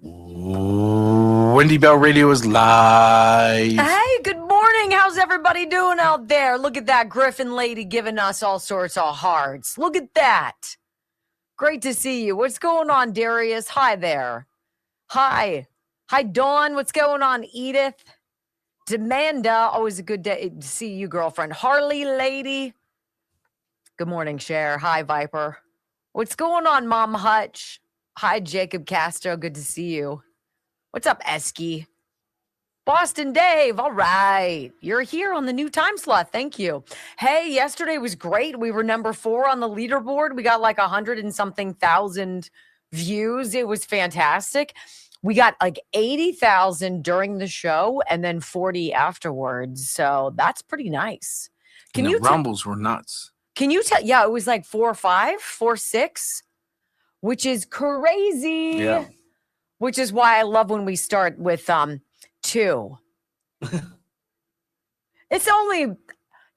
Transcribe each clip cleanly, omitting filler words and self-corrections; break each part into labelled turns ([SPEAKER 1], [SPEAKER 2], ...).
[SPEAKER 1] Wendy Bell Radio is live.
[SPEAKER 2] Hey, good morning. How's everybody doing out there? Look at that Griffin lady giving us all sorts of hearts. Look at that. Great to see you. What's going on, Darius? Hi there. Hi. Hi, Dawn. What's going on, Edith? Demanda. Always a good day to see you, girlfriend. Harley lady. Good morning, Cher. Hi, Viper. What's going on, Mom Hutch? Hi, Jacob Castro. Good to see you. What's up, Esky? Boston Dave. All right. You're here on the new time slot. Thank you. Hey, yesterday was great. We were number 4 on the leaderboard. We got like 100 and something thousand views. It was fantastic. We got like 80,000 during the show and then 40 afterwards. So that's pretty nice.
[SPEAKER 1] Can you rumbles were nuts.
[SPEAKER 2] Can you tell? Yeah, it was like 4 or 5, 4, 6, which is crazy.
[SPEAKER 1] Yeah.
[SPEAKER 2] Which is why I love when we start with 2. It's only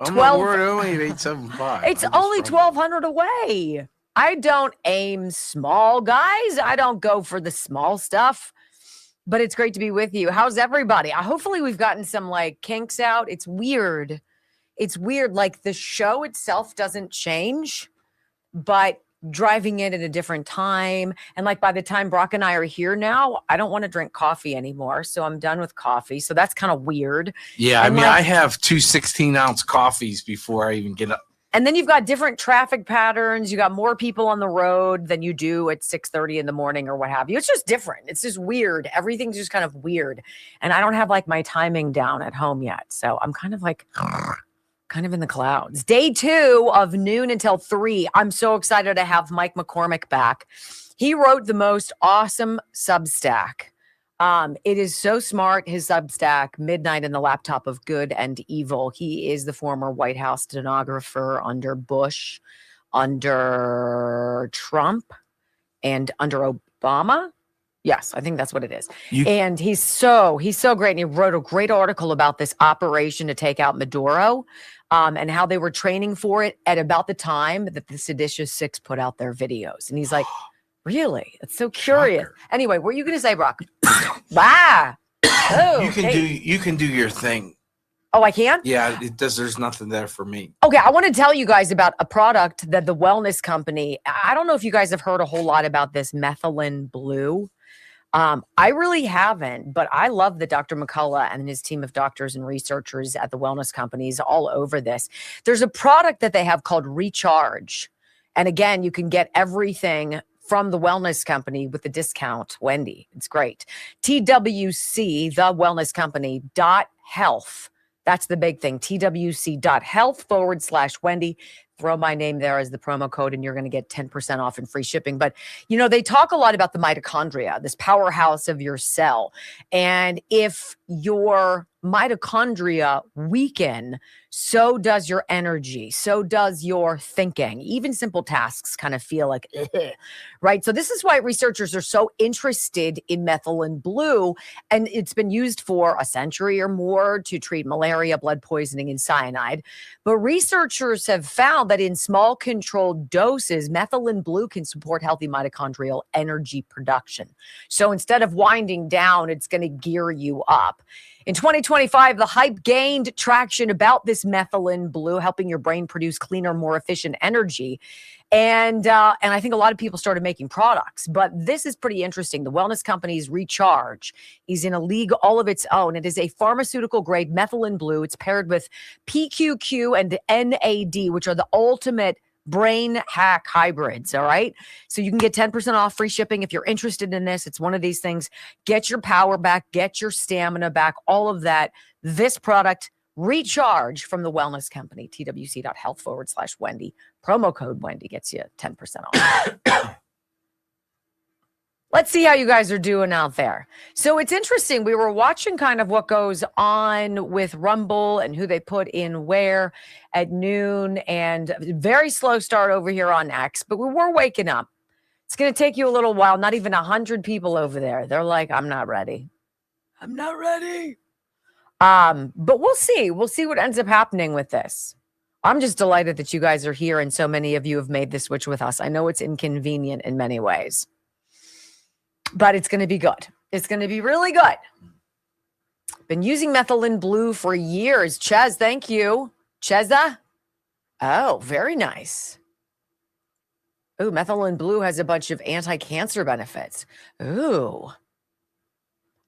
[SPEAKER 2] 12.
[SPEAKER 1] We're only at 875.
[SPEAKER 2] It's only 1,200 away. I don't aim small, guys. I don't go for the small stuff. But it's great to be with you. How's everybody? Hopefully we've gotten some like kinks out. It's weird. It's weird. Like the show itself doesn't change, but driving in at a different time. And like by the time Brock and I are here now, I don't want to drink coffee anymore. So I'm done with coffee. So that's kind of weird.
[SPEAKER 1] Yeah. And I mean, I have 2 16-ounce coffees before I even get up.
[SPEAKER 2] And then you've got different traffic patterns. You got more people on the road than you do at 6:30 in the morning or what have you. It's just different. It's just weird. Everything's just kind of weird. And I don't have like my timing down at home yet. So I'm kind of like kind of in the clouds. Day 2 of noon until 3. I'm so excited to have Mike McCormick back. He wrote the most awesome Substack. It is so smart, his Substack, Midnight in the Laptop of Good and Evil. He is the former White House stenographer under Bush, under Trump, and under Obama. Yes, I think that's what it is. And he's so great. And he wrote a great article about this operation to take out Maduro and how they were training for it at about the time that the Seditious Six put out their videos. And he's like, really? It's so curious. Shocker. Anyway, what are you going to say, Brock? Wow. Oh,
[SPEAKER 1] you can do your thing.
[SPEAKER 2] Oh, I can?
[SPEAKER 1] Yeah, it does. There's nothing there for me.
[SPEAKER 2] Okay, I want to tell you guys about a product that the wellness company, I don't know if you guys have heard a whole lot about this methylene blue. I really haven't, but I love that Dr. McCullough and his team of doctors and researchers at the wellness companies all over this. There's a product that they have called Recharge. And again, you can get everything from the wellness company with the discount, Wendy. It's great. TWC, the wellness company, .health. That's the big thing. TWC.health/Wendy. Throw my name there as the promo code and you're going to get 10% off and free shipping. But, you know, they talk a lot about the mitochondria, this powerhouse of your cell. And if your mitochondria weaken, so does your energy, so does your thinking. Even simple tasks kind of feel like, right? So this is why researchers are so interested in methylene blue, and it's been used for a century or more to treat malaria, blood poisoning, and cyanide. But researchers have found that in small controlled doses, methylene blue can support healthy mitochondrial energy production. So instead of winding down, it's going to gear you up. In 2025, the hype gained traction about this methylene blue, helping your brain produce cleaner, more efficient energy. And I think a lot of people started making products. But this is pretty interesting. The wellness company's Recharge is in a league all of its own. It is a pharmaceutical-grade methylene blue. It's paired with PQQ and NAD, which are the ultimate brain hack hybrids. All right. So you can get 10% off, free shipping if you're interested in this. It's one of these things. Get your power back, get your stamina back, all of that. This product, Recharge from the wellness company, twc.health/Wendy. Promo code Wendy gets you 10% off. Let's see how you guys are doing out there. So it's interesting. We were watching kind of what goes on with Rumble and who they put in where at noon, and very slow start over here on X, but we were waking up. It's going to take you a little while. Not even 100 people over there. They're like, I'm not ready. I'm not ready. But we'll see. We'll see what ends up happening with this. I'm just delighted that you guys are here and so many of you have made the switch with us. I know it's inconvenient in many ways. but it's going to be good. It's going to be really good. Been using methylene blue for years. Ches, thank you. Cheza? Oh, very nice. Ooh, methylene blue has a bunch of anti-cancer benefits. Ooh.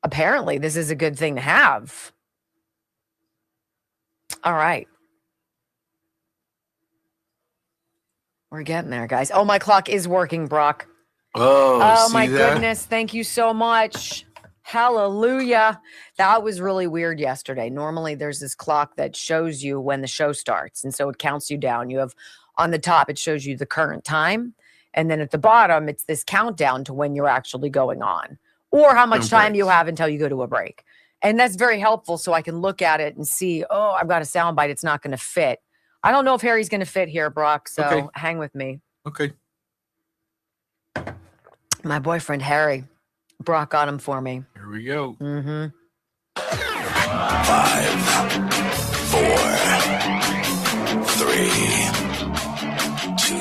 [SPEAKER 2] Apparently, this is a good thing to have. All right. We're getting there, guys. Oh, my clock is working, Brock.
[SPEAKER 1] Oh,
[SPEAKER 2] my
[SPEAKER 1] that?
[SPEAKER 2] goodness. Thank you so much. Hallelujah. That was really weird yesterday. Normally, there's this clock that shows you when the show starts. And so it counts you down. You have on the top, it shows you the current time. And then at the bottom, it's this countdown to when you're actually going on or how much time you have until you go to a break. And that's very helpful. So I can look at it and see, oh, I've got a soundbite. It's not going to fit. I don't know if Harry's going to fit here, Brock. So hang with me.
[SPEAKER 1] Okay.
[SPEAKER 2] My boyfriend, Harry. Brock got him for me.
[SPEAKER 1] Here we go.
[SPEAKER 3] 5, 4, 3, 2,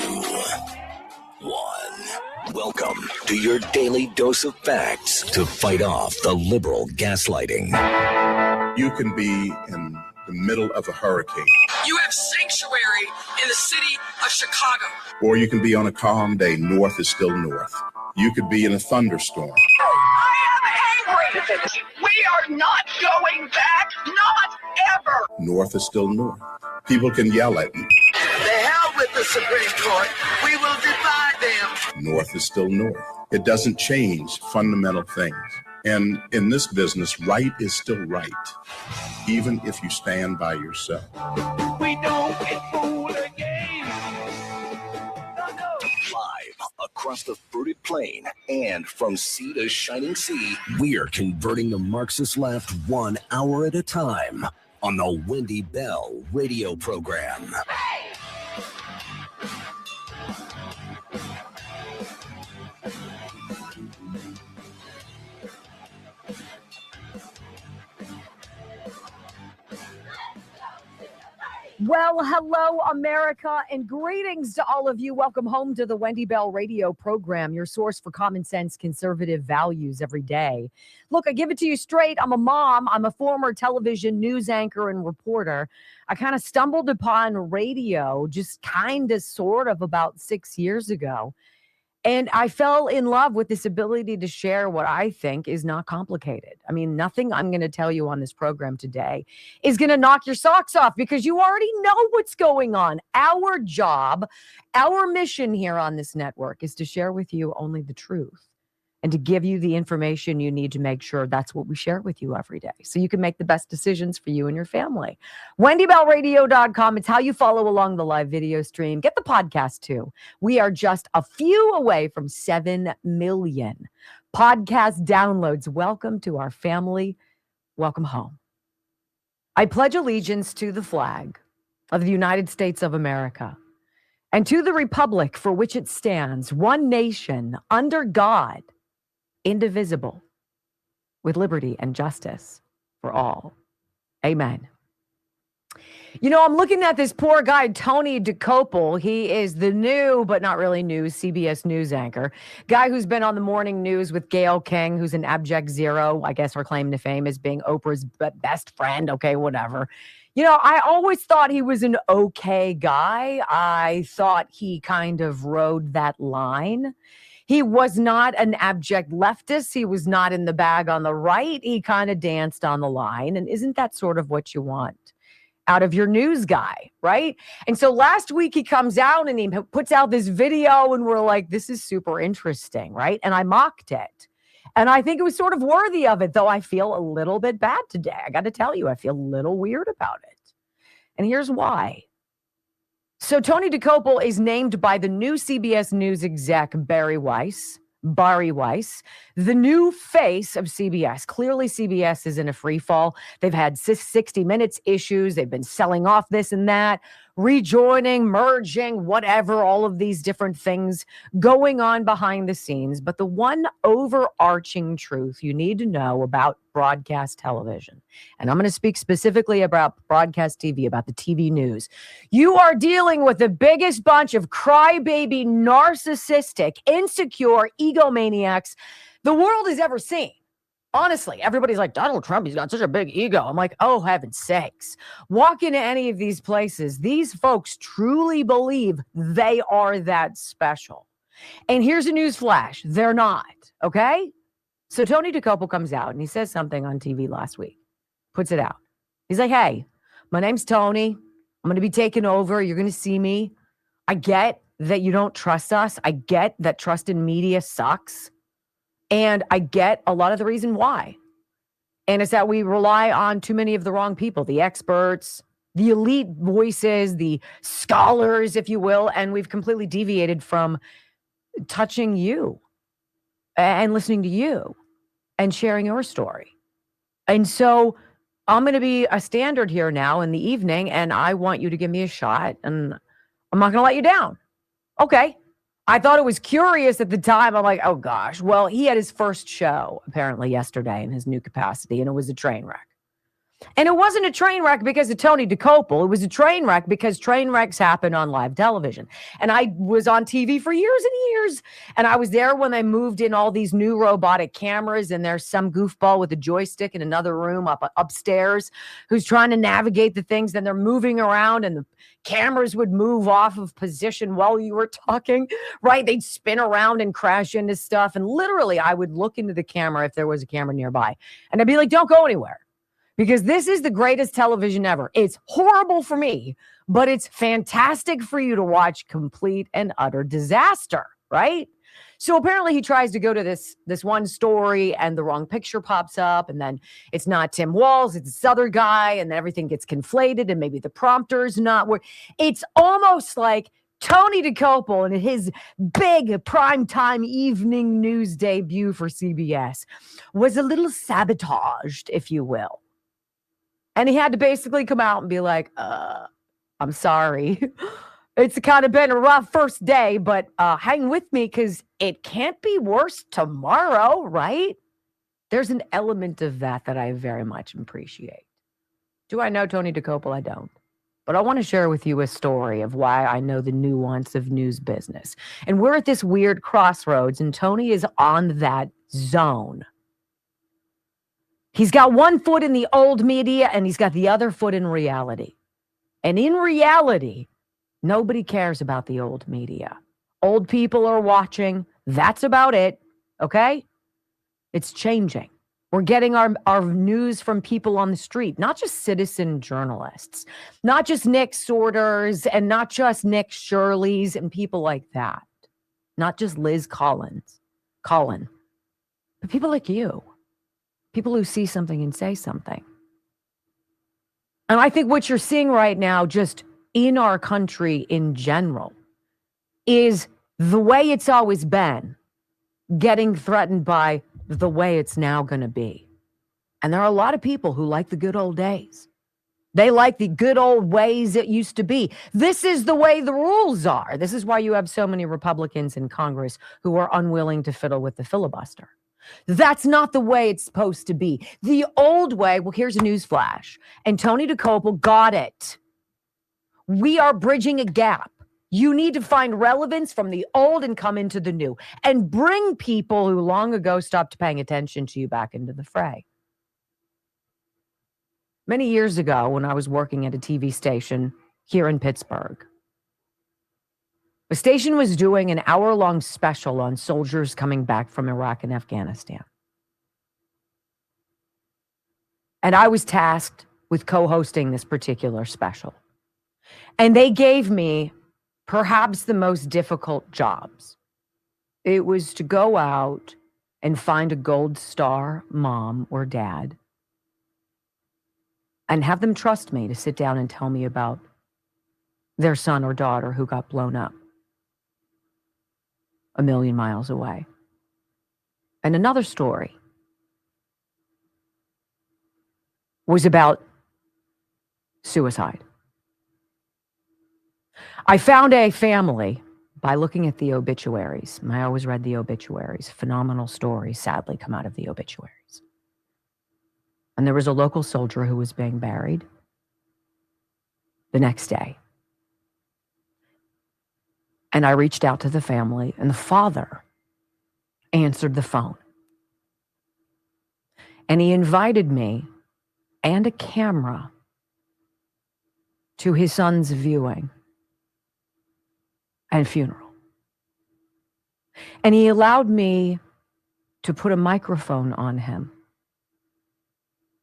[SPEAKER 3] 1. Welcome to your daily dose of facts to fight off the liberal gaslighting.
[SPEAKER 4] You can be in the middle of a hurricane.
[SPEAKER 5] You have sanctuary in the city of Chicago.
[SPEAKER 4] Or you can be on a calm day. North is still north. You could be in a thunderstorm.
[SPEAKER 5] I am angry. We are not going back. Not ever.
[SPEAKER 4] North is still north. People can yell at me.
[SPEAKER 5] The hell with the Supreme Court. We will defy them.
[SPEAKER 4] North is still north. It doesn't change fundamental things. And in this business, right is still right, even if you stand by yourself.
[SPEAKER 5] We don't get fooled again.
[SPEAKER 3] Live across the fruited plain and from sea to shining sea, we're converting the Marxist left 1 hour at a time on the Wendy Bell radio program.
[SPEAKER 2] Well, hello, America, and greetings to all of you. Welcome home to the Wendy Bell radio program, your source for common sense, conservative values every day. Look, I give it to you straight. I'm a mom. I'm a former television news anchor and reporter. I kind of stumbled upon radio just kind of sort of about 6 years ago. And I fell in love with this ability to share what I think is not complicated. I mean, nothing I'm going to tell you on this program today is going to knock your socks off because you already know what's going on. Our job, our mission here on this network is to share with you only the truth and to give you the information you need to make sure that's what we share with you every day so you can make the best decisions for you and your family. WendyBellRadio.com. It's how you follow along the live video stream. Get the podcast too. We are just a few away from 7 million podcast downloads. Welcome to our family. Welcome home. I pledge allegiance to the flag of the United States of America and to the republic for which it stands, one nation under God, indivisible, with liberty and justice for all. Amen. You know, I'm looking at this poor guy, Tony DeCopel. He is the new, but not really new, CBS News anchor. Guy who's been on the morning news with Gayle King, who's an abject zero. I guess her claim to fame is being Oprah's best friend. Okay, whatever. You know, I always thought he was an okay guy. I thought he kind of rode that line. He was not an abject leftist. He was not in the bag on the right. He kind of danced on the line. And isn't that sort of what you want out of your news guy, right? And so last week he comes out and he puts out this video and we're like, this is super interesting, right? And I mocked it. And I think it was sort of worthy of it, though I feel a little bit bad today. I got to tell you, I feel a little weird about it. And here's why. So Tony DeCopel is named by the new CBS News exec, Bari Weiss, the new face of CBS. Clearly, CBS is in a free fall. They've had 60 Minutes issues. They've been selling off this and that, rejoining, merging, whatever, all of these different things going on behind the scenes. But the one overarching truth you need to know about broadcast television, and I'm going to speak specifically about broadcast TV, about the TV news. You are dealing with the biggest bunch of crybaby, narcissistic, insecure egomaniacs the world has ever seen. Honestly, everybody's like, Donald Trump, he's got such a big ego. I'm like, oh, heaven's sakes. Walk into any of these places. These folks truly believe they are that special. And here's a news flash. They're not. Okay? So Tony DeCoppel comes out and he says something on TV last week, puts it out. He's like, hey, my name's Tony. I'm going to be taking over. You're going to see me. I get that you don't trust us. I get that trust in media sucks. And I get a lot of the reason why. And it's that we rely on too many of the wrong people, the experts, the elite voices, the scholars, if you will. And we've completely deviated from touching you and listening to you and sharing your story. And so I'm going to be a standard here now in the evening, and I want you to give me a shot, and I'm not going to let you down. Okay. I thought it was curious at the time. I'm like, oh gosh. Well, he had his first show apparently yesterday in his new capacity, and it was a train wreck. And it wasn't a train wreck because of Tony DeCoppel. It was a train wreck because train wrecks happen on live television. And I was on TV for years and years. And I was there when they moved in all these new robotic cameras. And there's some goofball with a joystick in another room upstairs who's trying to navigate the things. Then they're moving around and the cameras would move off of position while you were talking, right? They'd spin around and crash into stuff. And literally, I would look into the camera if there was a camera nearby. And I'd be like, don't go anywhere. Because this is the greatest television ever. It's horrible for me, but it's fantastic for you to watch complete and utter disaster, right? So apparently he tries to go to this one story and the wrong picture pops up, and then it's not Tim Walz, it's this other guy, and then everything gets conflated, and maybe the prompter's not where. It's almost like Tony DeCoppel and his big primetime evening news debut for CBS was a little sabotaged, if you will. And he had to basically come out and be like, I'm sorry. It's kind of been a rough first day, but hang with me because it can't be worse tomorrow, right? There's an element of that I very much appreciate. Do I know Tony DeCoppel? I don't. But I want to share with you a story of why I know the nuance of news business. And we're at this weird crossroads, and Tony is on that zone. He's got one foot in the old media and he's got the other foot in reality. And in reality, nobody cares about the old media. Old people are watching. That's about it. Okay? It's changing. We're getting our news from people on the street, not just citizen journalists, not just Nick Sorters and not just Nick Shirley's and people like that. Not just Liz Colin, but people like you. People who see something and say something. And I think what you're seeing right now, just in our country in general, is the way it's always been getting threatened by the way it's now going to be. And there are a lot of people who like the good old days. They like the good old ways it used to be. This is the way the rules are. This is why you have so many Republicans in Congress who are unwilling to fiddle with the filibuster. That's not the way it's supposed to be. The old way, well, here's a news flash. And Tony DeCoppel got it. We are bridging a gap. You need to find relevance from the old and come into the new and bring people who long ago stopped paying attention to you back into the fray. Many years ago, when I was working at a TV station here in Pittsburgh, the station was doing an hour-long special on soldiers coming back from Iraq and Afghanistan. And I was tasked with co-hosting this particular special. And they gave me perhaps the most difficult jobs. It was to go out and find a gold star mom or dad and have them trust me to sit down and tell me about their son or daughter who got blown up 1,000,000 miles away. And another story was about suicide. I found a family by looking at the obituaries. I always read the obituaries. Phenomenal stories sadly come out of the obituaries. And there was a local soldier who was being buried the next day. And I reached out to the family, and the father answered the phone. And he invited me and a camera to his son's viewing and funeral. And he allowed me to put a microphone on him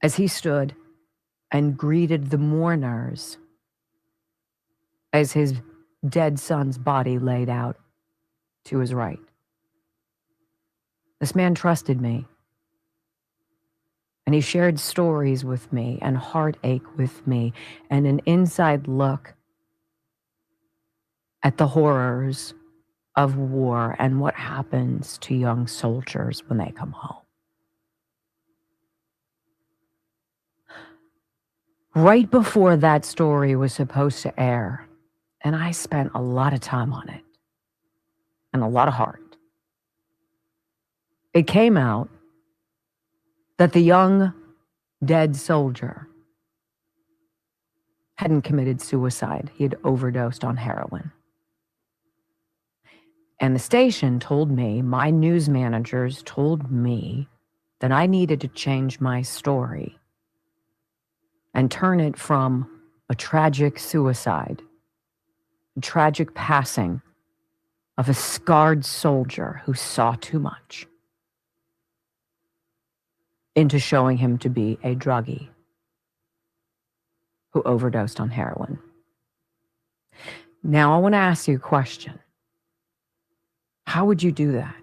[SPEAKER 2] as he stood and greeted the mourners as his dead son's body laid out to his right. This man trusted me, and he shared stories with me and heartache with me and an inside look at the horrors of war and what happens to young soldiers when they come home. Right before that story was supposed to air, and I spent a lot of time on it and a lot of heart, it came out that the young dead soldier hadn't committed suicide. He had overdosed on heroin. And the station told me, my news managers told me that I needed to change my story and turn it from a tragic suicide, a tragic passing of a scarred soldier who saw too much, into showing him to be a druggie who overdosed on heroin. Now I want to ask you a question. How would you do that?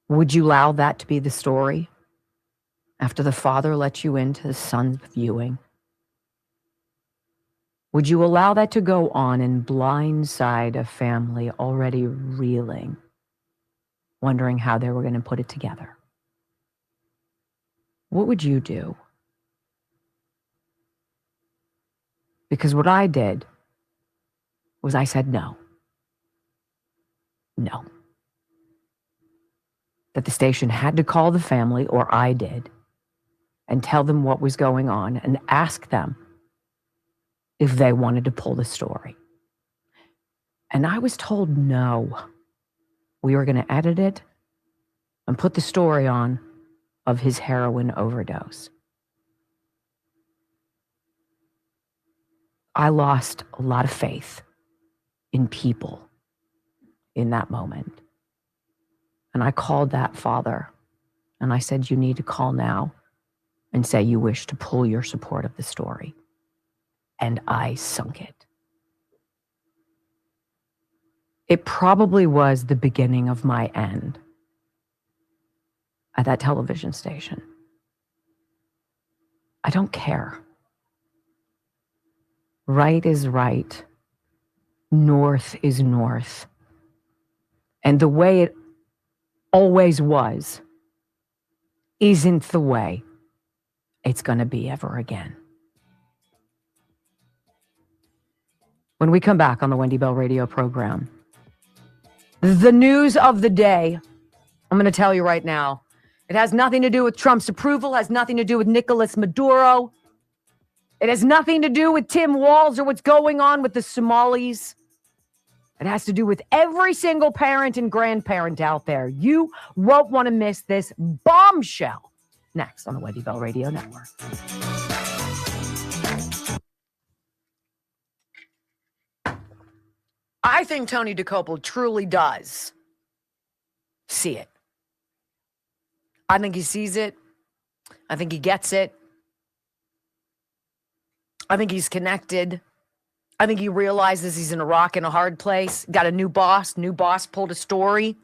[SPEAKER 2] Would you allow that to be the story after the father let you into the son's viewing? Would you allow that to go on and blindside a family already reeling, wondering how they were going to put it together? What would you do? Because what I did was I said no. No. That the station had to call the family, or I did, and tell them what was going on and ask them if they wanted to pull the story. And I was told no. We were going to edit it and put the story on of his heroin overdose. I lost a lot of faith in people in that moment. And I called that father and I said, you need to call now and say you wish to pull your support of the story. And I sunk it. It probably was the beginning of my end at that television station. I don't care. Right is right. North is north. And the way it always was isn't the way it's going to be ever again. When we come back on the Wendy Bell radio program, the news of the day, I'm going to tell you right now, it has nothing to do with Trump's approval, has nothing to do with Nicolas Maduro. It has nothing to do with Tim Walz or what's going on with the Somalis. It has to do with every single parent and grandparent out there. You won't want to miss this bombshell. Next on the Wendy Bell Radio Network. I think Tony DeCopel truly does see it. I think he sees it. I think he gets it. I think he's connected. I think he realizes he's in a rock and a hard place. Got a new boss. New boss pulled a story.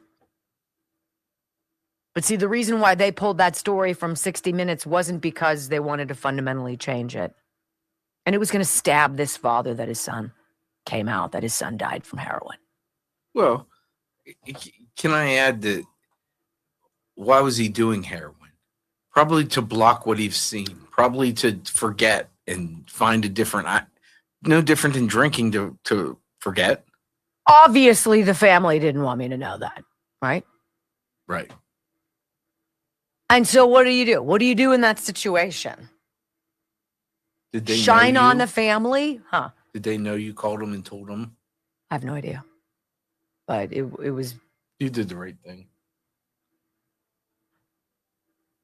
[SPEAKER 2] But see, the reason why they pulled that story from 60 Minutes wasn't because they wanted to fundamentally change it. And it was going to stab this father that his son came out, that his son died from heroin.
[SPEAKER 1] Well, can I add that why was he doing heroin? Probably to block what he's seen. Probably to forget and find a different, no different than drinking to forget.
[SPEAKER 2] Obviously, the family didn't want me to know that, right?
[SPEAKER 1] Right.
[SPEAKER 2] And so what do you do? What do you do in that situation?
[SPEAKER 1] Did they
[SPEAKER 2] shine on the family? Huh?
[SPEAKER 1] Did they know you called them and told them?
[SPEAKER 2] I have no idea. But it was...
[SPEAKER 1] You did the right thing.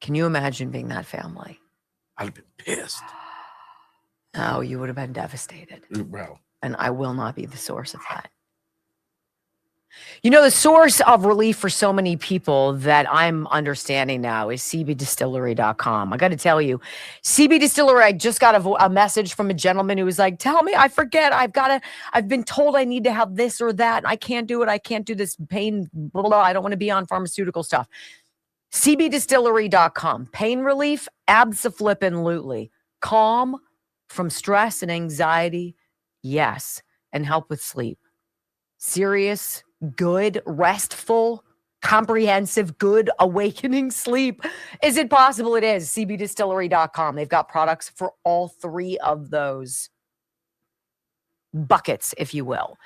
[SPEAKER 2] Can you imagine being that family?
[SPEAKER 1] I'd have been pissed.
[SPEAKER 2] Oh, you would have been devastated.
[SPEAKER 1] Well,
[SPEAKER 2] And I will not be the source of that. You know, the source of relief for so many people that I'm understanding now is cbdistillery.com. I got to tell you, CB Distillery, I just got a message from a gentleman who was like, tell me, I forget. I've been told I need to have this or that. And I can't do it. I can't do this pain. Blah, blah, blah. I don't want to be on pharmaceutical stuff. cbdistillery.com. Pain relief, abso-flippin'-lutely. Calm from stress and anxiety. Yes. And help with sleep. Serious, good, restful, comprehensive, good, awakening sleep. Is it possible? It is. cbdistillery.com. They've got products for all three of those buckets, if you will.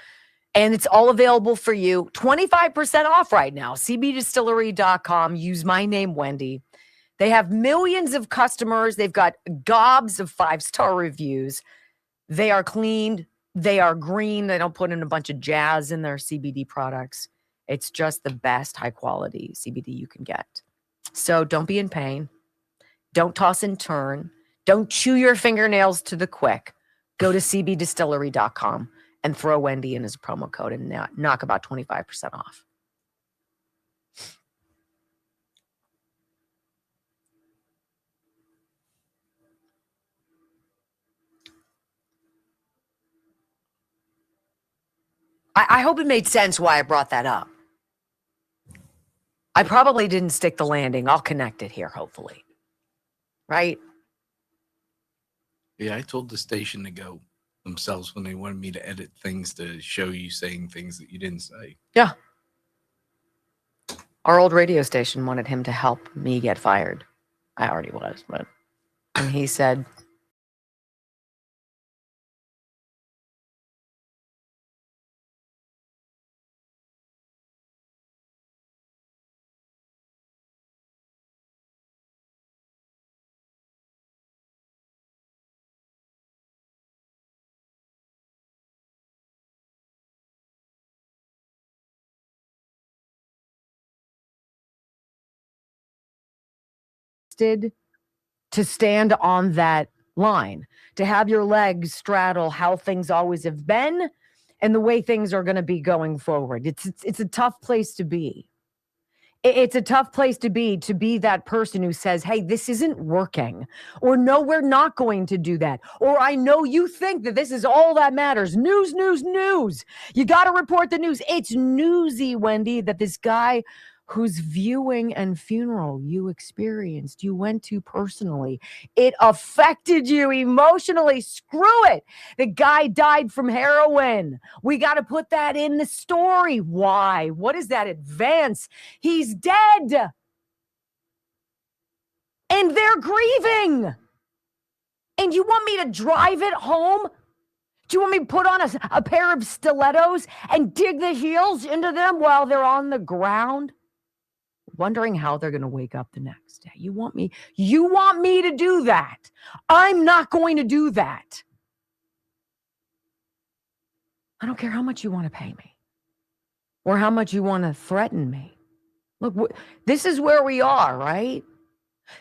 [SPEAKER 2] And it's all available for you. 25% off right now. cbdistillery.com. Use my name, Wendy. They have millions of customers. They've got gobs of 5-star reviews. They are clean. They are green. They don't put in a bunch of jazz in their CBD products. It's just the best high quality CBD you can get. So don't be in pain. Don't toss and turn. Don't chew your fingernails to the quick. Go to cbdistillery.com and throw Wendy in as a promo code and knock about 25% off. I hope it made sense why I brought that up. I probably didn't stick the landing. I'll connect it here, hopefully. Right?
[SPEAKER 1] yeah, I told the station to go themselves when they wanted me to edit things to show you saying things that you didn't say.
[SPEAKER 2] Yeah. Our old radio station wanted him to help me get fired. I already was, but and he said, to stand on that line, to have your legs straddle how things always have been and the way things are going to be going forward. It's a tough place to be. It's a tough place to be that person who says, hey, this isn't working, or no, we're not going to do that. Or I know you think that this is all that matters. News, news, news. You got to report the news. It's newsy, Wendy, that this guy whose viewing and funeral you experienced, you went to personally, it affected you emotionally. Screw it. The guy died from heroin. We got to put that in the story. Why? What is that advance? He's dead. And they're grieving. And you want me to drive it home? Do you want me to put on a pair of stilettos and dig the heels into them while they're on the ground? Wondering how they're going to wake up the next day. You want me to do that. I'm not going to do that. I don't care how much you want to pay me or how much you want to threaten me. Look, this is where we are, right?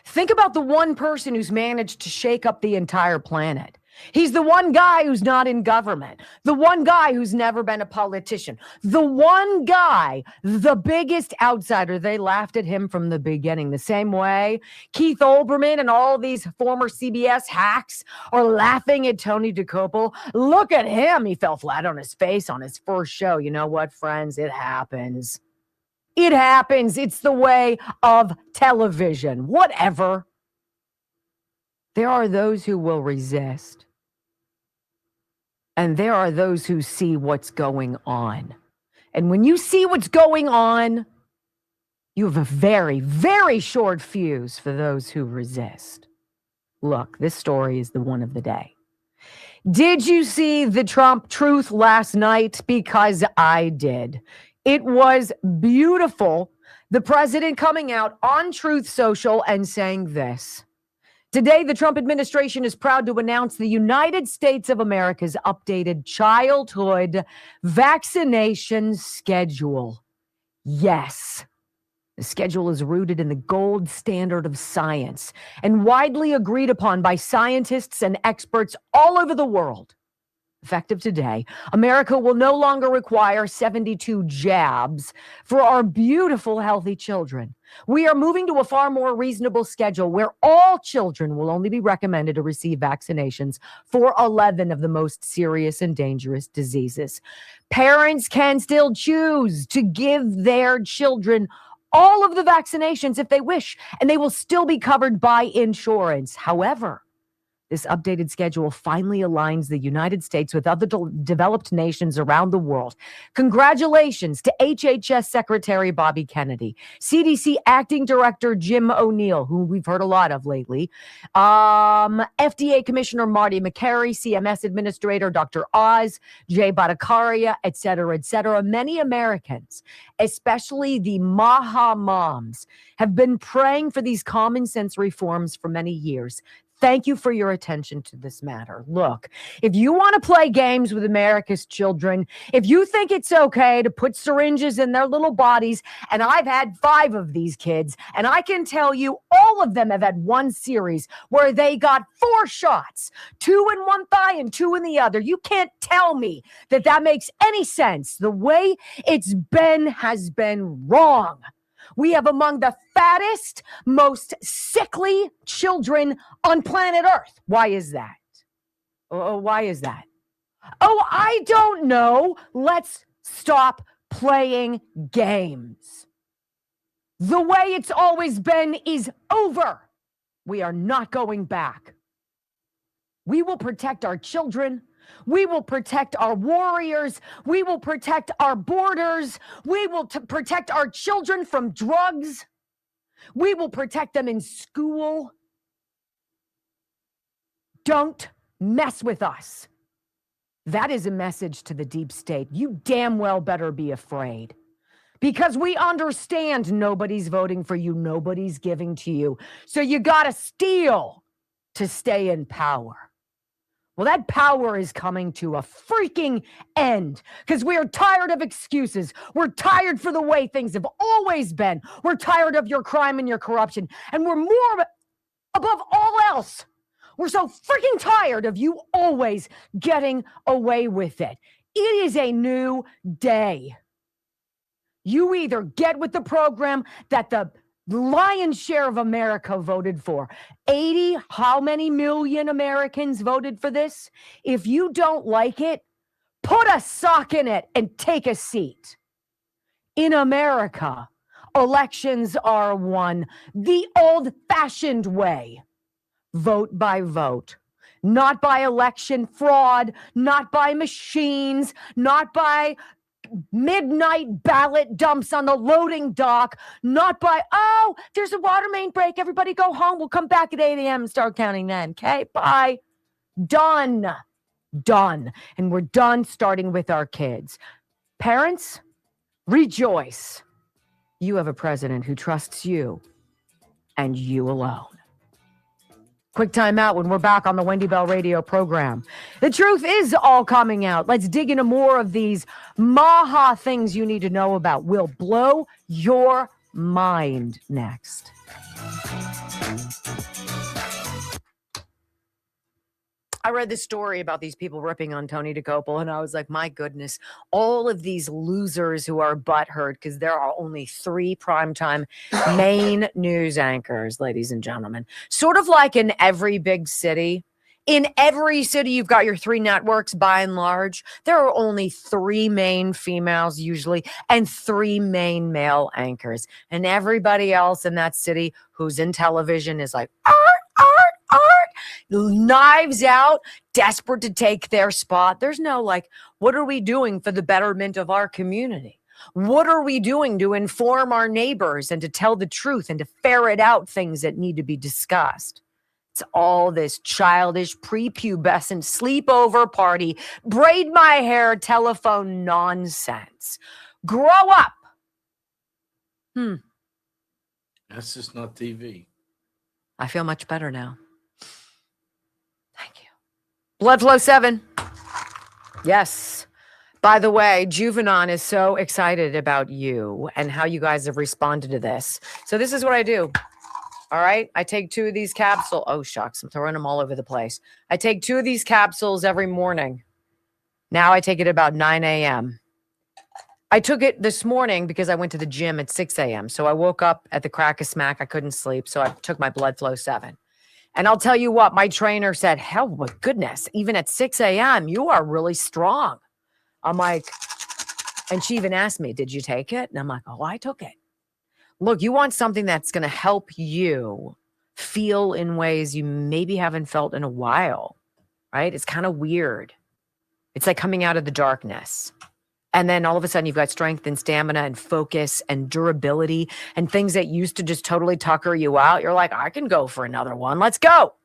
[SPEAKER 2] Think about the one person who's managed to shake up the entire planet. He's the one guy who's not in government, the one guy who's never been a politician, the one guy, the biggest outsider. They laughed at him from the beginning. The same way Keith Olbermann and all these former CBS hacks are laughing at Tony DeCoppel. Look at him. He fell flat on his face on his first show. You know what, friends? It happens. It happens. It's the way of television. Whatever. There are those who will resist. And there are those who see what's going on. And when you see what's going on, you have a very, very short fuse for those who resist. Look, this story is the one of the day. Did you see the Trump truth last night? Because I did. It was beautiful. The president coming out on Truth Social and saying this. Today, the Trump administration is proud to announce the United States of America's updated childhood vaccination schedule. Yes, The schedule is rooted in the gold standard of science and widely agreed upon by scientists and experts all over the world. Effective today, America will no longer require 72 jabs for our beautiful, healthy children. We are moving to a far more reasonable schedule where all children will only be recommended to receive vaccinations for 11 of the most serious and dangerous diseases. Parents can still choose to give their children all of the vaccinations if they wish, and they will still be covered by insurance. However, this updated schedule finally aligns the United States with other developed nations around the world. Congratulations to HHS Secretary Bobby Kennedy, CDC Acting Director Jim O'Neill, who we've heard a lot of lately, FDA Commissioner Marty McCary, CMS Administrator Dr. Oz, Jay Bhattacharya, et cetera, et cetera. Many Americans, especially the Maha moms, have been praying for these common sense reforms for many years. Thank you for your attention to this matter. Look, if you want to play games with America's children, if you think it's okay to put syringes in their little bodies, and I've had 5 of these kids, and I can tell you all of them have had one series where they got 4 shots, 2 in one thigh and 2 in the other. You can't tell me that that makes any sense. The way it's been has been wrong. We have among the fattest, most sickly children on planet Earth. Why is that? Why is that? Oh, I don't know. Let's stop playing games. The way it's always been is over. We are not going back. We will protect our children. We will protect our warriors. We will protect our borders. We will protect our children from drugs. We will protect them in school. Don't mess with us. That is a message to the deep state. You damn well better be afraid. Because we understand nobody's voting for you. Nobody's giving to you. So you got to steal to stay in power. Well, that power is coming to a freaking end because we are tired of excuses. We're tired for the way things have always been. We're tired of your crime and your corruption. And we're more, above all else, we're so freaking tired of you always getting away with it. It is a new day. You either get with the program that the lion's share of America voted for. 80, how many million Americans voted for this? If you don't like it, put a sock in it and take a seat. In America, elections are won the old-fashioned way. Vote by vote. Not by election fraud, not by machines, not by midnight ballot dumps on the loading dock, not by, oh, there's a water main break. Everybody go home. We'll come back at 8 a.m. and start counting then. Okay, bye. Done. Done. And we're done starting with our kids. Parents, rejoice. You have a president who trusts you and you alone. Quick time out when we're back on the Wendy Bell radio program. The truth is all coming out. Let's dig into more of these Maha things you need to know about. We'll blow your mind next. I read this story about these people ripping on Tony DeCopel, and I was like, my goodness, all of these losers who are butthurt because there are only 3 primetime main news anchors, ladies and gentlemen. Sort of like in every big city. In every city, you've got your 3 networks by and large. There are only 3 main females usually and 3 main male anchors. And everybody else in that city who's in television is like, knives out, desperate to take their spot. There's no like, what are we doing for the betterment of our community? What are we doing to inform our neighbors and to tell the truth and to ferret out things that need to be discussed? It's all this childish, prepubescent, sleepover party, braid my hair, telephone nonsense. Grow up.
[SPEAKER 1] That's just not TV.
[SPEAKER 2] I feel much better now. Thank you. Blood Flow 7. Yes. By the way, Juvenon is so excited about you and how you guys have responded to this. So this is what I do. All right. I take 2 of these capsules. Oh, shucks. I'm throwing them all over the place. I take 2 of these capsules every morning. Now I take it about 9 a.m. I took it this morning because I went to the gym at 6 a.m. So I woke up at the crack of smack. I couldn't sleep. So I took my Blood Flow 7. And I'll tell you what, my trainer said, hell, my goodness, even at 6 a.m., you are really strong. I'm like, and she even asked me, did you take it? And I'm like, oh, I took it. Look, you want something that's going to help you feel in ways you maybe haven't felt in a while, right? It's kind of weird. It's like coming out of the darkness. And then all of a sudden you've got strength and stamina and focus and durability and things that used to just totally tucker you out. You're like, I can go for another one. Let's go.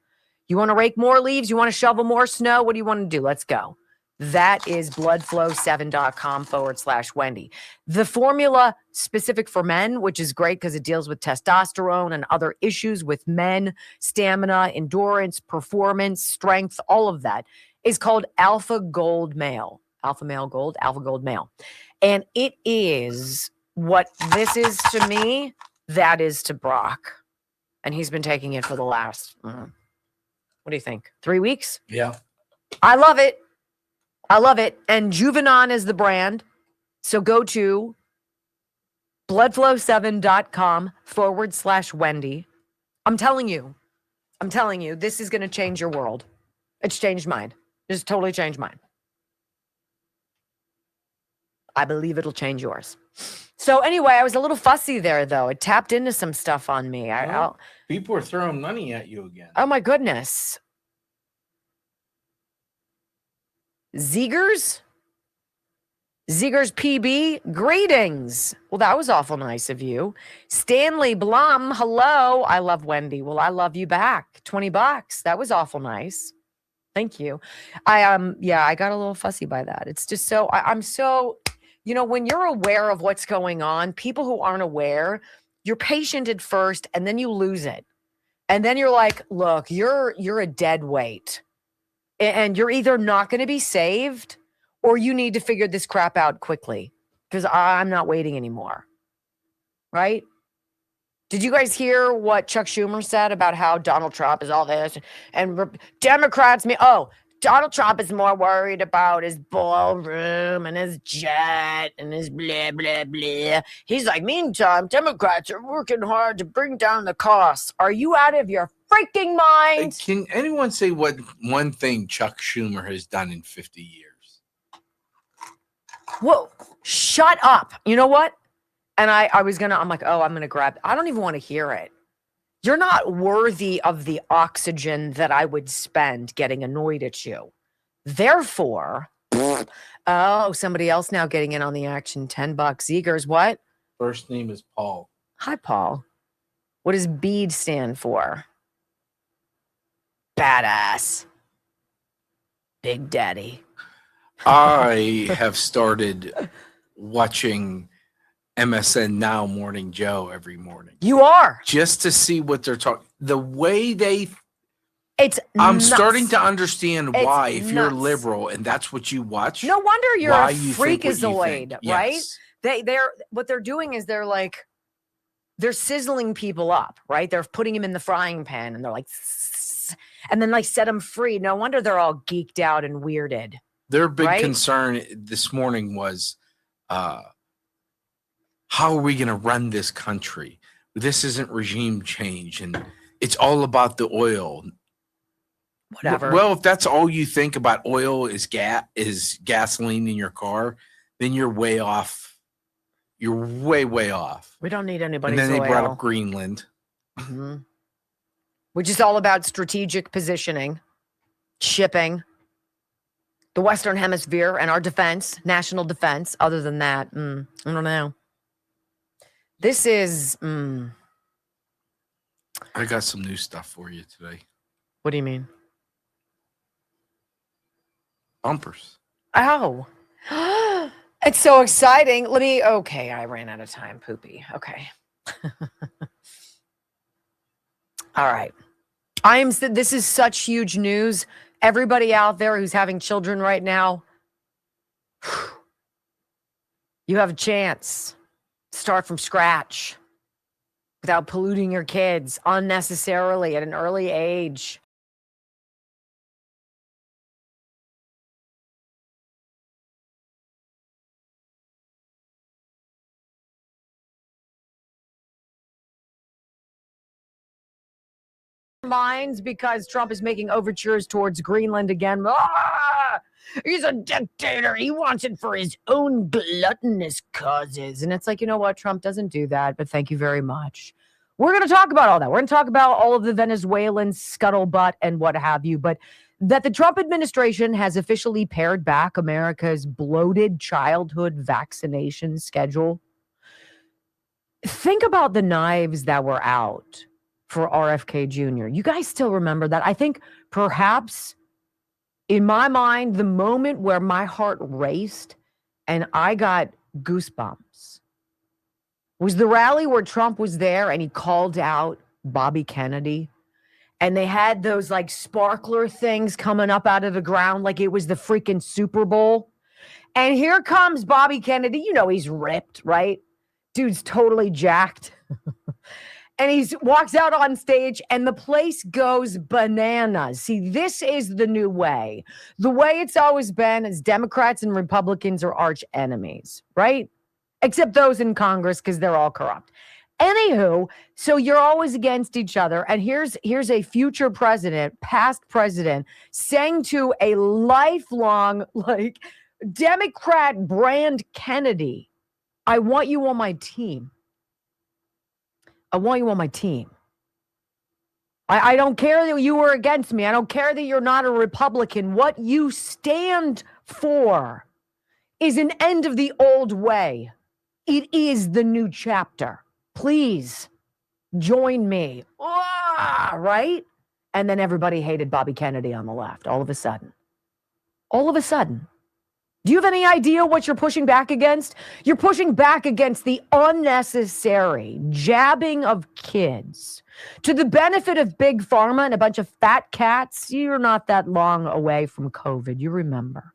[SPEAKER 2] You want to rake more leaves? You want to shovel more snow? What do you want to do? Let's go. That is bloodflow7.com/Wendy. The formula specific for men, which is great because it deals with testosterone and other issues with men, stamina, endurance, performance, strength, all of that, is called Alpha Gold Male. Alpha Male Gold, Alpha Gold Male. And it is what this is to me, that is to Brock. And he's been taking it for the last, what do you think? 3 weeks?
[SPEAKER 1] Yeah.
[SPEAKER 2] I love it. I love it. And Juvenon is the brand. So go to bloodflow7.com/Wendy. I'm telling you, this is going to change your world. It's changed mine. It's totally changed mine. I believe it'll change yours. So anyway, I was a little fussy there, though. It tapped into some stuff on me.
[SPEAKER 1] People are throwing money at you again.
[SPEAKER 2] Oh, my goodness. Ziegers PB, greetings. Well, that was awful nice of you. Stanley Blum, hello. I love Wendy. Well, I love you back. $20. That was awful nice. Thank you. I got a little fussy by that. It's just so, I'm so, when you're aware of what's going on, people who aren't aware, you're patient at first and then you lose it. And then you're like, look, you're a dead weight. And you're either not going to be saved or you need to figure this crap out quickly because I'm not waiting anymore. Right? Did you guys hear what Chuck Schumer said about how Donald Trump is all this and Democrats Donald Trump is more worried about his ballroom and his jet and his blah, blah, blah. He's like, meantime, Democrats are working hard to bring down the costs. Are you out of your freaking mind?
[SPEAKER 1] Can anyone say what one thing Chuck Schumer has done in 50 years?
[SPEAKER 2] Whoa, shut up. You know what? And I'm like, I'm going to grab, I don't even want to hear it. You're not worthy of the oxygen that I would spend getting annoyed at you. Therefore, somebody else now getting in on the action. $10. Ziegers, what?
[SPEAKER 1] First name is Paul.
[SPEAKER 2] Hi, Paul. What does BEAD stand for? Badass. Big Daddy.
[SPEAKER 1] I have started watching MSN Now Morning Joe every morning.
[SPEAKER 2] You are.
[SPEAKER 1] Just to see what they're talking. The way I'm
[SPEAKER 2] nuts.
[SPEAKER 1] starting to understand why, if
[SPEAKER 2] nuts.
[SPEAKER 1] you're liberal and that's what you watch.
[SPEAKER 2] No wonder you're
[SPEAKER 1] why
[SPEAKER 2] a
[SPEAKER 1] you think what you
[SPEAKER 2] freakazoid,
[SPEAKER 1] think.
[SPEAKER 2] right?
[SPEAKER 1] Yes.
[SPEAKER 2] What they're doing is they're sizzling people up, right? They're putting them in the frying pan and they're like, and then set them free. No wonder they're all geeked out and weirded.
[SPEAKER 1] Their big
[SPEAKER 2] right?
[SPEAKER 1] concern this morning was, how are we going to run this country? This isn't regime change, and it's all about the oil.
[SPEAKER 2] Whatever.
[SPEAKER 1] Well, if that's all you think about oil is gasoline in your car, then you're way off. You're way, way off.
[SPEAKER 2] We don't need anybody's
[SPEAKER 1] And then they
[SPEAKER 2] oil.
[SPEAKER 1] brought up Greenland.
[SPEAKER 2] Mm-hmm. Which is all about strategic positioning, shipping, the Western Hemisphere, and our defense, national defense. Other than that, I don't know. This is...
[SPEAKER 1] I got some new stuff for you today.
[SPEAKER 2] What do you mean?
[SPEAKER 1] Bumpers.
[SPEAKER 2] Oh. It's so exciting. Okay, I ran out of time, Poopy. Okay. All right. This is such huge news. Everybody out there who's having children right now, You have a chance. Start from scratch without polluting your kids unnecessarily at an early age. Minds because Trump is making overtures towards Greenland again. He's a dictator. He wants it for his own gluttonous causes. And it's like, you know what? Trump doesn't do that, but thank you very much. We're going to talk about all that. We're going to talk about all of the Venezuelan scuttlebutt and what have you, but that the Trump administration has officially pared back America's bloated childhood vaccination schedule. Think about the knives that were out for RFK Jr. You guys still remember that? I think perhaps in my mind, the moment where my heart raced and I got goosebumps was the rally where Trump was there and he called out Bobby Kennedy. And they had those like sparkler things coming up out of the ground like it was the freaking Super Bowl. And here comes Bobby Kennedy. You know, he's ripped, right? Dude's totally jacked. And he walks out on stage and the place goes bananas. See, this is the new way. The way it's always been is Democrats and Republicans are arch enemies, right? Except those in Congress because they're all corrupt. Anywho, so you're always against each other. And here's a future president, past president, saying to a lifelong, like, Democrat brand Kennedy, I want you on my team. I want you on my team. I don't care that you were against me. I don't care that you're not a Republican. What you stand for is an end of the old way. It is the new chapter. Please join me. Right? And then everybody hated Bobby Kennedy on the left all of a sudden. All of a sudden. Do you have any idea what you're pushing back against? You're pushing back against the unnecessary jabbing of kids to the benefit of big pharma and a bunch of fat cats. You're not that long away from COVID. You remember.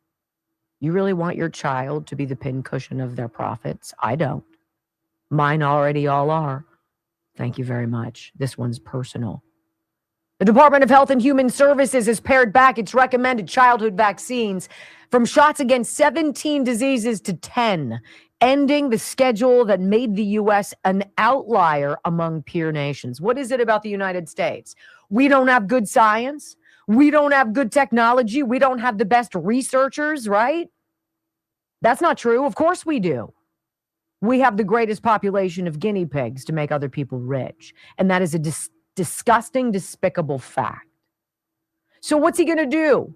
[SPEAKER 2] You really want your child to be the pincushion of their profits? I don't. Mine already all are. Thank you very much. This one's personal. The Department of Health and Human Services has pared back its recommended childhood vaccines from shots against 17 diseases to 10, ending the schedule that made the U.S. an outlier among peer nations. What is it about the United States? We don't have good science. We don't have good technology. We don't have the best researchers, right? That's not true. Of course we do. We have the greatest population of guinea pigs to make other people rich. And that is a disgusting, despicable fact. So what's he going to do?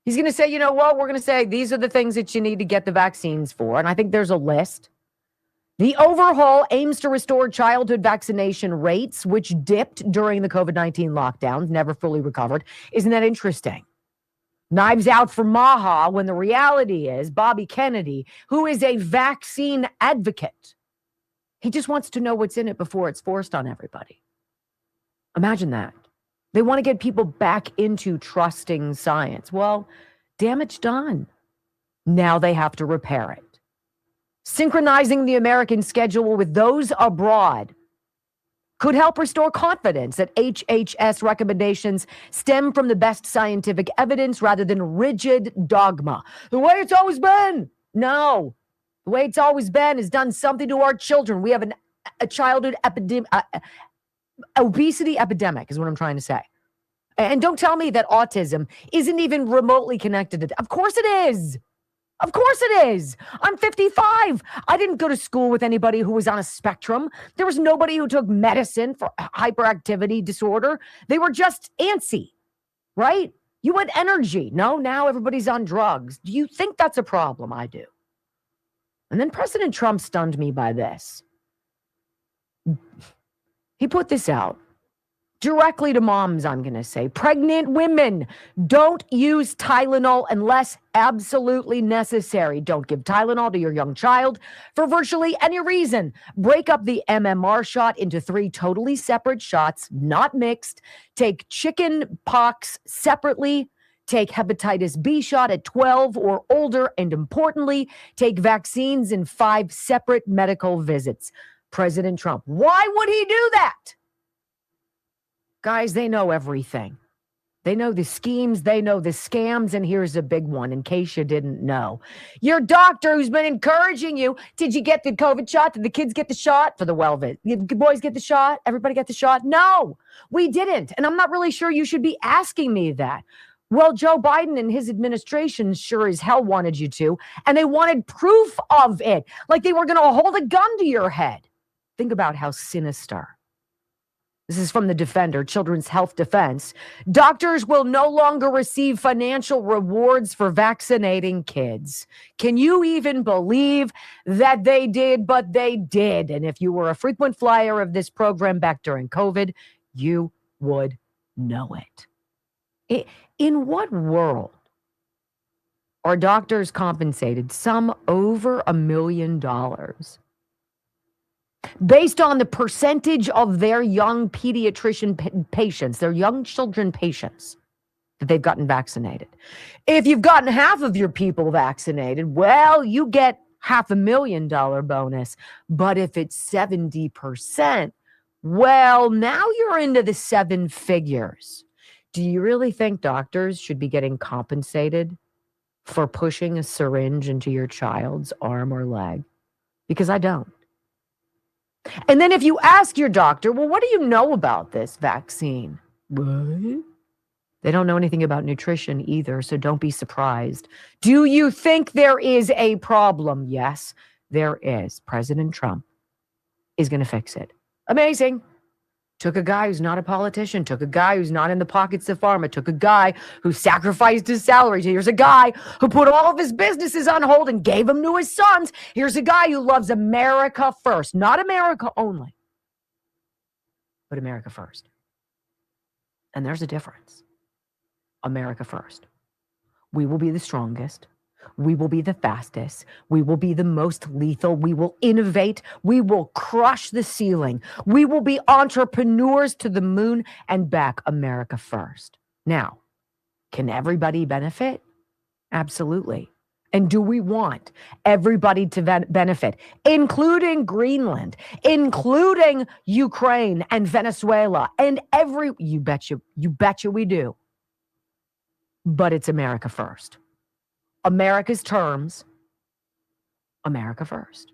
[SPEAKER 2] He's going to say, you know what? We're going to say these are the things that you need to get the vaccines for. And I think there's a list. The overhaul aims to restore childhood vaccination rates, which dipped during the COVID-19 lockdowns, never fully recovered. Isn't that interesting? Knives out for Maha when the reality is Bobby Kennedy, who is a vaccine advocate, he just wants to know what's in it before it's forced on everybody. Imagine that. They want to get people back into trusting science. Well, damage done. Now they have to repair it. Synchronizing the American schedule with those abroad could help restore confidence that HHS recommendations stem from the best scientific evidence rather than rigid dogma. The way it's always been. No. The way it's always been has done something to our children. We have a childhood epidemic. Obesity epidemic is what I'm trying to say. And don't tell me that autism isn't even remotely connected to it. Of course it is. Of course it is. I'm 55. I didn't go to school with anybody who was on a spectrum. There was nobody who took medicine for hyperactivity disorder. They were just antsy, right? You had energy. No, now everybody's on drugs. Do you think that's a problem? I do. And then President Trump stunned me by this. He put this out directly to moms, I'm going to say. Pregnant women, don't use Tylenol unless absolutely necessary. Don't give Tylenol to your young child for virtually any reason. Break up the MMR shot into 3 totally separate shots, not mixed. Take chicken pox separately. take hepatitis B shot at 12 or older, and importantly, take vaccines in 5 separate medical visits. President Trump, why would he do that? Guys, they know everything. They know the schemes, they know the scams, and here's a big one in case you didn't know. Your doctor who's been encouraging you, did you get the COVID shot? Did the kids get the shot for the Did the boys get the shot? Everybody get the shot? No, we didn't. And I'm not really sure you should be asking me that. Well, Joe Biden and his administration sure as hell wanted you to, and they wanted proof of it, like they were going to hold a gun to your head. Think about how sinister. This is from the Defender, Children's Health Defense. Doctors will no longer receive financial rewards for vaccinating kids. Can you even believe that they did? But they did. And if you were a frequent flyer of this program back during COVID, you would know it. In what world are doctors compensated, some over $1 million, based on the percentage of their young pediatrician patients, their young children patients that they've gotten vaccinated? If you've gotten half of your people vaccinated, well, you get $500,000 bonus. But if it's 70%, well, now you're into the 7 figures. Do you really think doctors should be getting compensated for pushing a syringe into your child's arm or leg? Because I don't. And then if you ask your doctor, well, what do you know about this vaccine? What? They don't know anything about nutrition either, so don't be surprised. Do you think there is a problem? Yes, there is. President Trump is going to fix it. Amazing. Took a guy who's not a politician, took a guy who's not in the pockets of pharma, took a guy who sacrificed his salary. Here's a guy who put all of his businesses on hold and gave them to his sons. Here's a guy who loves America first, not America only, but America first. And there's a difference. America first. We will be the strongest. We will be the fastest. We will be the most lethal. We will innovate. We will crush the ceiling. We will be entrepreneurs to the moon and back. America first. Now, can everybody benefit? Absolutely. And do we want everybody to benefit, including Greenland, including Ukraine and Venezuela, and you betcha we do. But it's America first. America's terms, America first.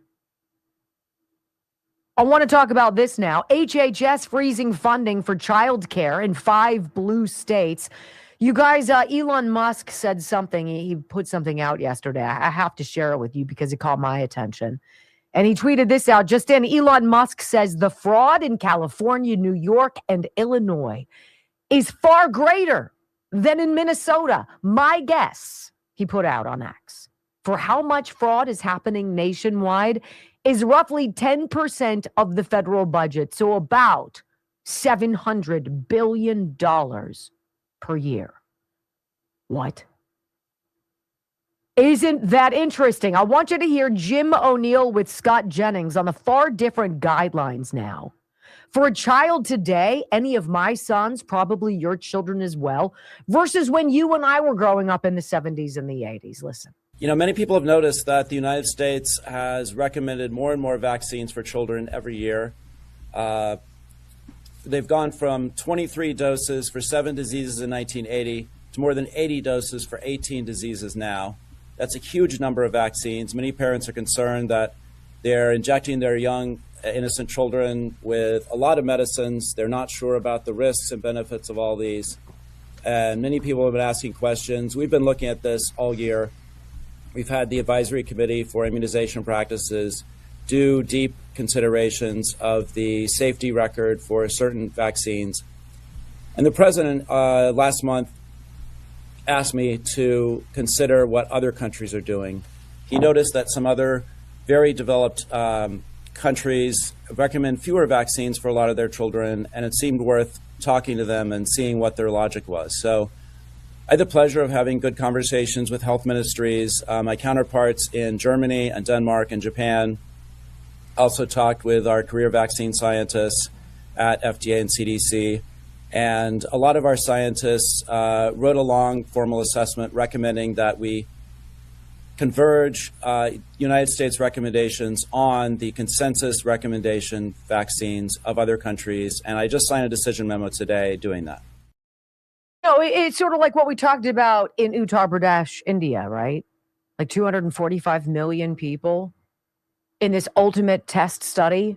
[SPEAKER 2] I want to talk about this now. HHS freezing funding for childcare in 5 blue states. You guys, Elon Musk said something. He put something out yesterday. I have to share it with you because it caught my attention. And he tweeted this out just in. Elon Musk says the fraud in California, New York, and Illinois is far greater than in Minnesota. My guess, he put out on X, for how much fraud is happening nationwide is roughly 10% of the federal budget. So about $700 billion per year. What? Isn't that interesting? I want you to hear Jim O'Neill with Scott Jennings on the far different guidelines now. For a child today, any of my sons, probably your children as well, versus when you and I were growing up in the 70s and the 80s. Listen.
[SPEAKER 6] You know, many people have noticed that the United States has recommended more and more vaccines for children every year. They've gone from 23 doses for 7 diseases in 1980 to more than 80 doses for 18 diseases now. That's a huge number of vaccines. Many parents are concerned that they're injecting their young, innocent children with a lot of medicines. They're not sure about the risks and benefits of all these. And many people have been asking questions. We've been looking at this all year. We've had the Advisory Committee for Immunization Practices do deep considerations of the safety record for certain vaccines. And the president last month asked me to consider what other countries are doing. He noticed that some other very developed countries recommend fewer vaccines for a lot of their children, and it seemed worth talking to them and seeing what their logic was. So I had the pleasure of having good conversations with health ministries. My counterparts in Germany and Denmark and Japan also talked with our career vaccine scientists at FDA and CDC. And a lot of our scientists wrote a long formal assessment recommending that we converge United States recommendations on the consensus recommendation vaccines of other countries. And I just signed a decision memo today doing that.
[SPEAKER 2] No, it's sort of like what we talked about in Uttar Pradesh, India, right? Like 245 million people in this ultimate test study.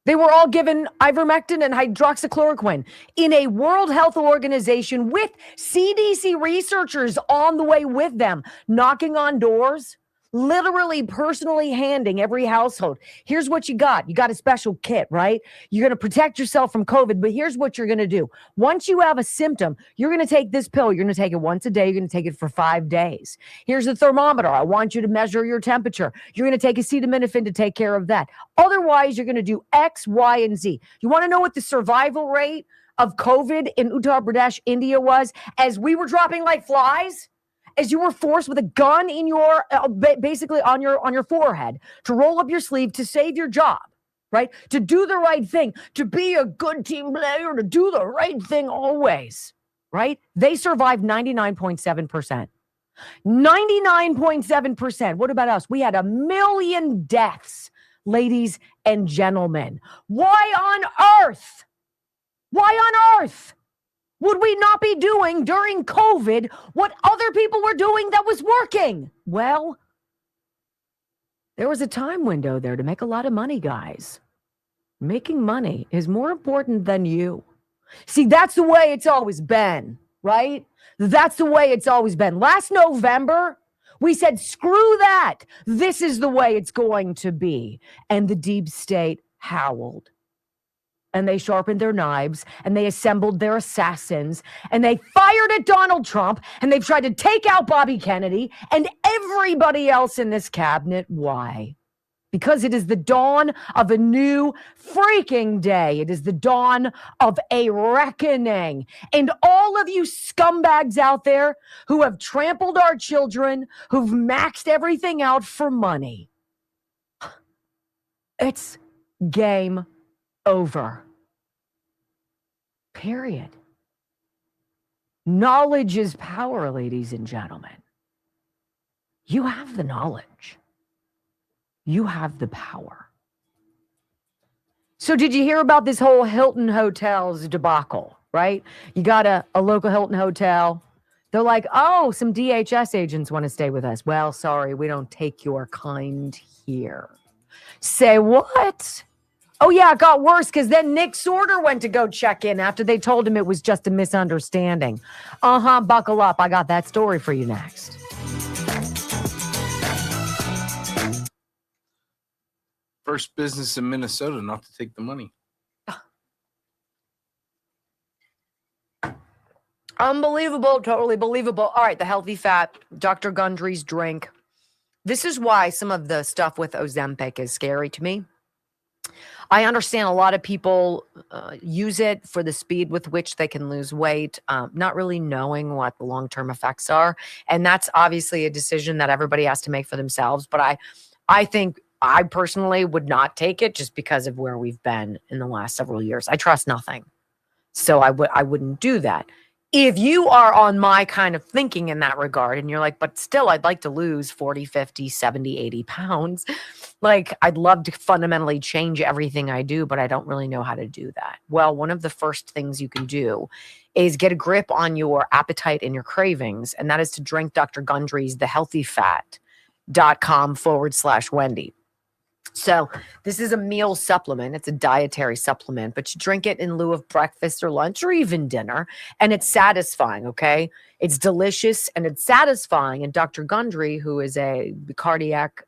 [SPEAKER 2] They were all given ivermectin and hydroxychloroquine in a World Health Organization with CDC researchers on the way with them, knocking on doors, literally personally handing every household. Here's what you got. You got a special kit, right? You're going to protect yourself from COVID, but here's what you're going to do. Once you have a symptom, you're going to take this pill. You're going to take it once a day. You're going to take it for 5 days. Here's a thermometer. I want you to measure your temperature. You're going to take acetaminophen to take care of that. Otherwise, you're going to do X, Y, and Z. You want to know what the survival rate of COVID in Uttar Pradesh, India was as we were dropping like flies? As you were forced with a gun in your, basically on your forehead, to roll up your sleeve to save your job, right? To do the right thing, to be a good team player, to do the right thing always, right? They survived 99.7%. 99.7%. What about us? We had 1 million deaths, ladies and gentlemen. Why on earth? Why on earth would we not be doing during COVID what other people were doing that was working? Well, there was a time window there to make a lot of money, guys. Making money is more important than you. See, that's the way it's always been, right? That's the way it's always been. Last November, we said, screw that. This is the way it's going to be. And the deep state howled. And they sharpened their knives, and they assembled their assassins, and they fired at Donald Trump, and they've tried to take out Bobby Kennedy and everybody else in this cabinet. Why? Because it is the dawn of a new freaking day. It is the dawn of a reckoning. And all of you scumbags out there who have trampled our children, who've maxed everything out for money, it's game over. Period. Knowledge is power, ladies and gentlemen. You have the knowledge. You have the power. So did you hear about this whole Hilton Hotels debacle, right? You got a local Hilton hotel. They're like, oh, some DHS agents want to stay with us. Well, sorry, we don't take your kind here. Say what? Oh, yeah, it got worse because then Nick Sorter went to go check in after they told him it was just a misunderstanding. Buckle up. I got that story for you next.
[SPEAKER 1] First business in Minnesota not to take the money.
[SPEAKER 2] Unbelievable. Totally believable. All right, the healthy fat, Dr. Gundry's drink. This is why some of the stuff with Ozempic is scary to me. I understand a lot of people use it for the speed with which they can lose weight, not really knowing what the long-term effects are. And that's obviously a decision that everybody has to make for themselves. But I think I personally would not take it just because of where we've been in the last several years. I trust nothing. So I wouldn't do that. If you are on my kind of thinking in that regard and you're like, but still, I'd like to lose 40, 50, 70, 80 pounds. Like, I'd love to fundamentally change everything I do, but I don't really know how to do that. Well, one of the first things you can do is get a grip on your appetite and your cravings. And that is to drink Dr. Gundry's thehealthyfat.com/Wendy. So this is a meal supplement. It's a dietary supplement, but you drink it in lieu of breakfast or lunch or even dinner, and it's satisfying, okay? It's delicious and it's satisfying. And Dr. Gundry, who is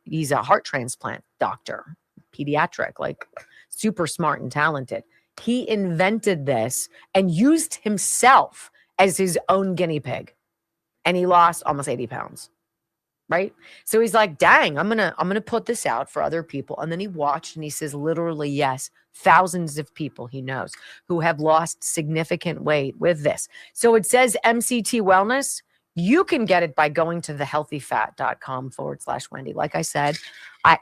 [SPEAKER 2] he's a heart transplant doctor, pediatric, like super smart and talented. He invented this and used himself as his own guinea pig, and he lost almost 80 pounds. Right? So he's like, dang, I'm gonna put this out for other people. And then he watched and he says, literally, yes, thousands of people he knows who have lost significant weight with this. So it says MCT Wellness. You can get it by going to thehealthyfat.com/Wendy. Like I said, I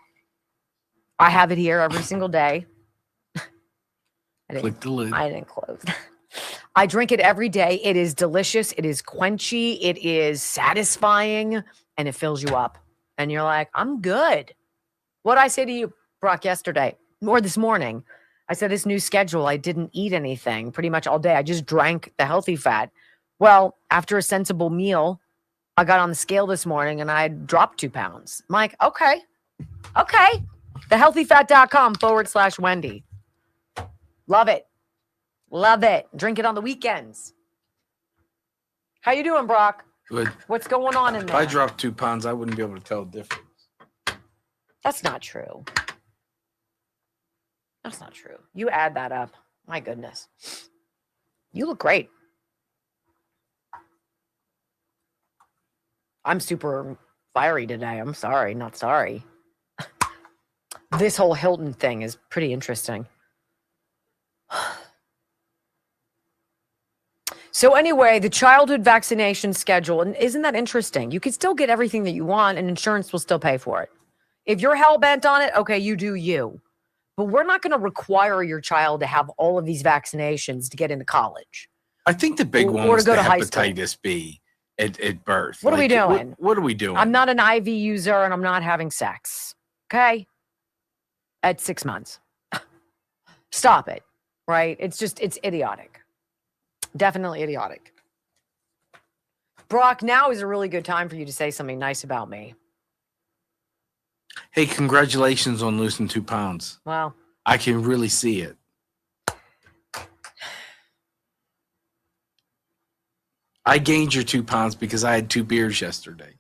[SPEAKER 2] have it here every single day.
[SPEAKER 1] Click the lid.
[SPEAKER 2] I didn't close. I drink it every day. It is delicious. It is quenchy. It is satisfying, and it fills you up. And you're like, I'm good. What did I say to you, Brock, yesterday or this morning? I said, this new schedule, I didn't eat anything pretty much all day. I just drank the healthy fat. Well, after a sensible meal, I got on the scale this morning and I dropped 2 pounds. I'm like, okay. Thehealthyfat.com/Wendy. Love it. Love it. Drink it on the weekends. How you doing, Brock?
[SPEAKER 1] Good.
[SPEAKER 2] What's going on in
[SPEAKER 1] If
[SPEAKER 2] there?
[SPEAKER 1] I dropped 2 pounds, I wouldn't be able to tell the difference.
[SPEAKER 2] That's not true. That's not true. You add that up. My goodness. You look great. I'm super fiery today. I'm sorry. Not sorry. This whole Hilton thing is pretty interesting. So anyway, the childhood vaccination schedule, and isn't that interesting? You can still get everything that you want and insurance will still pay for it. If you're hell-bent on it, okay, you do you. But we're not going to require your child to have all of these vaccinations to get into college.
[SPEAKER 1] I think the big one
[SPEAKER 2] Or to
[SPEAKER 1] was
[SPEAKER 2] go
[SPEAKER 1] the
[SPEAKER 2] to high school.
[SPEAKER 1] hepatitis B at birth.
[SPEAKER 2] What are we doing?
[SPEAKER 1] What are we doing?
[SPEAKER 2] I'm not an IV user and I'm not having sex. Okay? At 6 months. Stop it. Right? It's idiotic. Definitely idiotic. Brock, now is a really good time for you to say something nice about me.
[SPEAKER 1] Hey, congratulations on losing 2 pounds.
[SPEAKER 2] Well,
[SPEAKER 1] I can really see it. I gained your 2 pounds because I had 2 beers yesterday.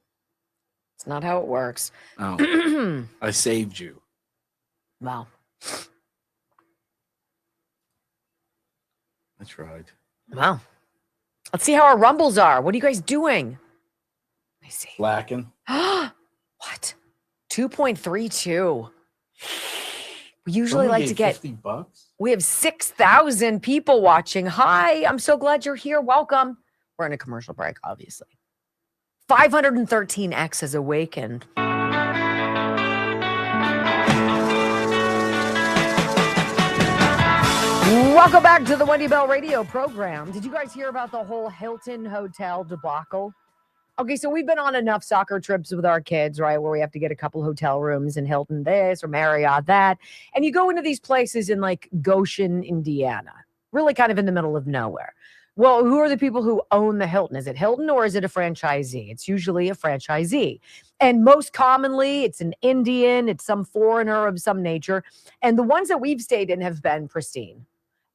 [SPEAKER 2] it's not how it works.
[SPEAKER 1] Oh, I saved you.
[SPEAKER 2] Well,
[SPEAKER 1] That's right.
[SPEAKER 2] well. Let's see how our rumbles are. What are you guys doing? Let me see.
[SPEAKER 1] Lacking.
[SPEAKER 2] What? 2.32. We usually like to get
[SPEAKER 1] $50.
[SPEAKER 2] We have 6,000 people watching. Hi, I'm so glad you're here. Welcome. We're in a commercial break, obviously. 513X has awakened. Welcome back to the Wendy Bell radio program. Did you guys hear about the whole Hilton Hotel debacle? Okay, so we've been on enough soccer trips with our kids, right, where we have to get a couple hotel rooms in Hilton this or Marriott that. And you go into these places in like Goshen, Indiana, really kind of in the middle of nowhere. Well, who are the people who own the Hilton? Is it Hilton or is it a franchisee? It's usually a franchisee. And most commonly, it's an Indian, it's some foreigner of some nature. And the ones that we've stayed in have been pristine.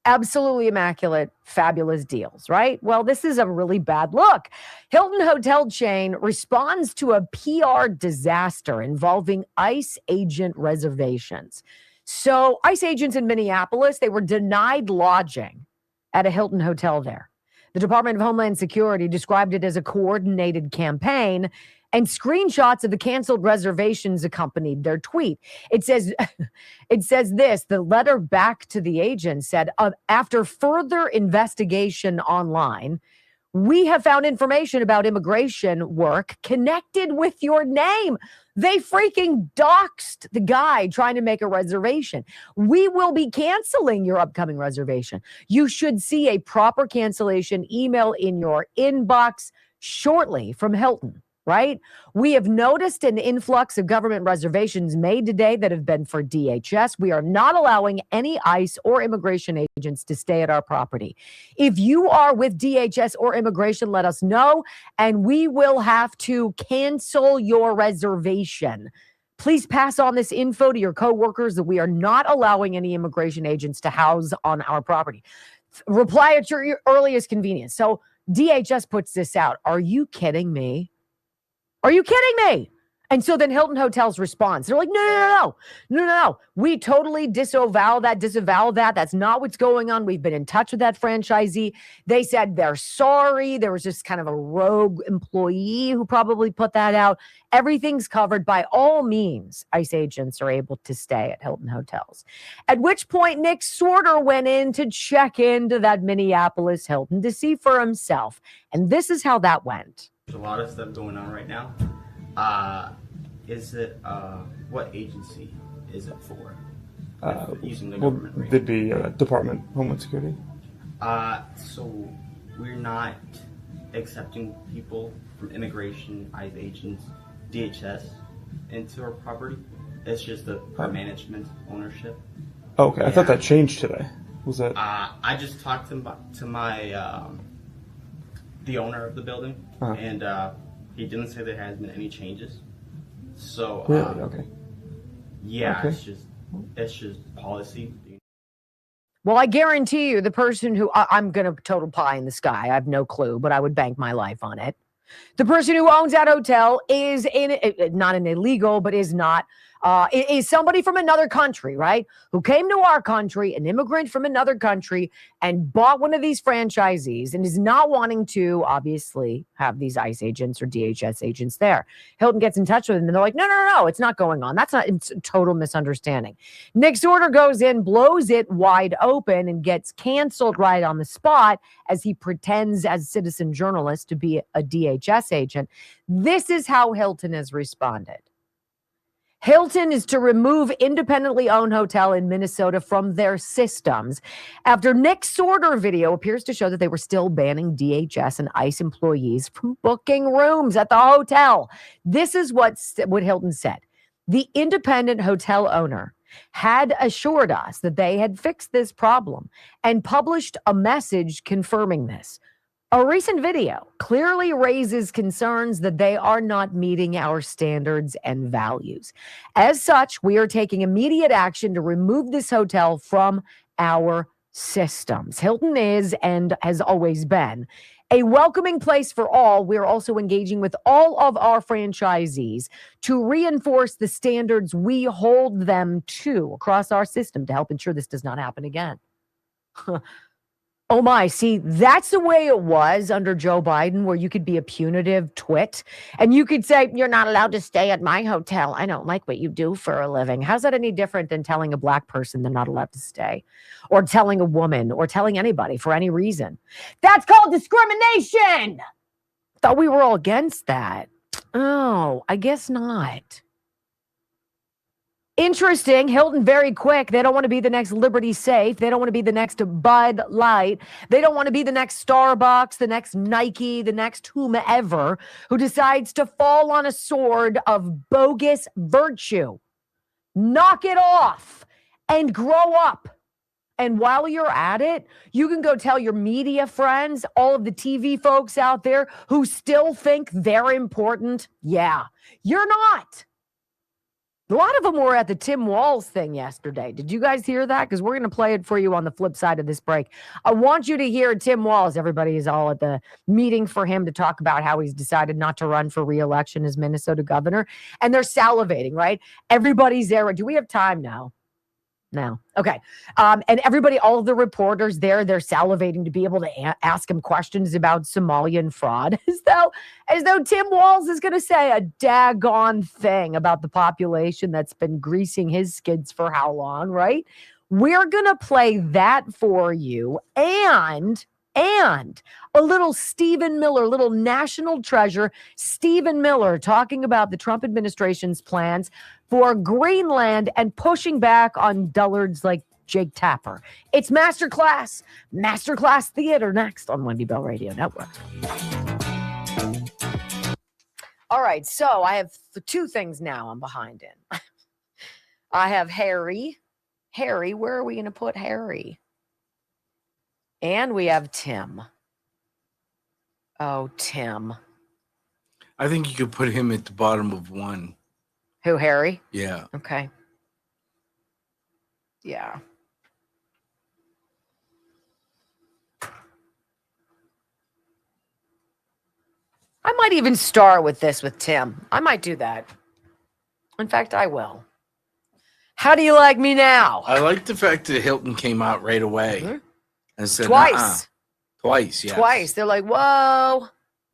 [SPEAKER 2] Absolutely immaculate, fabulous deals, right? Well, this is a really bad look. Hilton hotel chain responds to a PR disaster involving ICE agent reservations. So ICE agents in Minneapolis, they were denied lodging at a Hilton hotel there. The Department of Homeland Security described it as a coordinated campaign, and screenshots of the canceled reservations accompanied their tweet. It says this, the letter back to the agent said, after further investigation online, we have found information about immigration work connected with your name. They freaking doxed the guy trying to make a reservation. We will be canceling your upcoming reservation. You should see a proper cancellation email in your inbox shortly from Hilton. Right? We have noticed an influx of government reservations made today that have been for DHS. We are not allowing any ICE or immigration agents to stay at our property. If you are with DHS or immigration, let us know, and we will have to cancel your reservation. Please pass on this info to your coworkers that we are not allowing any immigration agents to house on our property. Reply at your earliest convenience. So DHS puts this out. Are you kidding me? Are you kidding me? And so then Hilton Hotels responds. They're like, no. We totally disavow that. That's not what's going on. We've been in touch with that franchisee. They said they're sorry. There was just kind of a rogue employee who probably put that out. Everything's covered. By all means, ICE agents are able to stay at Hilton Hotels. At which point, Nick Sorter went in to check into that Minneapolis Hilton to see for himself. And this is how that went.
[SPEAKER 7] There's a lot of stuff going on right now. Is it, what agency is it for? Using the government rate?
[SPEAKER 8] They'd be Department of Homeland Security.
[SPEAKER 7] So we're not accepting people from immigration, ICE agents, DHS into our property. It's just our management ownership.
[SPEAKER 8] Okay, I thought that changed today. Was that?
[SPEAKER 7] I just talked to my the owner of the building, and he didn't say there has been any changes. So
[SPEAKER 8] Really? Okay.
[SPEAKER 7] Yeah,
[SPEAKER 8] Okay.
[SPEAKER 7] it's just policy.
[SPEAKER 2] Well, I guarantee you the person who I'm going to total pie in the sky. I have no clue, but I would bank my life on it. The person who owns that hotel is not an illegal, but is not, is somebody from another country, right? Who came to our country, an immigrant from another country, and bought one of these franchisees and is not wanting to, obviously, have these ICE agents or DHS agents there. Hilton gets in touch with them and they're like, no, it's not going on. It's a total misunderstanding. Nick's order goes in, blows it wide open, and gets canceled right on the spot as he pretends as a citizen journalist to be a DHS agent. This is how Hilton has responded. Hilton is to remove independently owned hotel in Minnesota from their systems after Nick's order video appears to show that they were still banning DHS and ICE employees from booking rooms at the hotel. This is what Hilton said. The independent hotel owner had assured us that they had fixed this problem and published a message confirming this. A recent video clearly raises concerns that they are not meeting our standards and values. As such, we are taking immediate action to remove this hotel from our systems. Hilton is and has always been a welcoming place for all. We're also engaging with all of our franchisees to reinforce the standards we hold them to across our system to help ensure this does not happen again. Oh my, see, that's the way it was under Joe Biden, where you could be a punitive twit and you could say, you're not allowed to stay at my hotel. I don't like what you do for a living. How's that any different than telling a black person they're not allowed to stay, or telling a woman, or telling anybody for any reason? That's called discrimination. Thought we were all against that. Oh, I guess not. Interesting. Hilton, very quick. They don't want to be the next Liberty Safe. They don't want to be the next Bud Light. They don't want to be the next Starbucks, the next Nike, the next whomever who decides to fall on a sword of bogus virtue. Knock it off and grow up. And while you're at it, you can go tell your media friends, all of the TV folks out there who still think they're important. Yeah, you're not. A lot of them were at the Tim Walz thing yesterday. Did you guys hear that? Because we're going to play it for you on the flip side of this break. I want you to hear Tim Walz. Everybody is all at the meeting for him to talk about how he's decided not to run for re-election as Minnesota governor. And they're salivating, right? Everybody's there. Do we have time now? No. Okay. And everybody, all of the reporters there, they're salivating to be able to ask him questions about Somalian fraud, as though Tim Walz is going to say a daggone thing about the population that's been greasing his skids for how long, right? We're going to play that for you and a little Stephen Miller, little national treasure, Stephen Miller, talking about the Trump administration's plans for Greenland and pushing back on dullards like Jake Tapper. It's Masterclass Theater next on Wendy Bell Radio Network. All right, so I have two things now I'm behind in. I have Harry. Harry, where are we going to put Harry? And we have Tim. Oh, Tim.
[SPEAKER 1] I think you could put him at the bottom of one.
[SPEAKER 2] Who, Harry?
[SPEAKER 1] Yeah.
[SPEAKER 2] Okay. Yeah. I might even start with this with Tim. I might do that. In fact, I will. How do you like me now?
[SPEAKER 1] I like the fact that Hilton came out right away and said
[SPEAKER 2] twice.
[SPEAKER 1] Twice, yes.
[SPEAKER 2] Twice. They're like, whoa,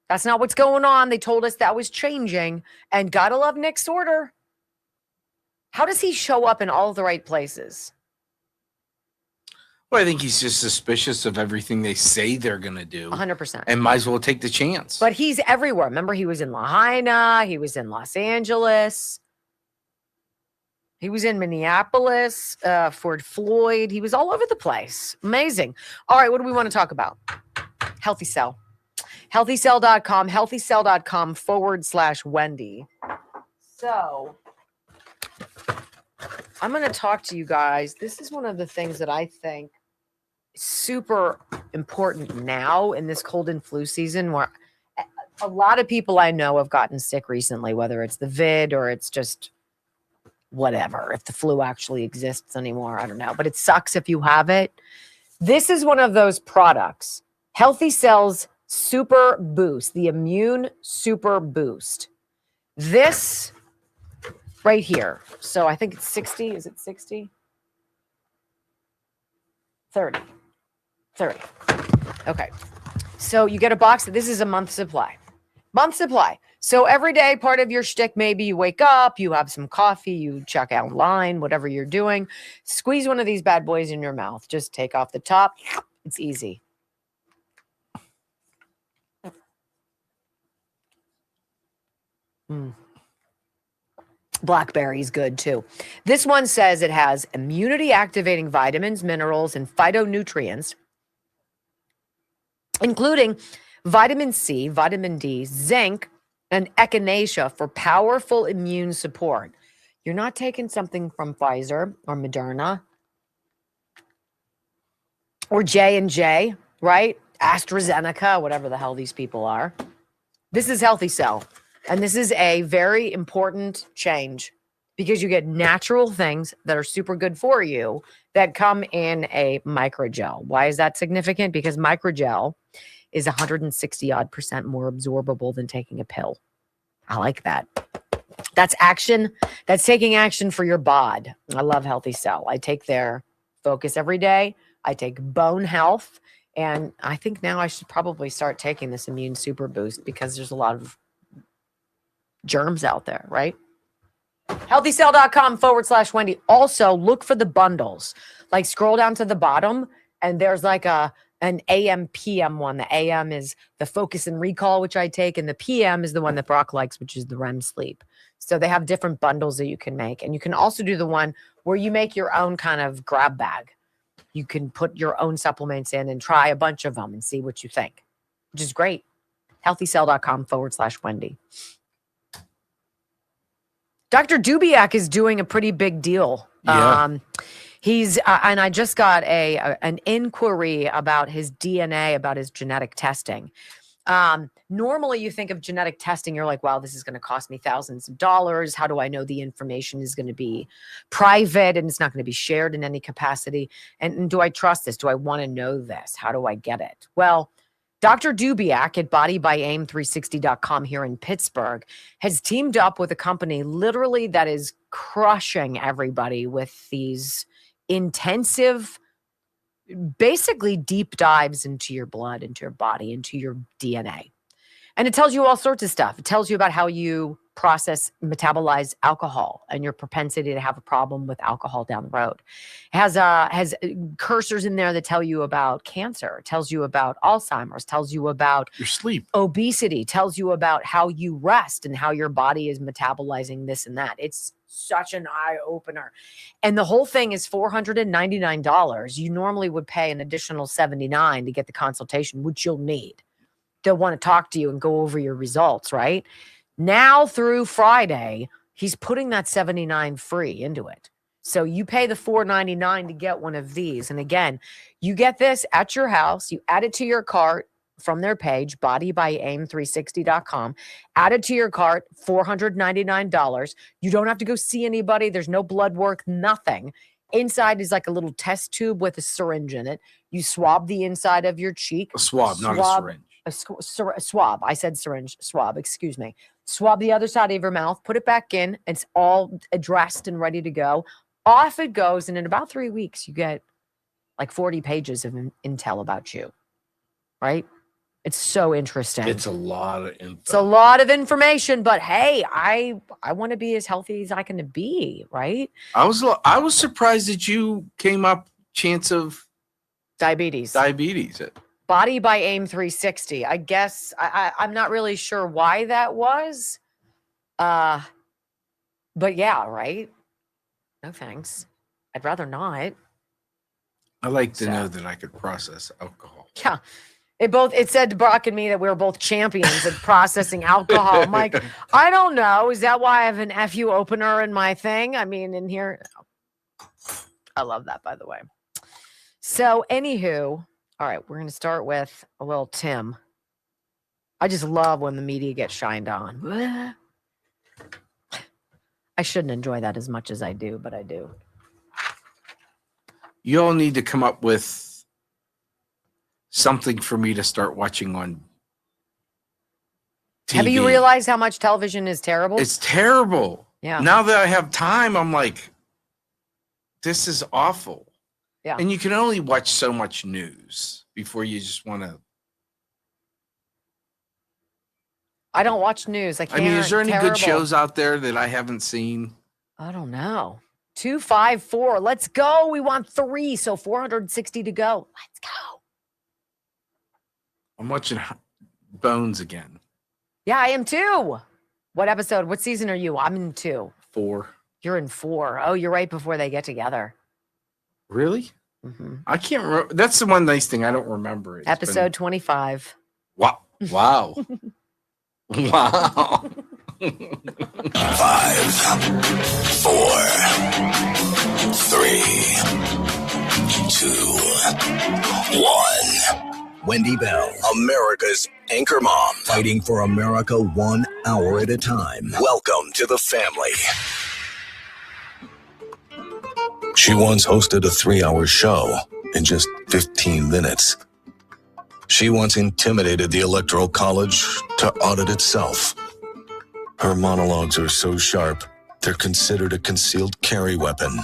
[SPEAKER 2] that's not what's going on. They told us that was changing. And gotta love Nick's order. How does he show up in all the right places?
[SPEAKER 1] Well, I think he's just suspicious of everything they say they're going to do.
[SPEAKER 2] 100%.
[SPEAKER 1] And might as well take the chance.
[SPEAKER 2] But he's everywhere. Remember, he was in Lahaina. He was in Los Angeles. He was in Minneapolis, Fort Floyd. He was all over the place. Amazing. All right, what do we want to talk about? Healthy Cell. HealthyCell.com, healthycell.com/Wendy. So I'm going to talk to you guys. This is one of the things that I think is super important now in this cold and flu season, where a lot of people I know have gotten sick recently, whether it's the vid or it's just whatever, if the flu actually exists anymore, I don't know, but it sucks if you have it. This is one of those products, Healthy Cells Super Boost, the Immune Super Boost. This right here. So I think it's 60. Is it 60? 30. 30. Okay. So you get a box. This is a month supply. Month supply. So every day, part of your shtick, maybe you wake up, you have some coffee, you check out line, whatever you're doing. Squeeze one of these bad boys in your mouth. Just take off the top. It's easy. Blackberry's good too. This one says it has immunity activating vitamins, minerals, and phytonutrients, including vitamin C, vitamin D, zinc, and echinacea for powerful immune support. You're not taking something from Pfizer or Moderna or J&J, right? AstraZeneca, whatever the hell these people are. This is Healthy Cell. And this is a very important change because you get natural things that are super good for you that come in a microgel. Why is that significant? Because microgel is 160 odd % more absorbable than taking a pill. I like that. That's action. That's taking action for your bod. I love Healthy Cell. I take their focus every day. I take bone health. And I think now I should probably start taking this immune super boost because there's a lot of germs out there, right? HealthyCell.com/Wendy. Also, look for the bundles. Like scroll down to the bottom, and there's like an AM PM one. The AM is the focus and recall, which I take, and the PM is the one that Brock likes, which is the REM sleep. So they have different bundles that you can make, and you can also do the one where you make your own kind of grab bag. You can put your own supplements in and try a bunch of them and see what you think, which is great. HealthyCell.com/Wendy. Dr. Dubiak is doing a pretty big deal.
[SPEAKER 1] Yeah.
[SPEAKER 2] He's and I just got an inquiry about his DNA, about his genetic testing. Normally, you think of genetic testing, you're like, wow, this is going to cost me thousands of dollars. How do I know the information is going to be private and it's not going to be shared in any capacity? And do I trust this? Do I want to know this? How do I get it? Well, Dr. Dubiak at bodybyAIM360.com here in Pittsburgh has teamed up with a company literally that is crushing everybody with these intensive, basically deep dives into your blood, into your body, into your DNA. And it tells you all sorts of stuff. It tells you about how you process, metabolize alcohol and your propensity to have a problem with alcohol down the road. It has cursors in there that tell you about cancer, it tells you about Alzheimer's, tells you about
[SPEAKER 1] Your sleep.
[SPEAKER 2] obesity, tells you about how you rest and how your body is metabolizing this and that. It's such an eye opener. And the whole thing is $499. You normally would pay an additional $79 to get the consultation, which you'll need. They'll want to talk to you and go over your results, right? Now through Friday, he's putting that $79 free into it. So you pay the $499 to get one of these. And again, you get this at your house. You add it to your cart from their page, bodybyAIM360.com. Add it to your cart, $499. You don't have to go see anybody. There's no blood work, nothing. Inside is like a little test tube with a syringe in it. You swab the inside of your cheek.
[SPEAKER 1] A swab, not a syringe.
[SPEAKER 2] A swab. I said syringe. Swab, excuse me. Swab the other side of your mouth, put it back in. It's all addressed and ready to go. Off it goes. And in about 3 weeks, you get like 40 pages of intel about you, right? It's so interesting.
[SPEAKER 1] It's a lot of info.
[SPEAKER 2] It's a lot of information, but hey, I want to be as healthy as I can be, right?
[SPEAKER 1] I was surprised that you came up chance of
[SPEAKER 2] Diabetes. Body by AIM 360. I guess I'm not really sure why that was. But yeah, right? No thanks. I'd rather not.
[SPEAKER 1] I like to know that I could process alcohol.
[SPEAKER 2] Yeah. It said to Brock and me that we were both champions at processing alcohol. I'm like, I don't know. Is that why I have an FU opener in my thing? I mean, in here. I love that, by the way. So, anywho, all right, we're going to start with a little Tim. I just love when the media gets shined on. I shouldn't enjoy that as much as I do, but I do.
[SPEAKER 1] You all need to come up with something for me to start watching on TV.
[SPEAKER 2] Have you realized how much television is terrible?
[SPEAKER 1] It's terrible.
[SPEAKER 2] Yeah.
[SPEAKER 1] Now that I have time, I'm like, this is awful.
[SPEAKER 2] Yeah.
[SPEAKER 1] And you can only watch so much news before you just want to.
[SPEAKER 2] I don't watch news. I can't.
[SPEAKER 1] I mean, is there any
[SPEAKER 2] Terrible.
[SPEAKER 1] good shows out there that I haven't seen?
[SPEAKER 2] I don't know. 254. Let's go. We want 3, so 460 to go. Let's go.
[SPEAKER 1] I'm watching Bones again.
[SPEAKER 2] Yeah, I am too. What episode? What season are you? I'm in 2.
[SPEAKER 1] 4.
[SPEAKER 2] You're in 4. Oh, you're right before they get together.
[SPEAKER 1] Really?
[SPEAKER 2] Mm-hmm.
[SPEAKER 1] I can't remember. That's the one nice thing I don't remember.
[SPEAKER 2] Episode 25.
[SPEAKER 1] Wow. Wow. Wow.
[SPEAKER 3] 5, 4, 3, 2, 1. Wendy Bell, America's anchor mom, fighting for America 1 hour at a time. Welcome to the family. She once hosted a 3-hour show in just 15 minutes. She once intimidated the Electoral College to audit itself. Her monologues are so sharp, they're considered a concealed carry weapon.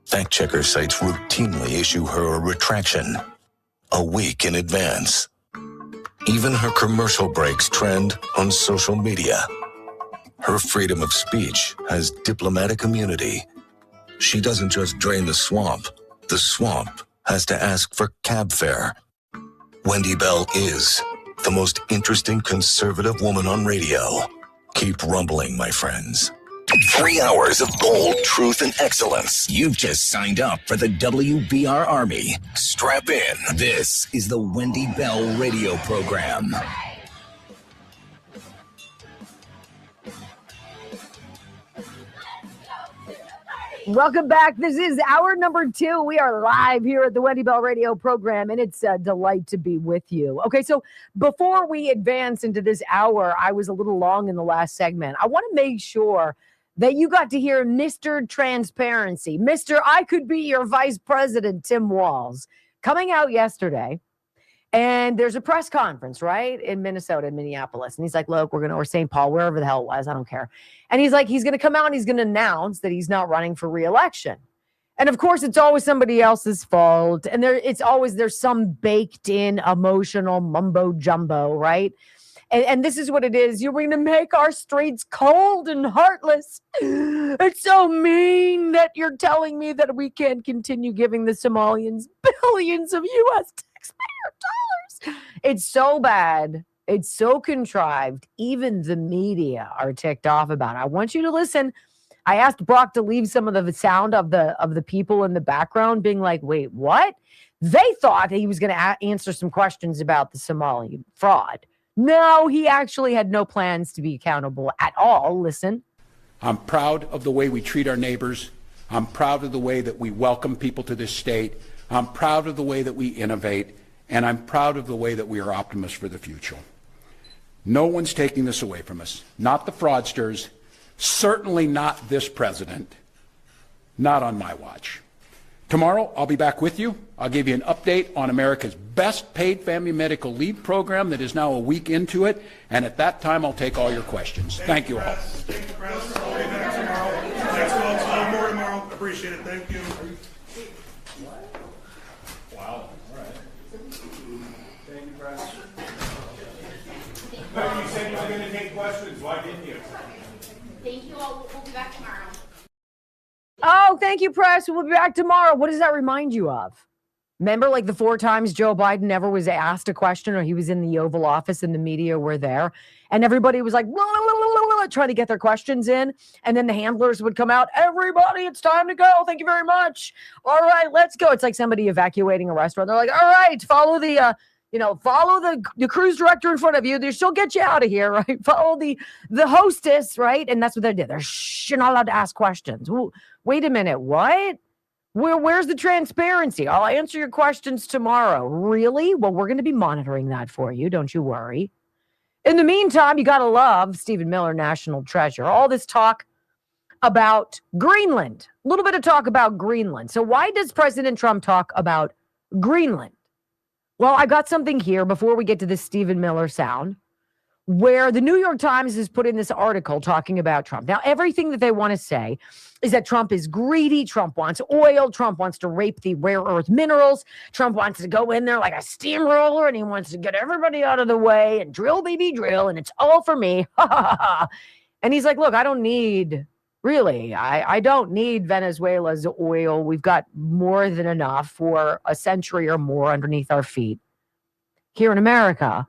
[SPEAKER 3] Fact-checker sites routinely issue her a retraction a week in advance. Even her commercial breaks trend on social media. Her freedom of speech has diplomatic immunity. She doesn't just drain the swamp has to ask for cab fare. Wendy Bell is the most interesting conservative woman on radio. Keep rumbling, my friends. 3 hours of bold truth and excellence. You've just signed up for the WBR Army. Strap in. This is the Wendy Bell radio program.
[SPEAKER 2] Welcome back. This is hour number 2. We are live here at the Wendy Bell radio program, and it's a delight to be with you. Okay, so before we advance into this hour, I was a little long in the last segment. I want to make sure that you got to hear Mr. Transparency, Mr. I could be your vice president, Tim Walz, coming out yesterday. And there's a press conference, right, in Minnesota, in Minneapolis. And he's like, look, or St. Paul, wherever the hell it was, I don't care. And he's like, he's going to come out and he's going to announce that he's not running for re-election. And of course, it's always somebody else's fault. And there's some baked in emotional mumbo jumbo, right? And this is what it is. You're going to make our streets cold and heartless. It's so mean that you're telling me that we can't continue giving the Somalians billions of U.S. taxpayer dollars. It's so bad. It's so contrived. Even the media are ticked off about it. I want you to listen. I asked Brock to leave some of the sound of the people in the background being like, wait, what? They thought he was going to answer some questions about the Somali fraud. No, he actually had no plans to be accountable at all. Listen.
[SPEAKER 9] I'm proud of the way we treat our neighbors. I'm proud of the way that we welcome people to this state. I'm proud of the way that we innovate. And I'm proud of the way that we are optimists for the future. No one's taking this away from us. Not the fraudsters. Certainly not this president. Not on my watch. Tomorrow, I'll be back with you. I'll give you an update on America's best paid family medical leave program that is now a week into it. And at that time, I'll take all your questions. Thank you all.
[SPEAKER 10] Thank you, Press. I'll be back tomorrow. Thanks a lot. I'll more tomorrow. Appreciate it. Thank you.
[SPEAKER 9] Wow. All right. Thank you, Press.
[SPEAKER 10] You said you were going to take questions. Why didn't you?
[SPEAKER 11] Thank you all. We'll be back tomorrow.
[SPEAKER 2] Oh, thank you, Press. We'll be back tomorrow. What does that remind you of? Remember, like the 4 times Joe Biden never was asked a question, or he was in the Oval Office and the media were there, and everybody was like, trying to get their questions in. And then the handlers would come out, everybody, it's time to go. Thank you very much. All right, let's go. It's like somebody evacuating a restaurant. They're like, all right, follow the, follow the cruise director in front of you. She'll get you out of here, right? Follow the hostess, right? And that's what they did. You're not allowed to ask questions. Wait a minute, what? Where's the transparency? I'll answer your questions tomorrow. Really? Well, we're going to be monitoring that for you. Don't you worry. In the meantime, you got to love Stephen Miller, national treasure. All this talk about Greenland. A little bit of talk about Greenland. So why does President Trump talk about Greenland? Well, I got something here before we get to this Stephen Miller sound, where the New York Times has put in this article talking about Trump. Now, everything that they want to say is that Trump is greedy. Trump wants oil. Trump wants to rape the rare earth minerals. Trump wants to go in there like a steamroller, and he wants to get everybody out of the way and drill, baby, drill, and it's all for me. And he's like, look, I don't need, really, I don't need Venezuela's oil. We've got more than enough for a century or more underneath our feet here in America.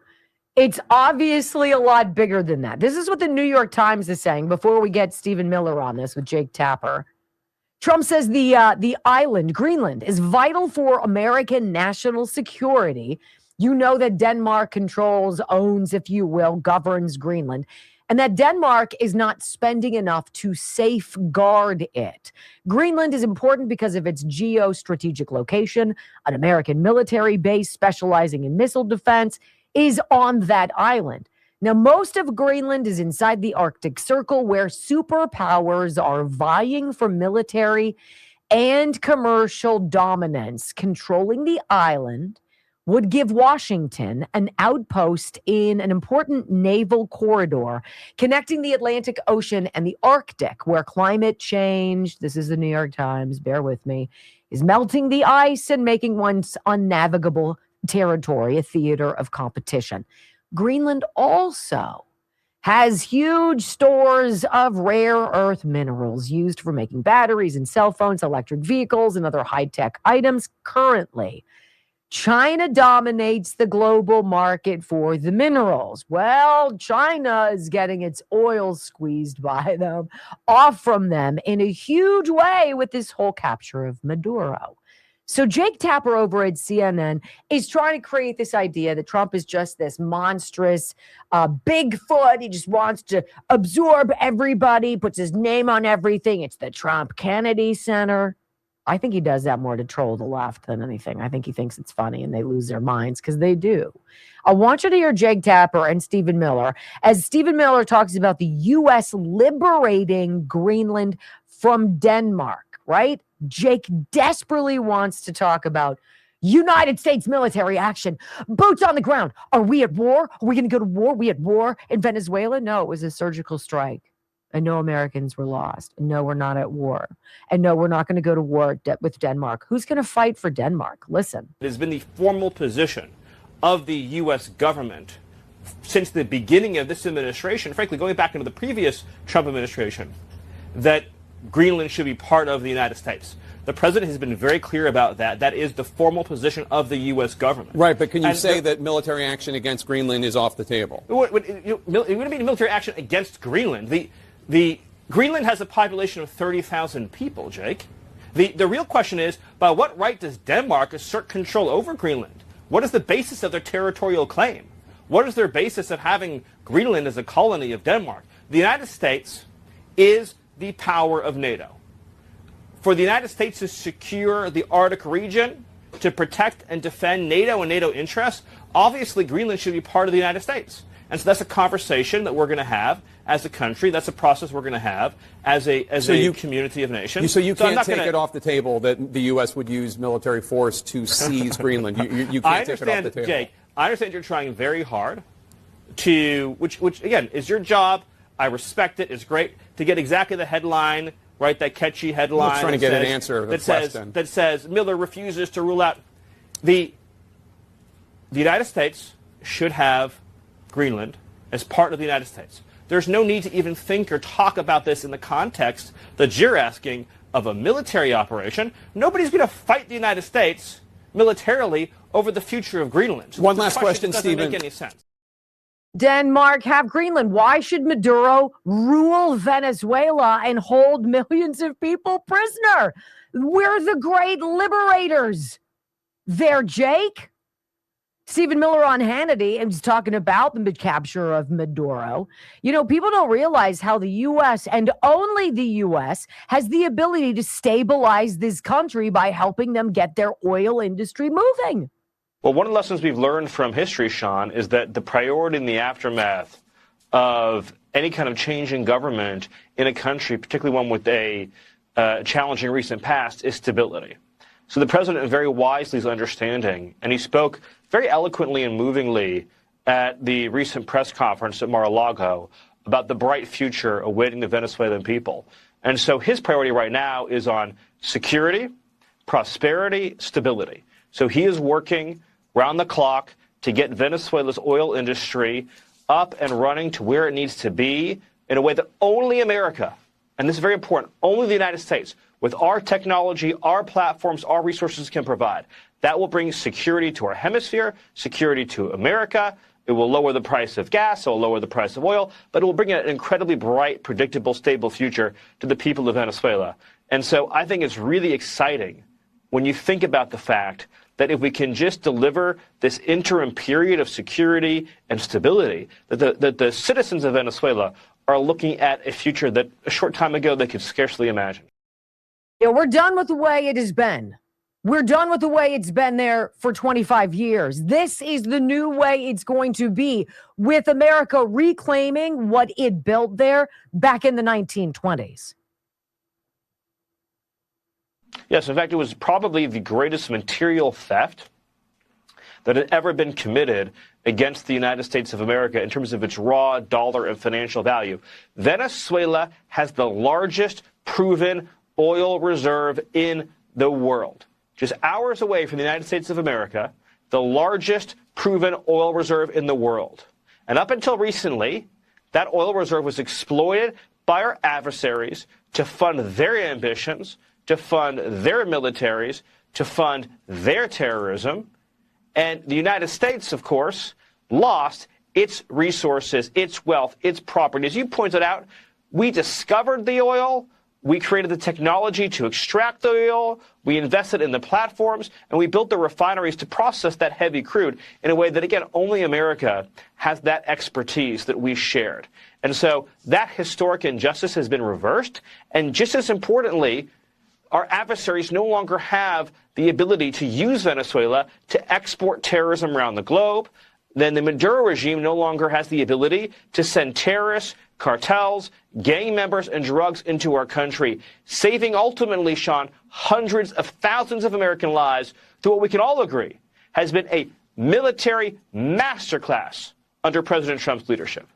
[SPEAKER 2] It's obviously a lot bigger than that. This is what the New York Times is saying before we get Stephen Miller on this with Jake Tapper. Trump says the island, Greenland, is vital for American national security. You know that Denmark controls, owns, if you will, governs Greenland, and that Denmark is not spending enough to safeguard it. Greenland is important because of its geostrategic location. An American military base specializing in missile defense is on that island. Now, most of Greenland is inside the Arctic Circle, where superpowers are vying for military and commercial dominance. Controlling the island would give Washington an outpost in an important naval corridor connecting the Atlantic Ocean and the Arctic, where climate change, this is the New York Times, bear with me, is melting the ice and making once unnavigable territory a theater of competition. Greenland also has huge stores of rare earth minerals used for making batteries and cell phones, electric vehicles, and other high-tech items. Currently, China dominates the global market for the minerals. Well, China is getting its oil squeezed by them, off from them in a huge way with this whole capture of Maduro. So Jake Tapper over at CNN is trying to create this idea that Trump is just this monstrous Bigfoot. He just wants to absorb everybody, puts his name on everything. It's the Trump Kennedy Center. I think he does that more to troll the left than anything. I think he thinks it's funny and they lose their minds because they do. I want you to hear Jake Tapper and Stephen Miller as Stephen Miller talks about the U.S. liberating Greenland from Denmark, right? Jake desperately wants to talk about United States military action, boots on the ground. Are we at war? Are we going to go to war? Are we at war in Venezuela? No, it was a surgical strike. And no, Americans were lost. And no, we're not at war. And no, we're not going to go to war with Denmark. Who's going to fight for Denmark? Listen.
[SPEAKER 12] It has been the formal position of the U.S. government since the beginning of this administration, frankly, going back into the previous Trump administration, that Greenland should be part of the United States. The president has been very clear about that. That is the formal position of the U.S. government.
[SPEAKER 13] Right, but can you say that military action against Greenland is off the table?
[SPEAKER 12] It wouldn't be military action against Greenland. The Greenland has a population of 30,000 people, Jake. The real question is, by what right does Denmark assert control over Greenland? What is the basis of their territorial claim? What is their basis of having Greenland as a colony of Denmark? The United States is the power of NATO. For the United States to secure the Arctic region, to protect and defend NATO and NATO interests, obviously Greenland should be part of the United States. And so that's a conversation that we're going to have as a country. That's a process we're going to have as a community of nations.
[SPEAKER 13] So you can't take it off the table that the U.S. would use military force to seize Greenland. You can't take it off the table.
[SPEAKER 12] Jake, I understand you're trying very hard to, which again, is your job. I respect it. It's great to get exactly the headline, right? That catchy headline.
[SPEAKER 13] I'm trying to get an answer to the question.
[SPEAKER 12] That says Miller refuses to rule out. The United States should have Greenland as part of the United States. There's no need to even think or talk about this in the context that you're asking of a military operation. Nobody's going to fight the United States. militarily over the future of Greenland.
[SPEAKER 13] One last question,
[SPEAKER 12] doesn't
[SPEAKER 13] Stephen.
[SPEAKER 12] make any sense.
[SPEAKER 2] Denmark have Greenland. Why should Maduro rule Venezuela and hold millions of people prisoner? We're the great liberators. There, Jake. Stephen Miller on Hannity is talking about the capture of Maduro. You know, people don't realize how the U.S. and only the U.S. has the ability to stabilize this country by helping them get their oil industry moving.
[SPEAKER 12] Well, one of the lessons we've learned from history, Sean, is that the priority in the aftermath of any kind of change in government in a country, particularly one with a challenging recent past, is stability. So the president very wisely is understanding, and he spoke very eloquently and movingly at the recent press conference at Mar-a-Lago about the bright future awaiting the Venezuelan people. And so his priority right now is on security, prosperity, stability. So he is working round the clock to get Venezuela's oil industry up and running to where it needs to be in a way that only America, and this is very important, only the United States, with our technology, our platforms, our resources can provide. That will bring security to our hemisphere, security to America. It will lower the price of gas, it will lower the price of oil, but it will bring an incredibly bright, predictable, stable future to the people of Venezuela. And so I think it's really exciting when you think about the fact that if we can just deliver this interim period of security and stability, that the citizens of Venezuela are looking at a future that a short time ago they could scarcely imagine.
[SPEAKER 2] Yeah, we're done with the way it has been. We're done with the way it's been there for 25 years. This is the new way it's going to be, with America reclaiming what it built there back in the 1920s.
[SPEAKER 12] Yes, in fact, it was probably the greatest material theft that had ever been committed against the United States of America in terms of its raw dollar and financial value. Venezuela has the largest proven oil reserve in the world. Just hours away from the United States of America, the largest proven oil reserve in the world. And up until recently, that oil reserve was exploited by our adversaries to fund their ambitions, to fund their militaries, to fund their terrorism. And the United States, of course, lost its resources, its wealth, its property. As you pointed out, we discovered the oil. We created the technology to extract the oil, we invested in the platforms, and we built the refineries to process that heavy crude in a way that, again, only America has that expertise that we shared. And so that historic injustice has been reversed, and just as importantly, our adversaries no longer have the ability to use Venezuela to export terrorism around the globe. Then the Maduro regime no longer has the ability to send terrorists, cartels, gang members, and drugs into our country, saving ultimately, Sean, hundreds of thousands of American lives through what we can all agree has been a military masterclass under President Trump's leadership.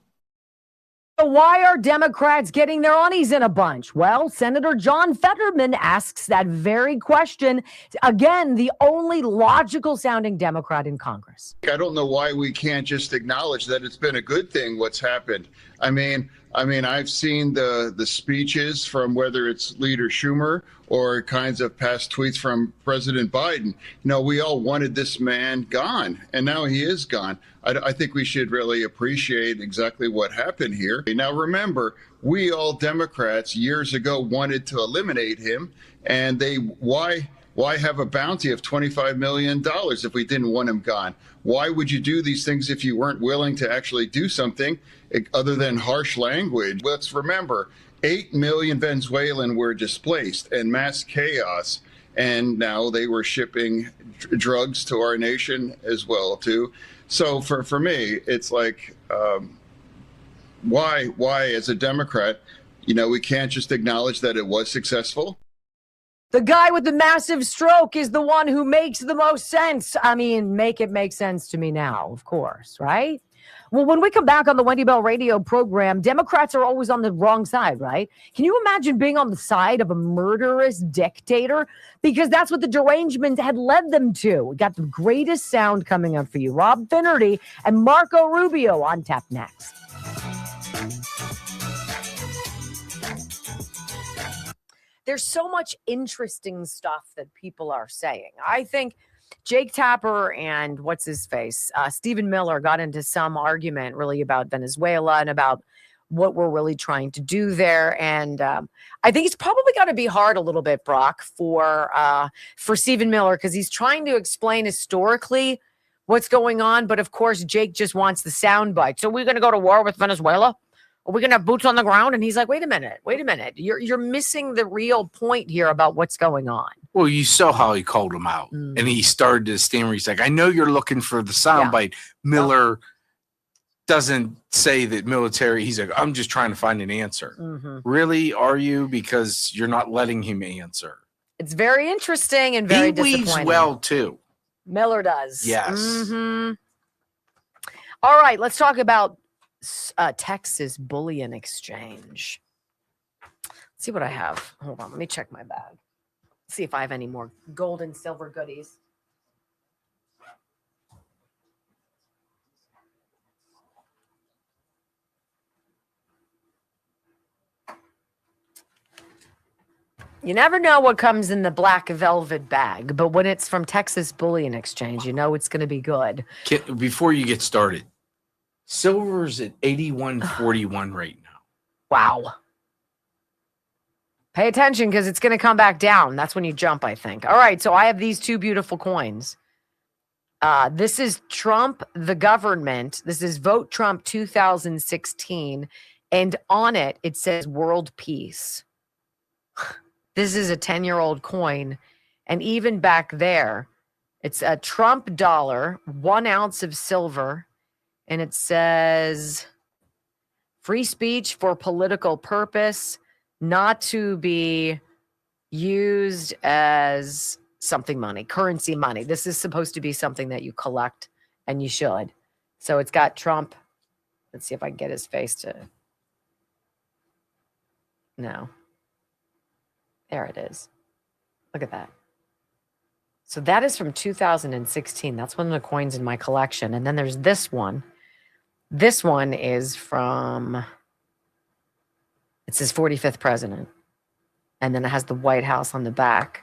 [SPEAKER 2] Why are Democrats getting their unis in a bunch? Well, Senator John Fetterman asks that very question. Again, the only logical sounding Democrat in Congress.
[SPEAKER 14] I don't know why we can't just acknowledge that it's been a good thing what's happened. I mean, I've seen the speeches from whether it's Leader Schumer or kinds of past tweets from President Biden. You know, we all wanted this man gone, and now he is gone. I think we should really appreciate exactly what happened here. Now, remember, we all Democrats years ago wanted to eliminate him, and why have a bounty of $25 million if we didn't want him gone? Why would you do these things if you weren't willing to actually do something other than harsh language? Let's remember, 8 million Venezuelans were displaced and mass chaos, and now they were shipping drugs to our nation as well, too. So for me, it's like, why, as a Democrat, we can't just acknowledge that it was successful?
[SPEAKER 2] The guy with the massive stroke is the one who makes the most sense. I mean, make it make sense to me now, of course, right? Well, when we come back on the Wendy Bell radio program, Democrats are always on the wrong side, right? Can you imagine being on the side of a murderous dictator? Because that's what the derangement had led them to. We got the greatest sound coming up for you. Rob Finnerty and Marco Rubio on tap next. There's so much interesting stuff that people are saying. I think Jake Tapper and what's his face? Stephen Miller got into some argument really about Venezuela and about what we're really trying to do there. And I think it's probably got to be hard a little bit, Brock, for Stephen Miller, because he's trying to explain historically what's going on. But of course, Jake just wants the soundbite. So we're going to go to war with Venezuela? Are we going to have boots on the ground? And he's like, wait a minute. You're missing the real point here about what's going on.
[SPEAKER 1] Well, you saw how he called him out. And he started to stammer. He's like, I know you're looking for the soundbite. Miller doesn't say that military. He's like, I'm just trying to find an answer. Really? Are you? Because you're not letting him answer.
[SPEAKER 2] It's very interesting and very disappointing.
[SPEAKER 1] He weaves well, too.
[SPEAKER 2] Miller does.
[SPEAKER 1] Yes.
[SPEAKER 2] All right, let's talk about Texas Bullion Exchange. Let's see what I have. Hold on, let me check my bag. See if I have any more gold and silver goodies. You never know what comes in the black velvet bag, but when it's from Texas Bullion Exchange, you know it's going to be good.
[SPEAKER 1] Before you get started, silver's at 81.41 right now.
[SPEAKER 2] Wow. Pay attention because it's going to come back down. That's when you jump, I think. All right, so I have these two beautiful coins. This is Trump, the government. This is Vote Trump 2016. And on it, it says world peace. This is a 10-year-old coin. And even back there, it's a Trump dollar, 1 ounce of silver. And it says free speech for political purpose, not to be used as something money, currency money. This is supposed to be something that you collect, and you should. So it's got Trump. Let's see if I can get his face to. No. There it is. Look at that. So that is from 2016. That's one of the coins in my collection. And then there's this one. This one is from, it says 45th president. And then it has the White House on the back.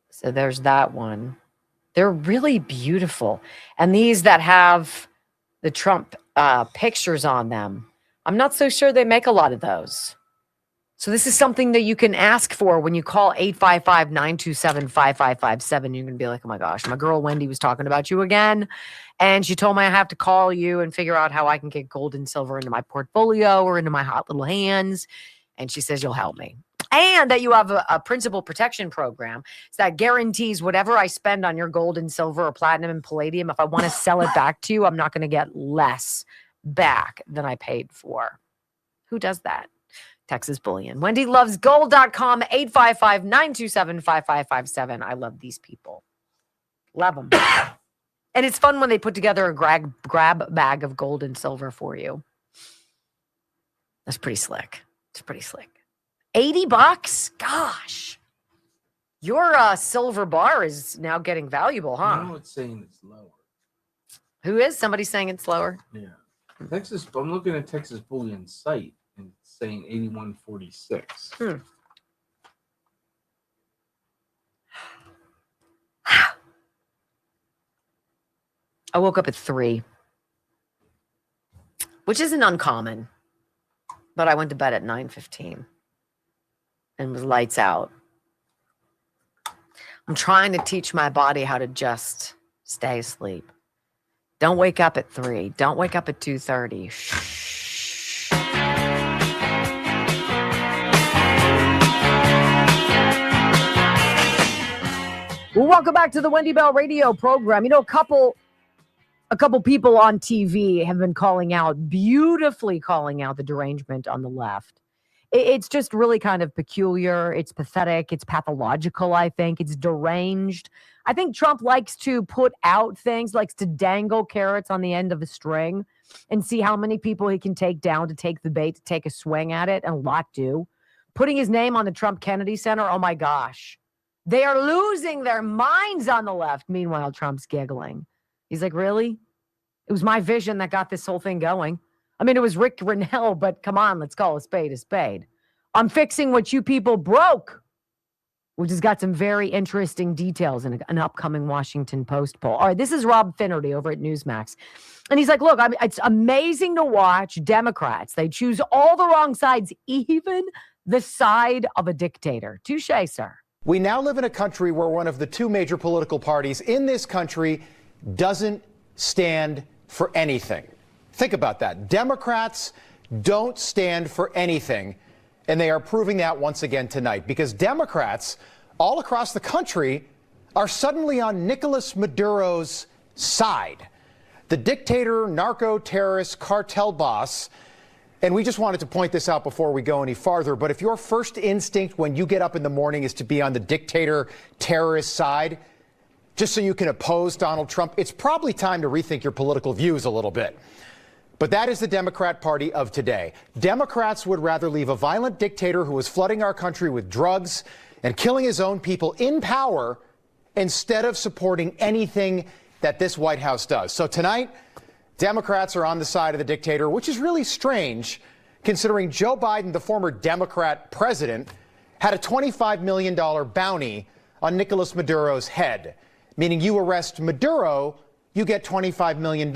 [SPEAKER 2] So there's that one. They're really beautiful. And these that have the Trump pictures on them, I'm not so sure they make a lot of those. So this is something that you can ask for when you call 855-927-5557. You're going to be like, oh my gosh, my girl Wendy was talking about you again. And she told me I have to call you and figure out how I can get gold and silver into my portfolio or into my hot little hands. And she says, you'll help me. And that you have a principal protection program that guarantees whatever I spend on your gold and silver or platinum and palladium, if I want to sell it back to you, I'm not going to get less back than I paid for. Who does that? Texas Bullion. WendyLovesGold.com, 855-927-5557. I love these people. Love them. And it's fun when they put together a grab bag of gold and silver for you. That's pretty slick. It's pretty slick. $80? Gosh. Your silver bar is now getting valuable, huh?
[SPEAKER 1] No, it's saying it's lower.
[SPEAKER 2] Who is? Somebody saying it's lower?
[SPEAKER 1] Yeah. Texas. I'm looking at Texas Bullion site. Saying 81.46.
[SPEAKER 2] I woke up at 3, which isn't uncommon, but I went to bed at 9:15 and was lights out. I'm trying to teach my body how to just stay asleep. Don't wake up at 3. Don't wake up at 2:30. Shh. Well, welcome back to the Wendy Bell radio program. You know, a couple people on TV have been beautifully calling out the derangement on the left. It's just really kind of peculiar. It's pathetic. It's pathological, I think. It's deranged. I think Trump likes to put out things, likes to dangle carrots on the end of a string and see how many people he can take down to take the bait, to take a swing at it, and a lot do. Putting his name on the Trump Kennedy Center, oh my gosh. They are losing their minds on the left. Meanwhile, Trump's giggling. He's like, really? It was my vision that got this whole thing going. I mean, it was Rick Grinnell, but come on, let's call a spade a spade. I'm fixing what you people broke. which has got some very interesting details in an upcoming Washington Post poll. All right, this is Rob Finnerty over at Newsmax. And he's like, look, it's amazing to watch Democrats. They choose all the wrong sides, even the side of a dictator. Touche, sir.
[SPEAKER 15] We now live in a country where one of the two major political parties in this country doesn't stand for anything. Think about that. Democrats don't stand for anything, and they are proving that once again tonight, because Democrats all across the country are suddenly on Nicolas Maduro's side, the dictator, narco-terrorist, cartel boss. And we just wanted to point this out before we go any farther, but if your first instinct when you get up in the morning is to be on the dictator, terrorist side, just so you can oppose Donald Trump, it's probably time to rethink your political views a little bit. But that is the Democrat Party of today. Democrats would rather leave a violent dictator who is flooding our country with drugs and killing his own people in power instead of supporting anything that this White House does. So tonight, Democrats are on the side of the dictator, which is really strange considering Joe Biden, the former Democrat president, had a $25 million bounty on Nicolas Maduro's head, meaning you arrest Maduro, you get $25 million.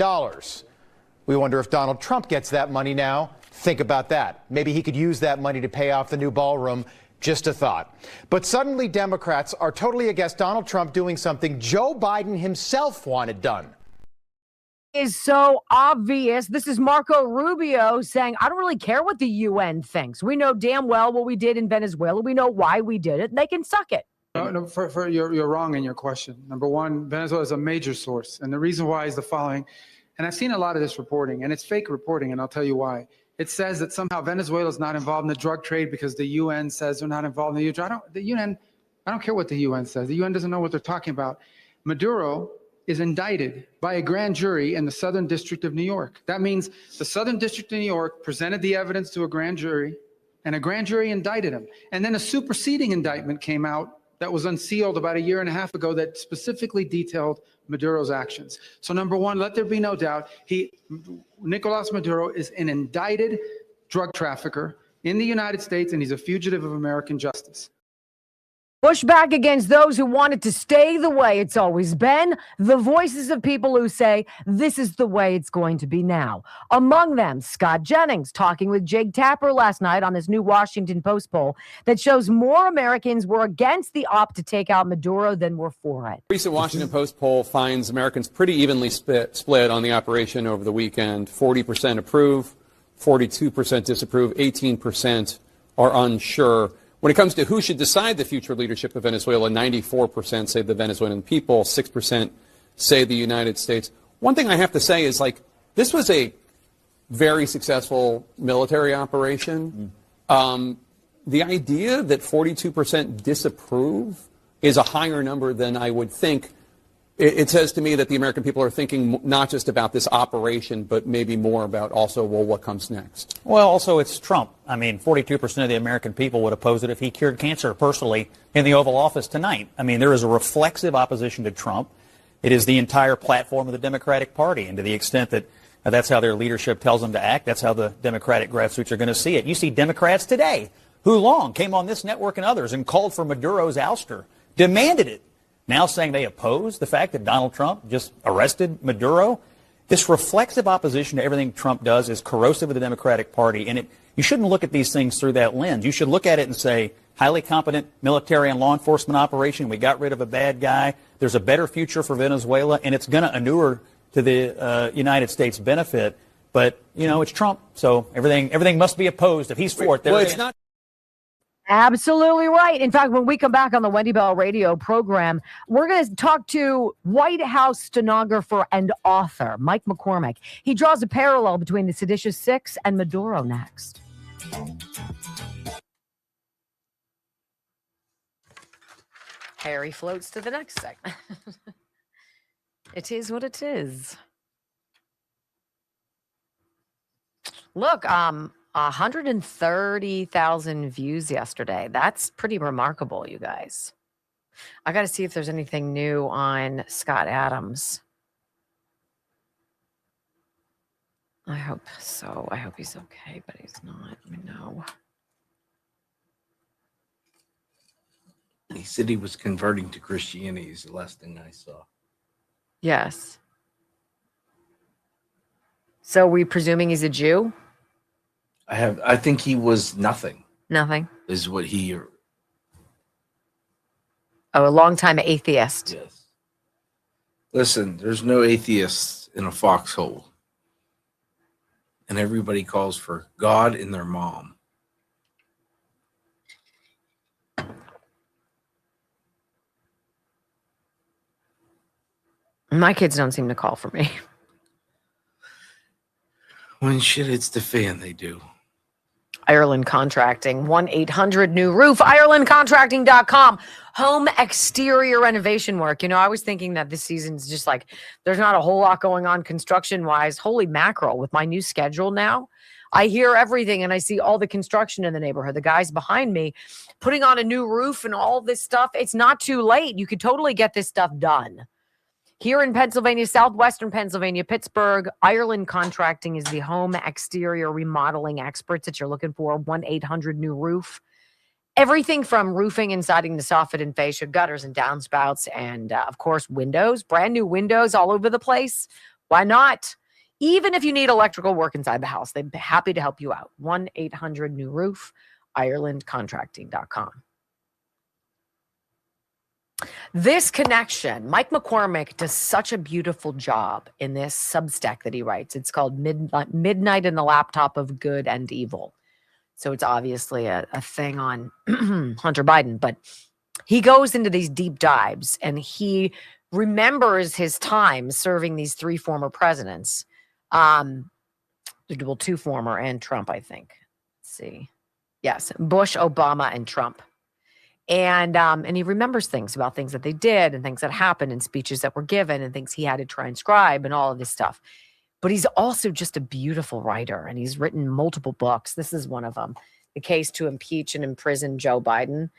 [SPEAKER 15] We wonder if Donald Trump gets that money now. Think about that. Maybe he could use that money to pay off the new ballroom. Just a thought. But suddenly Democrats are totally against Donald Trump doing something Joe Biden himself wanted done.
[SPEAKER 2] Is so obvious. This is Marco Rubio saying, I don't really care what the UN thinks. We know damn well what we did in Venezuela. We know why we did it. And they can suck it.
[SPEAKER 16] No, you're wrong in your question. Number one, Venezuela is a major source. And the reason why is the following. And I've seen a lot of this reporting, and it's fake reporting, and I'll tell you why. It says that somehow Venezuela is not involved in the drug trade because the UN says they're not involved in the I don't care what the UN says. The UN doesn't know what they're talking about. Maduro is indicted by a grand jury in the Southern District of New York. That means the Southern District of New York presented the evidence to a grand jury, and a grand jury indicted him. And then a superseding indictment came out that was unsealed about a year and a half ago that specifically detailed Maduro's actions. So number one, let there be no doubt, Nicolas Maduro is an indicted drug trafficker in the United States, and he's a fugitive of American justice.
[SPEAKER 2] Push back against those who want it to stay the way it's always been. The voices of people who say this is the way it's going to be now. Among them, Scott Jennings talking with Jake Tapper last night on this new Washington Post poll that shows more Americans were against the opt to take out Maduro than were for it.
[SPEAKER 13] A recent Washington Post poll finds Americans pretty evenly split on the operation over the weekend. 40% approve, 42% disapprove, 18% are unsure. When it comes to who should decide the future leadership of Venezuela, 94% say the Venezuelan people, 6% say the United States. One thing I have to say is, this was a very successful military operation. The idea that 42% disapprove is a higher number than I would think. It says to me that the American people are thinking not just about this operation, but maybe more about also, well, what comes next.
[SPEAKER 17] Well, also it's Trump. I mean, 42% of the American people would oppose it if he cured cancer personally in the Oval Office tonight. I mean, there is a reflexive opposition to Trump. It is the entire platform of the Democratic Party, and to the extent that that's how their leadership tells them to act, that's how the Democratic grassroots are going to see it. You see Democrats today who long came on this network and others and called for Maduro's ouster, demanded it. Now saying they oppose the fact that Donald Trump just arrested Maduro. This reflexive opposition to everything Trump does is corrosive of the Democratic Party, and you shouldn't look at these things through that lens. You should look at it and say, highly competent military and law enforcement operation. We got rid of a bad guy. There's a better future for Venezuela, and it's going to inure to the United States' benefit. But, it's Trump, so everything must be opposed. If he's for it,
[SPEAKER 13] well, it's not.
[SPEAKER 2] Absolutely right. In fact, when we come back on the Wendy Bell radio program, we're going to talk to White House stenographer and author Mike McCormick. He draws a parallel between the seditious six and Maduro next. Harry floats to the next segment. It is what it is. Look, 130,000 views yesterday. That's pretty remarkable, you guys. I got to see if there's anything new on Scott Adams. I hope so. I hope he's okay, but he's not. I know.
[SPEAKER 1] said he was converting to Christianity. Is the last thing I saw.
[SPEAKER 2] Yes. So we presuming he's a Jew?
[SPEAKER 1] I think he was nothing.
[SPEAKER 2] Nothing.
[SPEAKER 1] Is what he.
[SPEAKER 2] Oh, a longtime atheist.
[SPEAKER 1] Yes. Listen, there's no atheists in a foxhole. And everybody calls for God and their mom.
[SPEAKER 2] My kids don't seem to call for me.
[SPEAKER 1] When shit hits the fan, they do.
[SPEAKER 2] Ireland Contracting, 1-800-NEW-ROOF, IrelandContracting.com. Home exterior renovation work. You know, I was thinking that this season's just like, there's not a whole lot going on construction-wise. Holy mackerel, with my new schedule now, I hear everything and I see all the construction in the neighborhood. The guys behind me putting on a new roof and all this stuff. It's not too late. You could totally get this stuff done. Here in Pennsylvania, southwestern Pennsylvania, Pittsburgh, Ireland Contracting is the home exterior remodeling experts that you're looking for. 1-800-NEW-ROOF. Everything from roofing and siding to soffit and fascia, gutters and downspouts, and of course, windows. Brand new windows all over the place. Why not? Even if you need electrical work inside the house, they'd be happy to help you out. 1-800-NEW-ROOF, IrelandContracting.com. This connection, Mike McCormick does such a beautiful job in this Substack that he writes. It's called Midnight in the Laptop of Good and Evil. So it's obviously a thing on Hunter Biden, but he goes into these deep dives and he remembers his time serving these three former presidents. Well, two former and Trump, I think. Let's see. Yes, Bush, Obama, and Trump. And he remembers things about things that they did and things that happened and speeches that were given and things he had to transcribe and all of this stuff. But he's also just a beautiful writer, and he's written multiple books. This is one of them, The Case to Impeach and Imprison Joe Biden.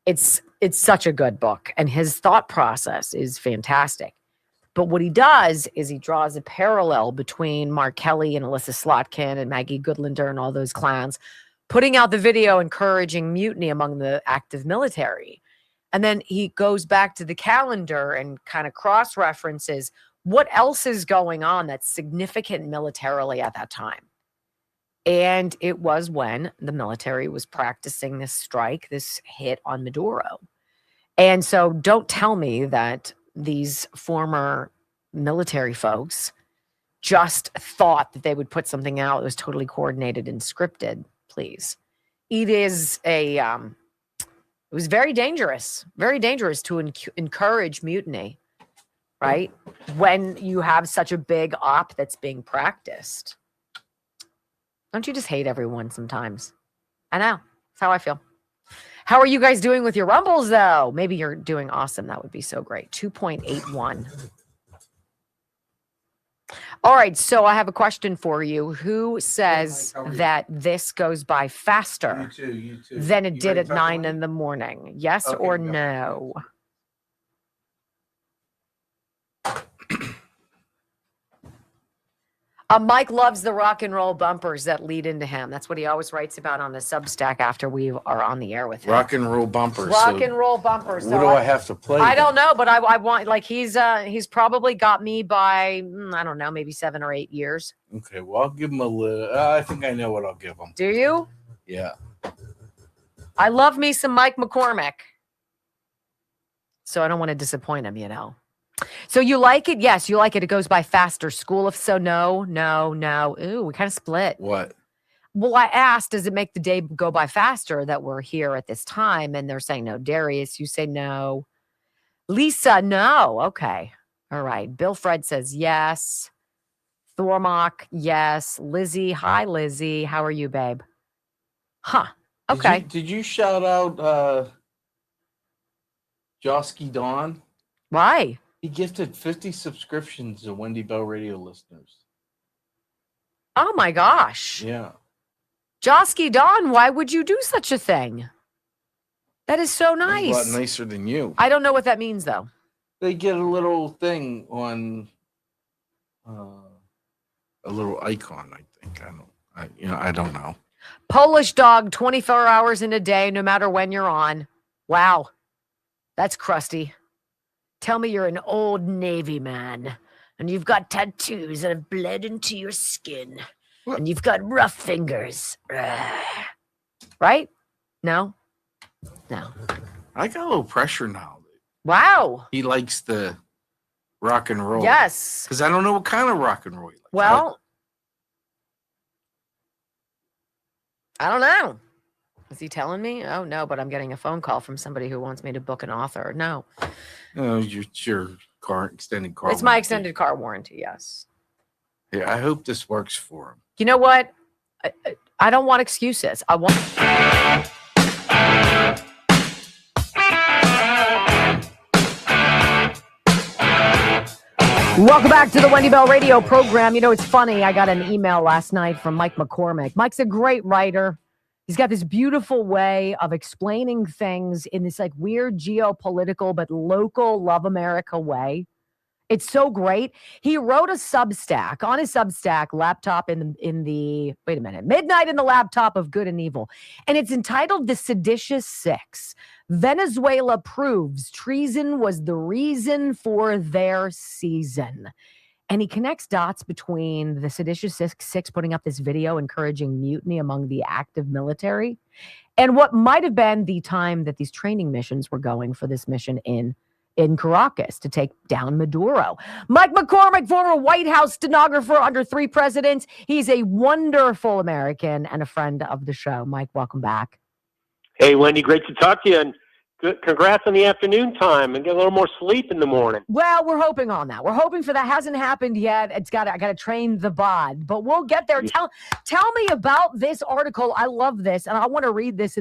[SPEAKER 2] It's such a good book, and his thought process is fantastic. But what he does is he draws a parallel between Mark Kelly and Alyssa Slotkin and Maggie Goodlander and all those clowns, putting out the video encouraging mutiny among the active military. And then he goes back to the calendar and kind of cross-references what else is going on that's significant militarily at that time. And it was when the military was practicing this strike, this hit on Maduro. And so don't tell me that these former military folks just thought that they would put something out that was totally coordinated and scripted. Please. It was very dangerous to encourage mutiny, right? When you have such a big op that's being practiced. Don't you just hate everyone sometimes? I know. That's how I feel. How are you guys doing with your rumbles, though? Maybe you're doing awesome. That would be so great. 2.81. All right, so I have a question for you. Who says that this goes by faster
[SPEAKER 1] You too.
[SPEAKER 2] than it
[SPEAKER 1] You
[SPEAKER 2] did
[SPEAKER 1] ready
[SPEAKER 2] at
[SPEAKER 1] to talk
[SPEAKER 2] 9
[SPEAKER 1] about
[SPEAKER 2] in the morning? Yes
[SPEAKER 1] Okay,
[SPEAKER 2] or
[SPEAKER 1] go.
[SPEAKER 2] no? Mike loves the rock and roll bumpers that lead into him. That's what he always writes about on the Substack after we are on the air with him.
[SPEAKER 1] Rock and roll bumpers.
[SPEAKER 2] Rock and roll bumpers.
[SPEAKER 1] What do I have to play?
[SPEAKER 2] I don't know, but I want, like, he's probably got me by, I don't know, maybe 7 or 8 years.
[SPEAKER 1] Okay, well, I'll give him a little. I think I know what I'll give him.
[SPEAKER 2] Do you?
[SPEAKER 1] Yeah.
[SPEAKER 2] I love me some Mike McCormick. So I don't want to disappoint him, you know. So you like it? Yes, you like it. It goes by faster. School of so no. Ooh, we kind of split.
[SPEAKER 1] What?
[SPEAKER 2] Well, I asked, does it make the day go by faster that we're here at this time? And they're saying no. Darius, you say no. Lisa, no. Okay. All right. Bill Fred says yes. Thormock, yes. Lizzie, hi, Lizzie. How are you, babe? Huh. Okay.
[SPEAKER 1] Did you shout out Josky Dawn?
[SPEAKER 2] Why?
[SPEAKER 1] He gifted 50 subscriptions to Wendy Bell Radio listeners.
[SPEAKER 2] Oh, my gosh.
[SPEAKER 1] Yeah.
[SPEAKER 2] Josky Dawn, why would you do such a thing? That is so nice.
[SPEAKER 1] He's a lot nicer than you.
[SPEAKER 2] I don't know what that means, though.
[SPEAKER 1] They get a little thing on a little icon, I think. I don't know.
[SPEAKER 2] Polish dog, 24 hours in a day, no matter when you're on. Wow. That's crusty. Tell me you're an old Navy man, and you've got tattoos that have bled into your skin, and you've got rough fingers. Right? No? No.
[SPEAKER 1] I got a little pressure now.
[SPEAKER 2] Wow.
[SPEAKER 1] He likes the rock and roll.
[SPEAKER 2] Yes.
[SPEAKER 1] Because I don't know what kind of rock and roll he likes.
[SPEAKER 2] Well, I don't know. Is he telling me? Oh, no, but I'm getting a phone call from somebody who wants me to book an author. No.
[SPEAKER 1] Your car, extended car.
[SPEAKER 2] It's my extended car warranty, yes.
[SPEAKER 1] Yeah, I hope this works for him.
[SPEAKER 2] You know what? I don't want excuses. I want... Welcome back to the Wendy Bell radio program. You know, it's funny. I got an email last night from Mike McCormick. Mike's a great writer. He's got this beautiful way of explaining things in this like weird geopolitical but local love America way. It's so great. He wrote a Substack on his Substack laptop in the wait a minute, Midnight in the Laptop of Good and Evil. And it's entitled The Seditious Six. Venezuela proves treason was the reason for their season. And he connects dots between the Seditious Six putting up this video encouraging mutiny among the active military and what might have been the time that these training missions were going for this mission in Caracas to take down Maduro. Mike McCormick, former White House stenographer under 3 presidents. He's a wonderful American and a friend of the show. Mike, welcome back.
[SPEAKER 18] Hey, Wendy, great to talk to you. And good, congrats on the afternoon time and get a little more sleep in the morning.
[SPEAKER 2] Well, we're hoping on that. We're hoping for that. Hasn't happened yet. I got to train the bod, but we'll get there. Tell me about this article. I love this, and I want to read this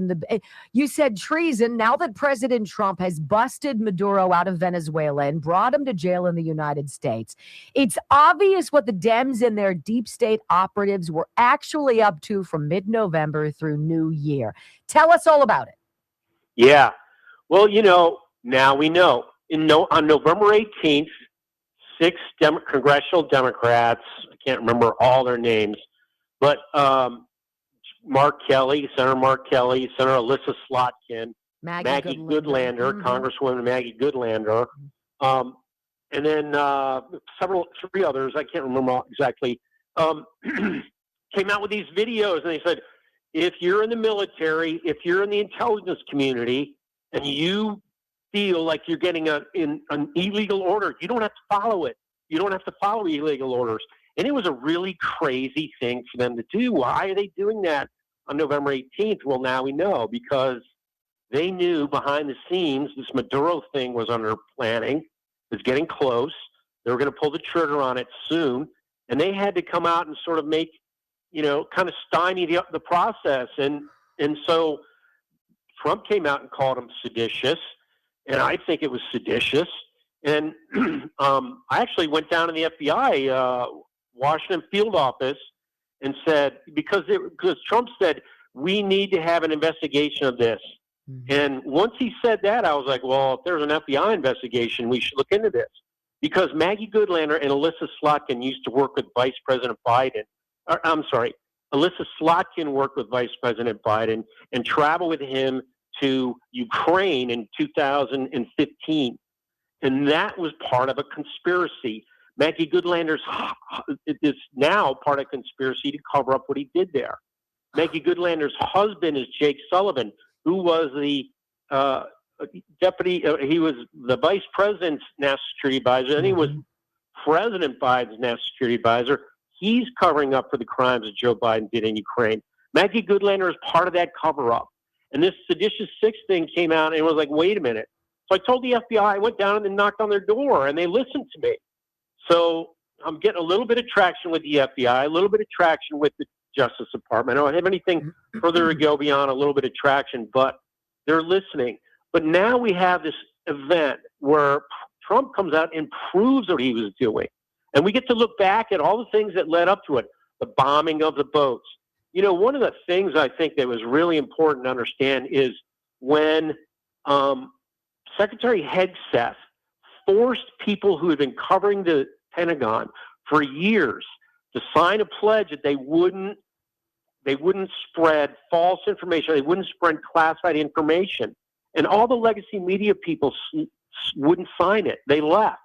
[SPEAKER 2] you said treason. Now that President Trump has busted Maduro out of Venezuela and brought him to jail in the United States, it's obvious what the Dems and their deep state operatives were actually up to from mid-November through New Year. Tell us all about it.
[SPEAKER 18] Yeah. Well, you know, now we know. On November 18th, 6 congressional Democrats, I can't remember all their names, but Mark Kelly, Senator Mark Kelly, Senator Alyssa Slotkin, Maggie Goodlander, Congresswoman Maggie Goodlander, and then 3 others, I can't remember exactly, came out with these videos, and they said, if you're in the military, if you're in the intelligence community, and you feel like you're getting an illegal order, you don't have to follow it. You don't have to follow illegal orders. And it was a really crazy thing for them to do. Why are they doing that on November 18th? Well, now we know, because they knew behind the scenes this Maduro thing was under planning, was getting close. They were going to pull the trigger on it soon. And they had to come out and sort of make, kind of stymie the process. And so Trump came out and called him seditious, and I think it was seditious. And I actually went down to the FBI Washington field office and said, because Trump said, we need to have an investigation of this. Mm-hmm. And once he said that, I was like, well, if there's an FBI investigation, we should look into this. Because Maggie Goodlander and Alyssa Slotkin used to work with Vice President Biden. Alyssa Slotkin worked with Vice President Biden and traveled with him to Ukraine in 2015. And that was part of a conspiracy. Maggie Goodlander's is now part of a conspiracy to cover up what he did there. Maggie Goodlander's husband is Jake Sullivan, who was the deputy. He was the vice president's national security advisor, and he was President Biden's national security advisor. He's covering up for the crimes that Joe Biden did in Ukraine. Maggie Goodlander is part of that cover-up. And this Seditious Six thing came out, and it was like, wait a minute. So I told the FBI, I went down and knocked on their door, and they listened to me. So I'm getting a little bit of traction with the FBI, a little bit of traction with the Justice Department. I don't have anything further to go beyond a little bit of traction, but they're listening. But now we have this event where Trump comes out and proves what he was doing. And we get to look back at all the things that led up to it, the bombing of the boats. One of the things I think that was really important to understand is when Secretary Hegseth forced people who had been covering the Pentagon for years to sign a pledge that they wouldn't spread false information, they wouldn't spread classified information. And all the legacy media people wouldn't sign it. They left.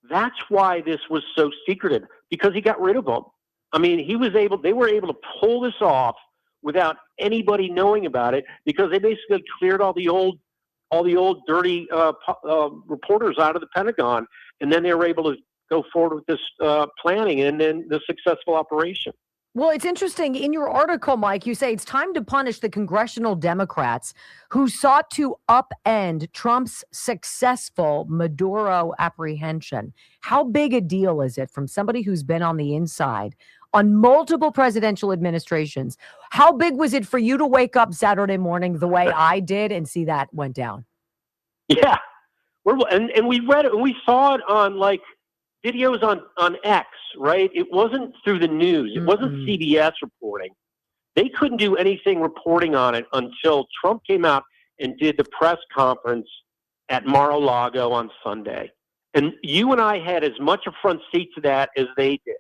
[SPEAKER 18] That's why this was so secretive, because he got rid of them. I mean, they were able to pull this off without anybody knowing about it, because they basically cleared all the old dirty reporters out of the Pentagon, and then they were able to go forward with this planning and then the successful operation.
[SPEAKER 2] Well, it's interesting. In your article, Mike, you say it's time to punish the congressional Democrats who sought to upend Trump's successful Maduro apprehension. How big a deal is it, from somebody who's been on the inside on multiple presidential administrations? How big was it for you to wake up Saturday morning the way I did and see that went down?
[SPEAKER 18] Yeah. And we read it, and we saw it on videos on X, right? It wasn't through the news. It wasn't CBS reporting. They couldn't do anything reporting on it until Trump came out and did the press conference at Mar-a-Lago on Sunday. And you and I had as much a front seat to that as they did.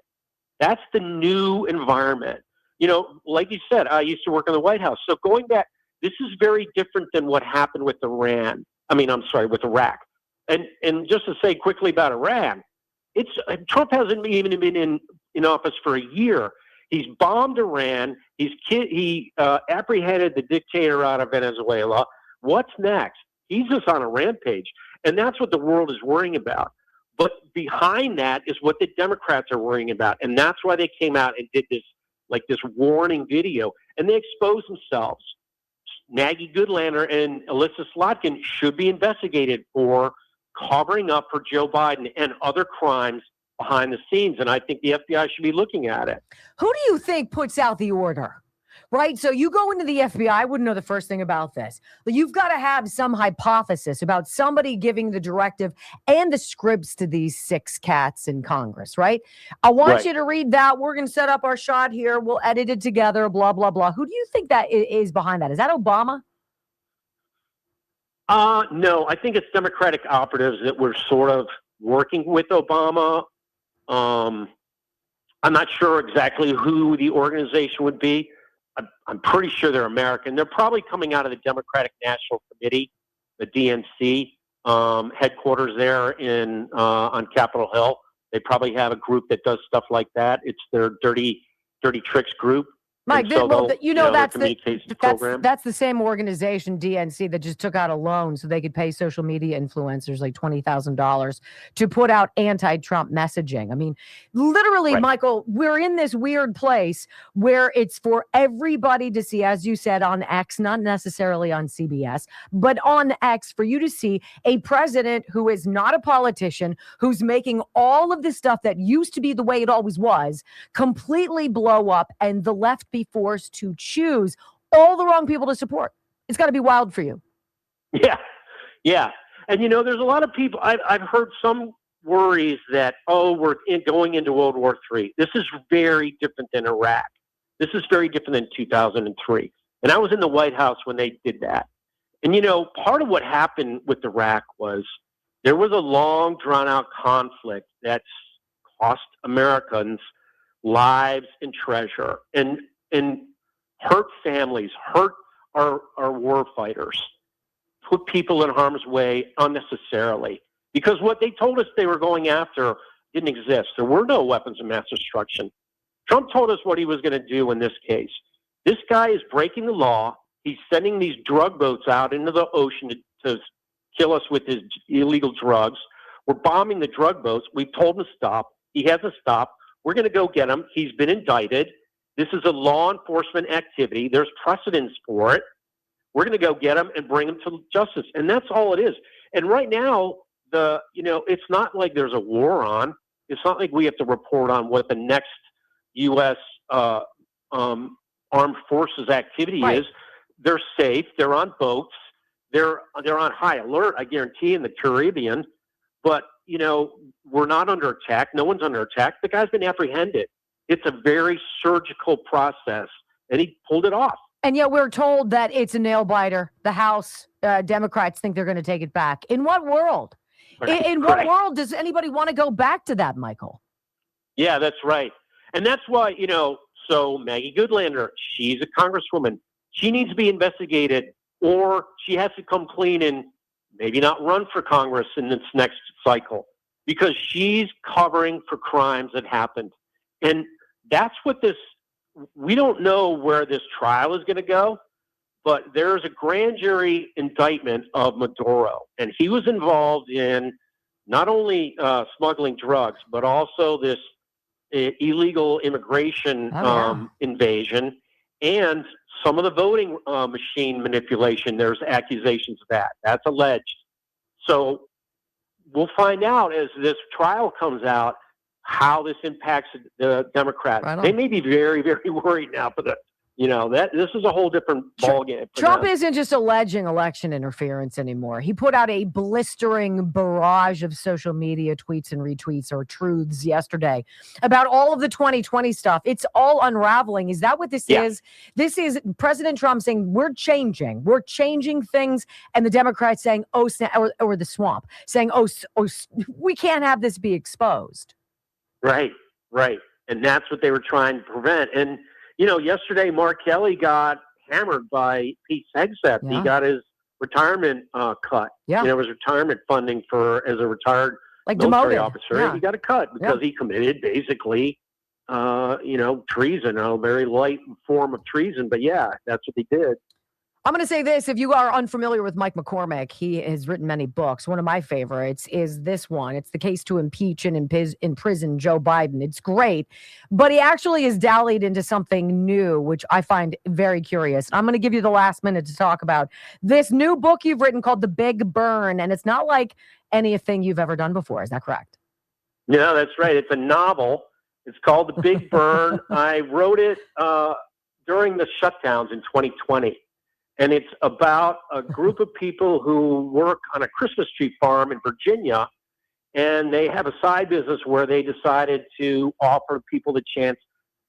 [SPEAKER 18] That's the new environment. You know, like you said, I used to work in the White House. So going back, this is very different than what happened with Iran. With Iraq. And just to say quickly about Iran, Trump hasn't even been in office for a year. He's bombed Iran. He apprehended the dictator out of Venezuela. What's next? He's just on a rampage. And that's what the world is worrying about. But behind that is what the Democrats are worrying about. And that's why they came out and did this warning video. And they exposed themselves. Maggie Goodlander and Alyssa Slotkin should be investigated for covering up for Joe Biden and other crimes behind the scenes. And I think the FBI should be looking at it.
[SPEAKER 2] Who do you think puts out the order? Right? So you go into the FBI, I wouldn't know the first thing about this, but you've got to have some hypothesis about somebody giving the directive and the scripts to these 6 cats in Congress, right? I want you to read that. We're going to set up our shot here. We'll edit it together, blah, blah, blah. Who do you think that is behind that? Is that Obama?
[SPEAKER 18] No, I think it's Democratic operatives that were sort of working with Obama. I'm not sure exactly who the organization would be. I'm pretty sure they're American. They're probably coming out of the Democratic National Committee, the DNC, headquarters there on Capitol Hill. They probably have a group that does stuff like that. It's their dirty tricks group.
[SPEAKER 2] Mike,
[SPEAKER 18] so
[SPEAKER 2] that's the same organization, DNC, that just took out a loan so they could pay social media influencers like $20,000 to put out anti-Trump messaging. I mean, literally, right. Michael, we're in this weird place where it's for everybody to see, as you said, on X, not necessarily on CBS, but on X, for you to see a president who is not a politician, who's making all of this stuff that used to be the way it always was, completely blow up, and the left be forced to choose all the wrong people to support. It's got to be wild for you.
[SPEAKER 18] Yeah. And, there's a lot of people, I've heard some worries that, we're going into World War III. This is very different than Iraq. This is very different than 2003. And I was in the White House when they did that. And, part of what happened with Iraq was there was a long, drawn-out conflict that's cost Americans lives and treasure, and hurt families, hurt our war fighters, put people in harm's way unnecessarily. Because what they told us they were going after didn't exist. There were no weapons of mass destruction. Trump told us what he was going to do in this case. This guy is breaking the law. He's sending these drug boats out into the ocean to kill us with his illegal drugs. We're bombing the drug boats. We've told him to stop. He hasn't stopped. We're going to go get him. He's been indicted. This is a law enforcement activity. There's precedence for it. We're going to go get him and bring him to justice. And that's all it is. And right now, it's not like there's a war on. It's not like we have to report on what the next U.S. Armed Forces activity is. They're safe. They're on boats. They're on high alert, I guarantee, in the Caribbean. But, we're not under attack. No one's under attack. The guy's been apprehended. It's a very surgical process, and he pulled it off.
[SPEAKER 2] And yet we're told that it's a nail biter. The House Democrats think they're going to take it back. In what world? In what world does anybody want to go back to that, Michael?
[SPEAKER 18] Yeah, that's right. And that's why, so Maggie Goodlander, she's a congresswoman. She needs to be investigated or she has to come clean and maybe not run for Congress in this next cycle because she's covering for crimes that happened. And that's what we don't know where this trial is going to go, but there's a grand jury indictment of Maduro, and he was involved in not only smuggling drugs, but also this illegal immigration invasion and some of the voting machine manipulation. There's accusations of that. That's alleged. So we'll find out as this trial comes out how this impacts the Democrats. They may be very, very worried now for this is a whole different ballgame.
[SPEAKER 2] Trump isn't just alleging election interference anymore. He put out a blistering barrage of social media tweets and retweets or truths yesterday about all of the 2020 stuff. It's all unraveling. Is that what this is? This is President Trump saying we're changing things, and the Democrats saying, or the swamp saying, we can't have this be exposed.
[SPEAKER 18] Right. And that's what they were trying to prevent. And yesterday, Mark Kelly got hammered by Pete Hegseth. He got his retirement cut.
[SPEAKER 2] Yeah.
[SPEAKER 18] His retirement funding as a retired military officer.
[SPEAKER 2] Yeah.
[SPEAKER 18] He got a cut because he committed basically, treason, a very light form of treason. But that's what he did.
[SPEAKER 2] I'm going to say this. If you are unfamiliar with Mike McCormick, he has written many books. One of my favorites is this one. It's The Case to Impeach and Imprison Joe Biden. It's great, but he actually has dallied into something new, which I find very curious. I'm going to give you the last minute to talk about this new book you've written called The Big Burn, and it's not like anything you've ever done before. Is that correct?
[SPEAKER 18] Yeah, that's right. It's a novel. It's called The Big Burn. I wrote it during the shutdowns in 2020. And it's about a group of people who work on a Christmas tree farm in Virginia, and they have a side business where they decided to offer people the chance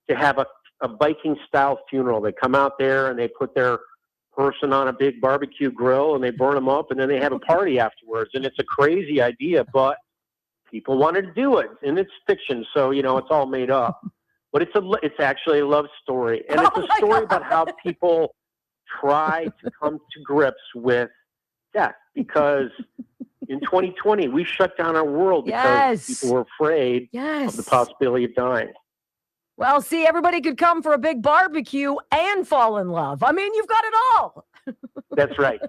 [SPEAKER 18] to have a Viking-style funeral. They come out there and they put their person on a big barbecue grill and they burn them up, and then they have a party afterwards. And it's a crazy idea, but people wanted to do it, and it's fiction, so it's all made up. But it's actually a love story, and it's a story about how people try to come to grips with death, because in 2020 we shut down our world because people were afraid of the possibility of dying.
[SPEAKER 2] Well, see, everybody could come for a big barbecue and fall in love. I mean, you've got it all.
[SPEAKER 18] That's right.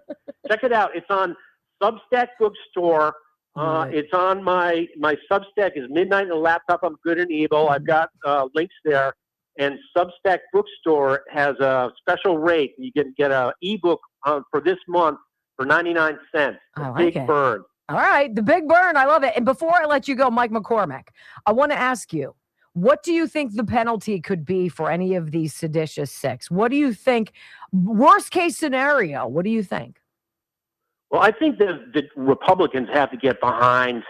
[SPEAKER 18] Check it out. It's on Substack Bookstore. It's on my Substack is Midnight in the Laptop. I'm Good and Evil. I've got links there. And Substack Bookstore has a special rate. You can get an ebook for this month for 99 cents. Big Burn.
[SPEAKER 2] All right, The Big Burn. I love it. And before I let you go, Mike McCormick, I want to ask you, what do you think the penalty could be for any of these seditious six? What do you think? Worst case scenario, what do you think?
[SPEAKER 18] Well, I think the Republicans have to get behind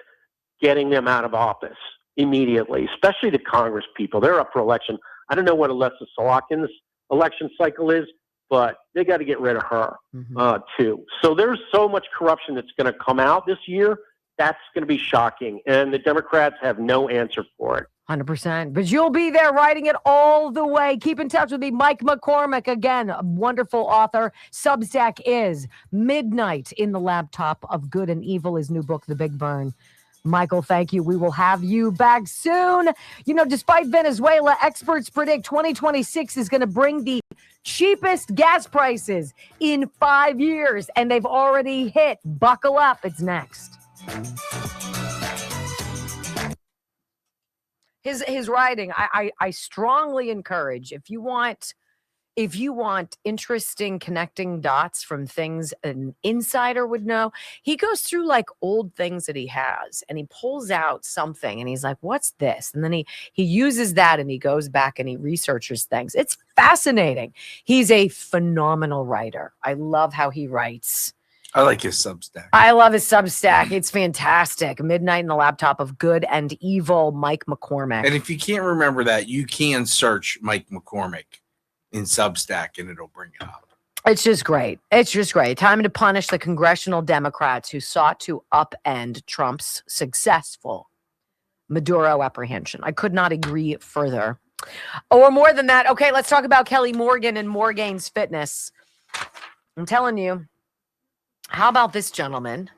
[SPEAKER 18] getting them out of office immediately, especially the Congress people. They're up for election. I don't know what Alessa Salkin's election cycle is, but they got to get rid of her too. So there's so much corruption that's going to come out this year. That's going to be shocking. And the Democrats have no answer for it.
[SPEAKER 2] 100%. But you'll be there writing it all the way. Keep in touch with me, Mike McCormick. Again, a wonderful author. Substack is Midnight in the Laptop of Good and Evil, his new book, The Big Burn. Michael, thank you. We will have you back soon. Despite Venezuela, experts predict 2026 is going to bring the cheapest gas prices in 5 years, and they've already hit. Buckle up. It's next. His writing, I strongly encourage, if you want interesting connecting dots from things an insider would know, he goes through like old things that he has and he pulls out something and he's like, what's this? And then he uses that and he goes back and he researches things. It's fascinating. He's a phenomenal writer. I love how he writes.
[SPEAKER 1] I like his Substack.
[SPEAKER 2] I love his Substack. It's fantastic. Midnight in the Laptop of Good and Evil, Mike McCormick.
[SPEAKER 1] And if you can't remember that, you can search Mike McCormick in Substack and it'll bring it up.
[SPEAKER 2] It's just great. It's just great. Time to punish the congressional Democrats who sought to upend Trump's successful Maduro apprehension. I could not agree further. Or more than that. Okay, let's talk about Kelly Morgan and Morgane's Fitness. I'm telling you. How about this gentleman?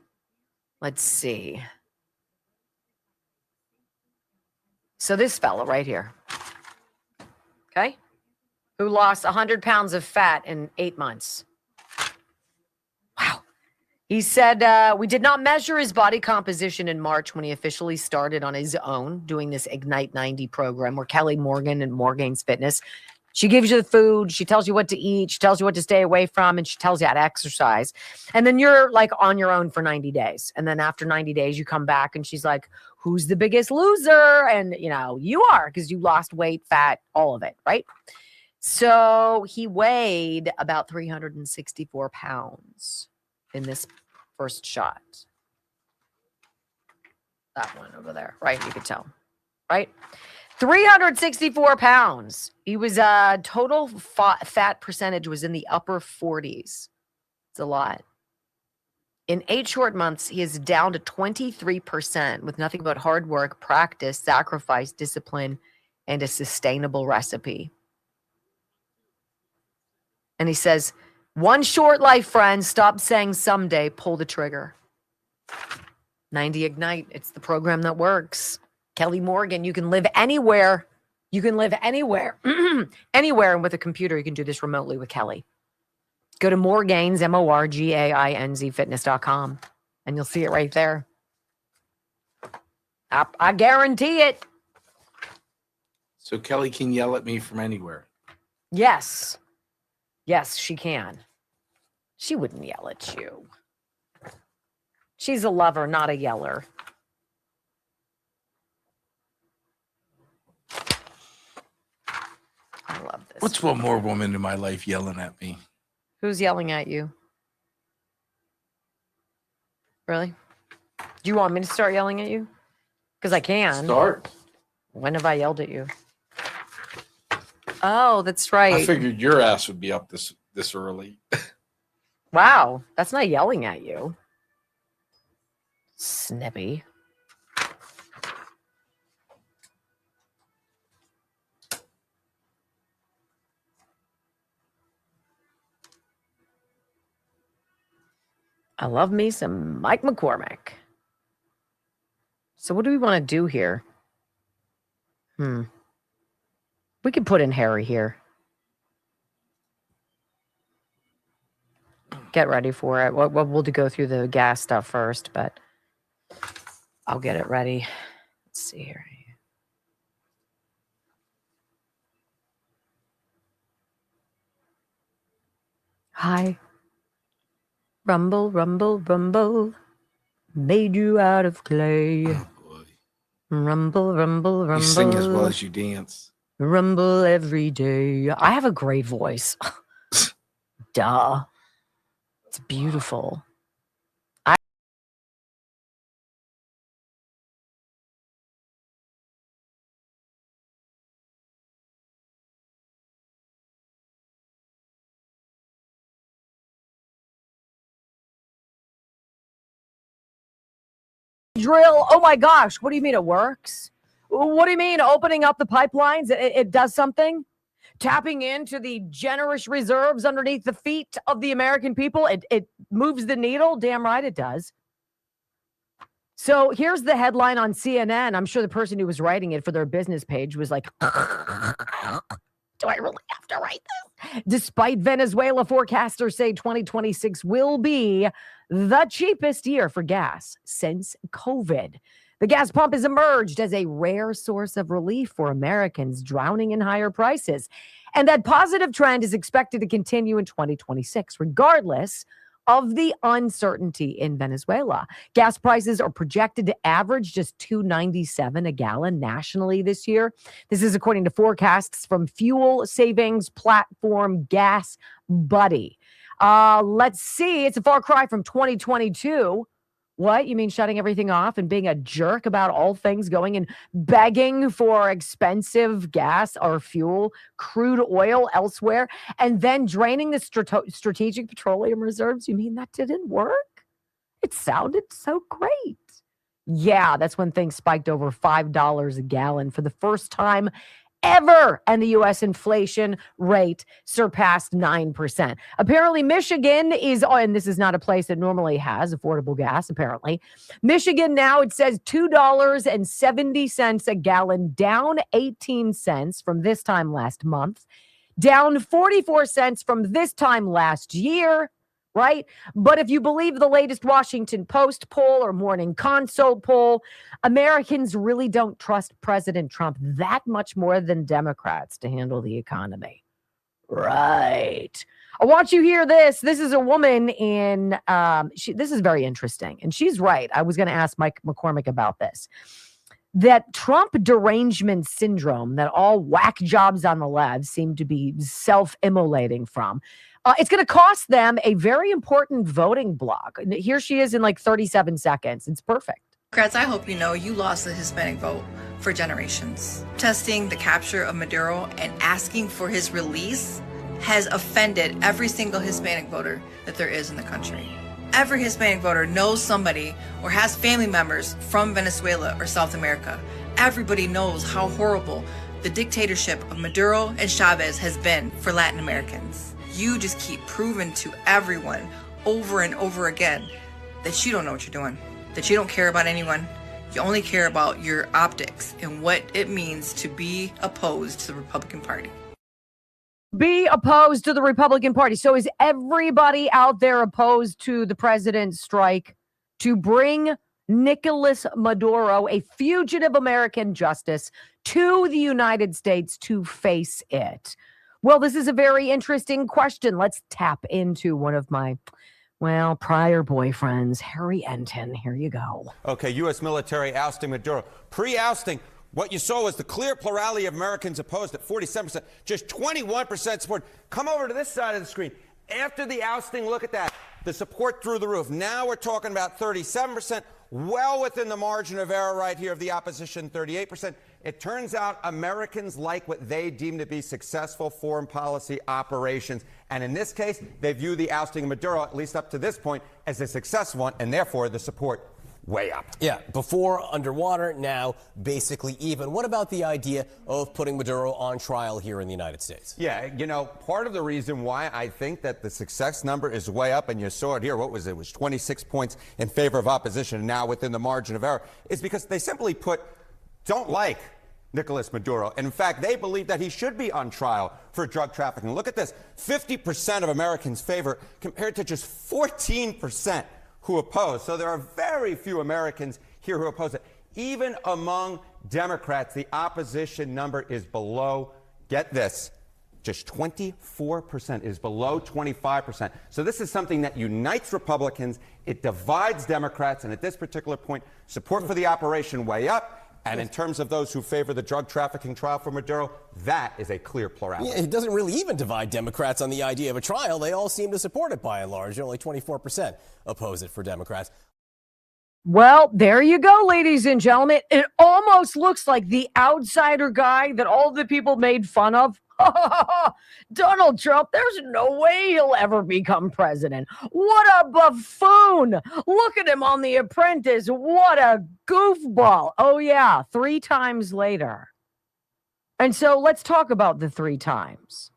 [SPEAKER 2] Let's see. So this fella right here, okay, who lost 100 pounds of fat in 8 months. Wow. He said, we did not measure his body composition in March when he officially started on his own doing this Ignite 90 program where Kelly Morgan and Morgan's Fitness, she gives you the food, she tells you what to eat, she tells you what to stay away from, and she tells you how to exercise. And then you're like on your own for 90 days. And then after 90 days, you come back and she's like, who's the biggest loser? And, you know, you are, because you lost weight, fat, all of it, right? So he weighed about 364 pounds in this first shot. That one over there, right? You could tell, right? 364 pounds. He was total fat percentage was in the upper 40s. It's a lot. In 8 short months, he is down to 23% with nothing but hard work, practice, sacrifice, discipline, and a sustainable recipe. And he says, one short life, friends. Stop saying someday, pull the trigger. 90 Ignite. It's the program that works. Kelly Morgan, you can live anywhere. You can live anywhere. Anywhere. And with a computer, you can do this remotely with Kelly. Go to Morgainz, MORGAINZ fitness.com, and you'll see it right there. I guarantee it.
[SPEAKER 1] So Kelly can yell at me from anywhere.
[SPEAKER 2] Yes. Yes, she can. She wouldn't yell at you. She's a lover, not a yeller. I love this.
[SPEAKER 1] What's one more woman in my life yelling at me?
[SPEAKER 2] Who's yelling at you? Really? Do you want me to start yelling at you? Because I can.
[SPEAKER 1] Start.
[SPEAKER 2] When have I yelled at you? Oh, that's right.
[SPEAKER 1] I figured your ass would be up this early.
[SPEAKER 2] Wow, that's not yelling at you. Snippy. I love me some Mike McCormick. So what do we want to do here? We could put in Harry here. Get ready for it. We'll go through the gas stuff first, but I'll get it ready. Let's see here. Hi. Rumble, rumble, rumble, made you out of clay.
[SPEAKER 1] Oh, boy.
[SPEAKER 2] Rumble, rumble, rumble.
[SPEAKER 1] You sing as well as you dance.
[SPEAKER 2] Rumble every day. I have a great voice. Duh. It's beautiful. Drill. Oh my gosh. What do you mean it works? What do you mean opening up the pipelines? It does something? Tapping into the generous reserves underneath the feet of the American people? It moves the needle? Damn right it does. So here's the headline on CNN. I'm sure the person who was writing it for their business page was like, do I really have to write this? Despite Venezuela forecasters say 2026 will be the cheapest year for gas since COVID. The gas pump has emerged as a rare source of relief for Americans drowning in higher prices. And that positive trend is expected to continue in 2026, regardless of the uncertainty in Venezuela. Gas prices are projected to average just $2.97 a gallon nationally this year. This is according to forecasts from fuel savings platform Gas Buddy. Let's see. It's a far cry from 2022. What? You mean shutting everything off and being a jerk about all things going and begging for expensive gas or fuel, crude oil elsewhere, and then draining the strategic petroleum reserves? You mean that didn't work? It sounded so great. Yeah, that's when things spiked over $5 a gallon for the first time ever. And the U.S. inflation rate surpassed 9%. Apparently, Michigan is, and this is not a place that normally has affordable gas, apparently. Michigan now, it says $2.70 a gallon, down 18 cents from this time last month, down 44 cents from this time last year. Right? But if you believe the latest Washington Post poll or Morning Consult poll, Americans really don't trust President Trump that much more than Democrats to handle the economy. Right. I want you to hear this. This is a woman in, this is very interesting. And she's right. I was going to ask Mike McCormick about this. That Trump derangement syndrome that all whack jobs on the left seem to be self-immolating from. It's going to cost them a very important voting block. Here she is in like 37 seconds. It's perfect.
[SPEAKER 19] Democrats, I hope you know you lost the Hispanic vote for generations. Testing the capture of Maduro and asking for his release has offended every single Hispanic voter that there is in the country. Every Hispanic voter knows somebody or has family members from Venezuela or South America. Everybody knows how horrible the dictatorship of Maduro and Chavez has been for Latin Americans. You just keep proving to everyone over and over again that you don't know what you're doing, that you don't care about anyone. You only care about your optics and what it means to be opposed to the Republican Party.
[SPEAKER 2] Be opposed to the Republican Party. So is everybody out there opposed to the president's strike to bring Nicolas Maduro, a fugitive American justice, to the United States to face it? Well, this is a very interesting question. Let's tap into one of my, prior boyfriends, Harry Enton. Here you go.
[SPEAKER 20] Okay, U.S. military ousting Maduro. Pre-ousting, what you saw was the clear plurality of Americans opposed at 47%, just 21% support. Come over to this side of the screen. After the ousting, look at that. The support through the roof. Now we're talking about 37%, well within the margin of error right here of the opposition, 38%. It turns out Americans like what they deem to be successful foreign policy operations. And in this case, they view the ousting of Maduro, at least up to this point, as a successful one, and therefore the support way up.
[SPEAKER 21] Yeah, before underwater, now basically even. What about the idea of putting Maduro on trial here in the United States?
[SPEAKER 20] Yeah, you know, part of the reason why I think that the success number is way up, and you saw it here, what was it? It was 26 points in favor of opposition, and now within the margin of error, is because they simply don't like Nicolas Maduro. And in fact, they believe that he should be on trial for drug trafficking. Look at this, 50% of Americans favor compared to just 14% who oppose. So there are very few Americans here who oppose it. Even among Democrats, the opposition number is below, get this, just 24%, is below 25%. So this is something that unites Republicans, it divides Democrats, and at this particular point, support for the operation way up. And in terms of those who favor the drug trafficking trial for Maduro, that is a clear plurality.
[SPEAKER 21] Yeah, it doesn't really even divide Democrats on the idea of a trial. They all seem to support it by and large. Only 24% oppose it for Democrats.
[SPEAKER 2] Well, there you go, ladies and gentlemen. It almost looks like the outsider guy that all the people made fun of. Donald Trump, there's no way he'll ever become president. What a buffoon. Look at him on The Apprentice. What a goofball. Oh, yeah, 3 times later. And so let's talk about the 3 times.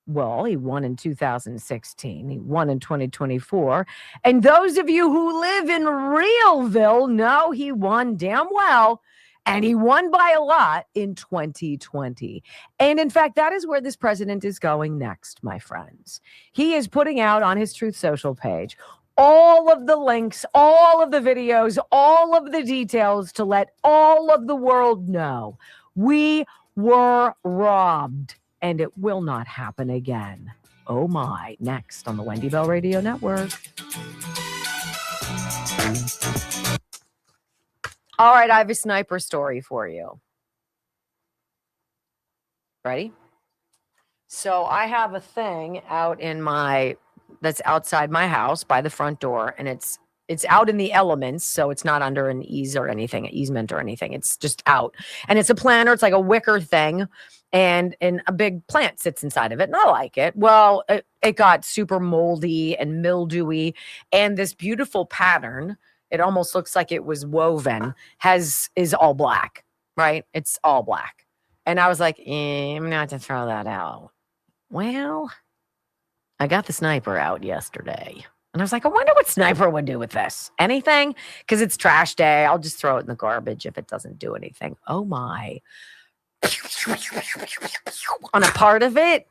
[SPEAKER 2] Well, he won in 2016. He won in 2024. And those of you who live in Realville know he won damn well. And he won by a lot in 2020. And in fact, that is where this president is going next, my friends. He is putting out on his Truth Social page all of the links, all of the videos, all of the details to let all of the world know we were robbed and it will not happen again. Oh my. Next on the Wendy Bell Radio Network. All right, I have a sniper story for you. Ready? So I have a thing out in that's outside my house by the front door, and it's out in the elements, so it's not under an easement or anything. It's just out. And it's a planter, it's like a wicker thing, and a big plant sits inside of it, and I like it. Well, it got super moldy and mildewy, and this beautiful pattern, it almost looks like it was woven, is all black, right? It's all black. And I was like, I'm not to throw that out. Well, I got the sniper out yesterday. And I was like, I wonder what sniper would do with this. Anything? Because it's trash day. I'll just throw it in the garbage if it doesn't do anything. Oh my. On a part of it,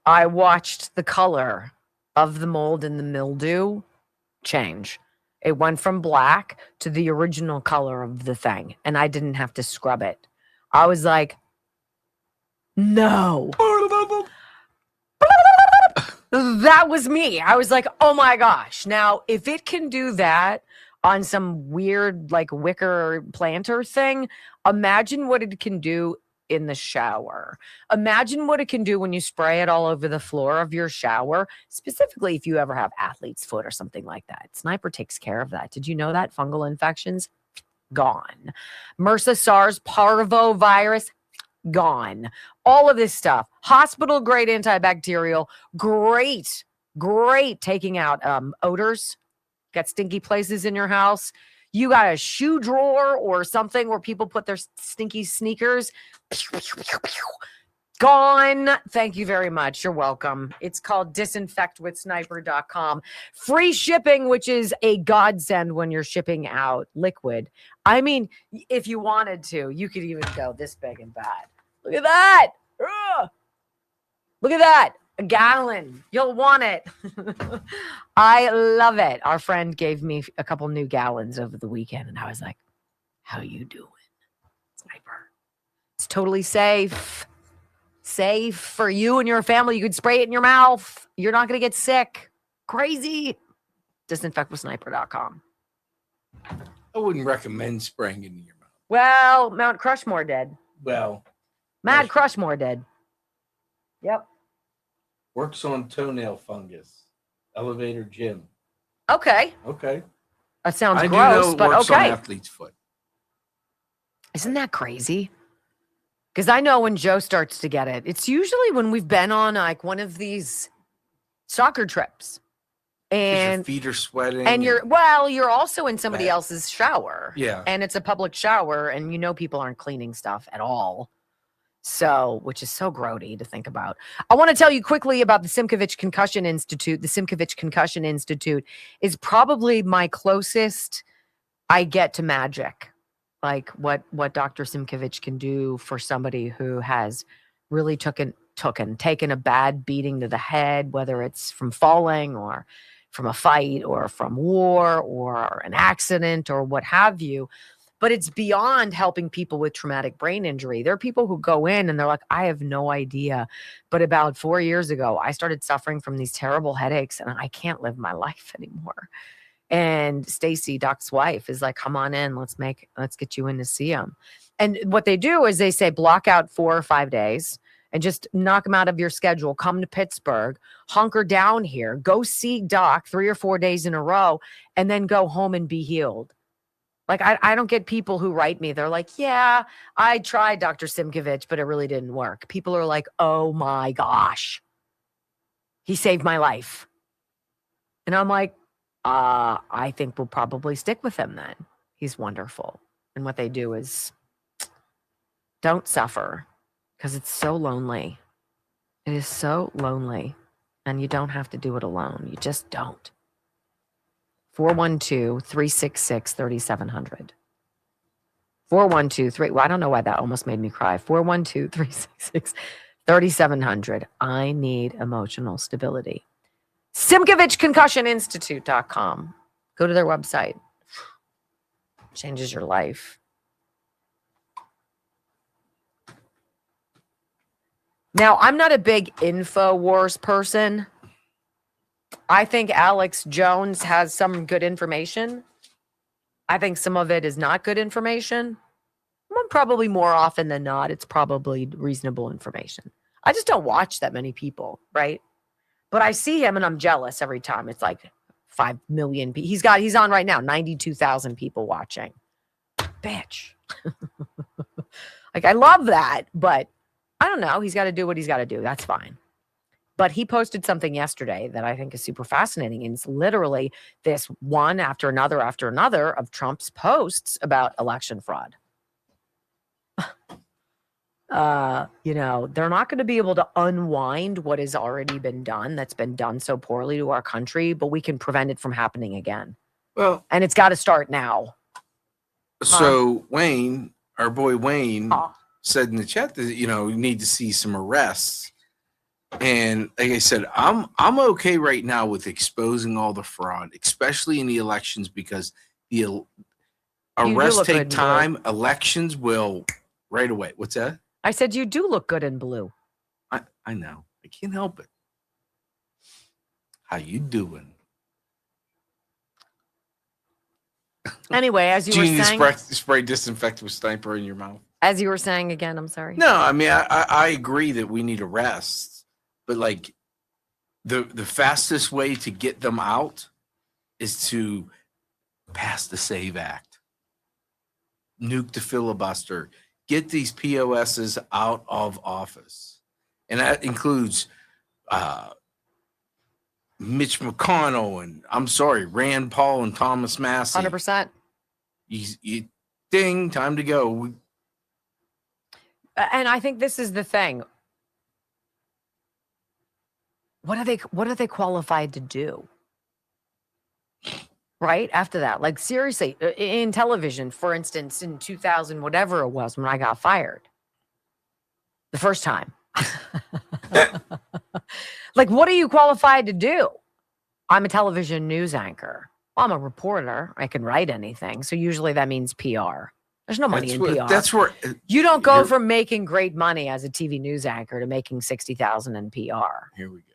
[SPEAKER 2] I watched the color of the mold and the mildew change. It went from black to the original color of the thing, and I didn't have to scrub it. I was like, no. That was me. I was like, oh my gosh. Now, if it can do that on some weird like wicker planter thing, imagine what it can do in the shower. Imagine what it can do when you spray it all over the floor of your shower, specifically if you ever have athlete's foot or something like that. Sniper takes care of that. Did you know that? Fungal infections? Gone. MRSA, SARS, parvovirus? Gone. All of this stuff. Hospital grade antibacterial. Great taking out odors. Got stinky places in your house. You got a shoe drawer or something where people put their stinky sneakers. Gone. Thank you very much. You're welcome. It's called disinfectwithsniper.com. Free shipping, which is a godsend when you're shipping out liquid. I mean, if you wanted to, you could even go this big and bad. Look at that. Ugh. Look at that. A gallon. You'll want it. I love it. Our friend gave me a couple new gallons over the weekend, and I was like, how you doing, Sniper? It's totally safe. Safe for you and your family. You could spray it in your mouth. You're not going to get sick. Crazy. Disinfectwithsniper.com.
[SPEAKER 1] I wouldn't recommend spraying it in your mouth.
[SPEAKER 2] Well, Mount Crushmore did.
[SPEAKER 1] Well,
[SPEAKER 2] Mad Crushmore did. Yep.
[SPEAKER 1] Works on toenail fungus. Elevator gym.
[SPEAKER 2] Okay.
[SPEAKER 1] Okay.
[SPEAKER 2] That sounds
[SPEAKER 1] I
[SPEAKER 2] gross,
[SPEAKER 1] do know it
[SPEAKER 2] but
[SPEAKER 1] works
[SPEAKER 2] okay.
[SPEAKER 1] on athlete's foot.
[SPEAKER 2] Isn't that crazy? Because I know when Joe starts to get it, it's usually when we've been on like one of these soccer trips. And
[SPEAKER 1] your feet are sweating.
[SPEAKER 2] And you're also in somebody else's shower.
[SPEAKER 1] Yeah.
[SPEAKER 2] And it's a public shower, and you know people aren't cleaning stuff at all. So, which is so grody to think about. I want to tell you quickly about the Simkovich Concussion Institute. The Simkovich Concussion Institute is probably my closest I get to magic. Like what Dr. Simkovich can do for somebody who has really taken a bad beating to the head, whether it's from falling or from a fight or from war or an accident or what have you. But it's beyond helping people with traumatic brain injury. There are people who go in and they're like, I have no idea. But about 4 years ago, I started suffering from these terrible headaches and I can't live my life anymore. And Stacy, Doc's wife, is like, come on in. Let's get you in to see him. And what they do is they say, block out 4 or 5 days and just knock them out of your schedule. Come to Pittsburgh, hunker down here, go see Doc 3 or 4 days in a row, and then go home and be healed. Like, I don't get people who write me. They're like, yeah, I tried Dr. Simkovich, but it really didn't work. People are like, oh my gosh, he saved my life. And I'm like, I think we'll probably stick with him then. He's wonderful. And what they do is don't suffer because it's so lonely. It is so lonely. And you don't have to do it alone. You just don't. 412-366-3700. 412-3. Well, I don't know why that almost made me cry. 412-366-3700. I need emotional stability. SimkovichConcussionInstitute.com. Go to their website. Changes your life. Now, I'm not a big InfoWars person. I think Alex Jones has some good information. I think some of it is not good information. Probably more often than not, it's probably reasonable information. I just don't watch that many people, right? But I see him and I'm jealous every time. It's like 5 million people. He's on right now, 92,000 people watching. Bitch. Like, I love that, but I don't know. He's got to do what he's got to do. That's fine. But he posted something yesterday that I think is super fascinating. And it's literally this one after another of Trump's posts about election fraud. They're not going to be able to unwind what has already been done, that's been done so poorly to our country, but we can prevent it from happening again.
[SPEAKER 1] Well,
[SPEAKER 2] and it's got to start now.
[SPEAKER 1] So Wayne, our boy Wayne, said in the chat that we need to see some arrests. And like I said, I'm okay right now with exposing all the fraud, especially in the elections, because the arrests take time. Elections will right away. What's that?
[SPEAKER 2] I said you do look good in blue.
[SPEAKER 1] I know. I can't help it. How you doing?
[SPEAKER 2] Anyway, as you were saying,
[SPEAKER 1] spray disinfectant with sniper in your mouth.
[SPEAKER 2] As you were saying again, I'm sorry.
[SPEAKER 1] No, I mean I agree that we need arrests, but like the fastest way to get them out is to pass the SAVE Act, nuke the filibuster, get these POSs out of office, and that includes Mitch McConnell and Rand Paul and Thomas Massie.
[SPEAKER 2] 100%.
[SPEAKER 1] You ding, time to go.
[SPEAKER 2] And I think this is the thing. What are they qualified to do? Right after that, like seriously, in television, for instance, in 2000, whatever it was, when I got fired the first time, like, what are you qualified to do? I'm a television news anchor. Well, I'm a reporter. I can write anything. So usually that means PR. There's no money in PR.
[SPEAKER 1] That's where
[SPEAKER 2] you don't go from making great money as a TV news anchor to making $60,000 in PR.
[SPEAKER 1] Here we go.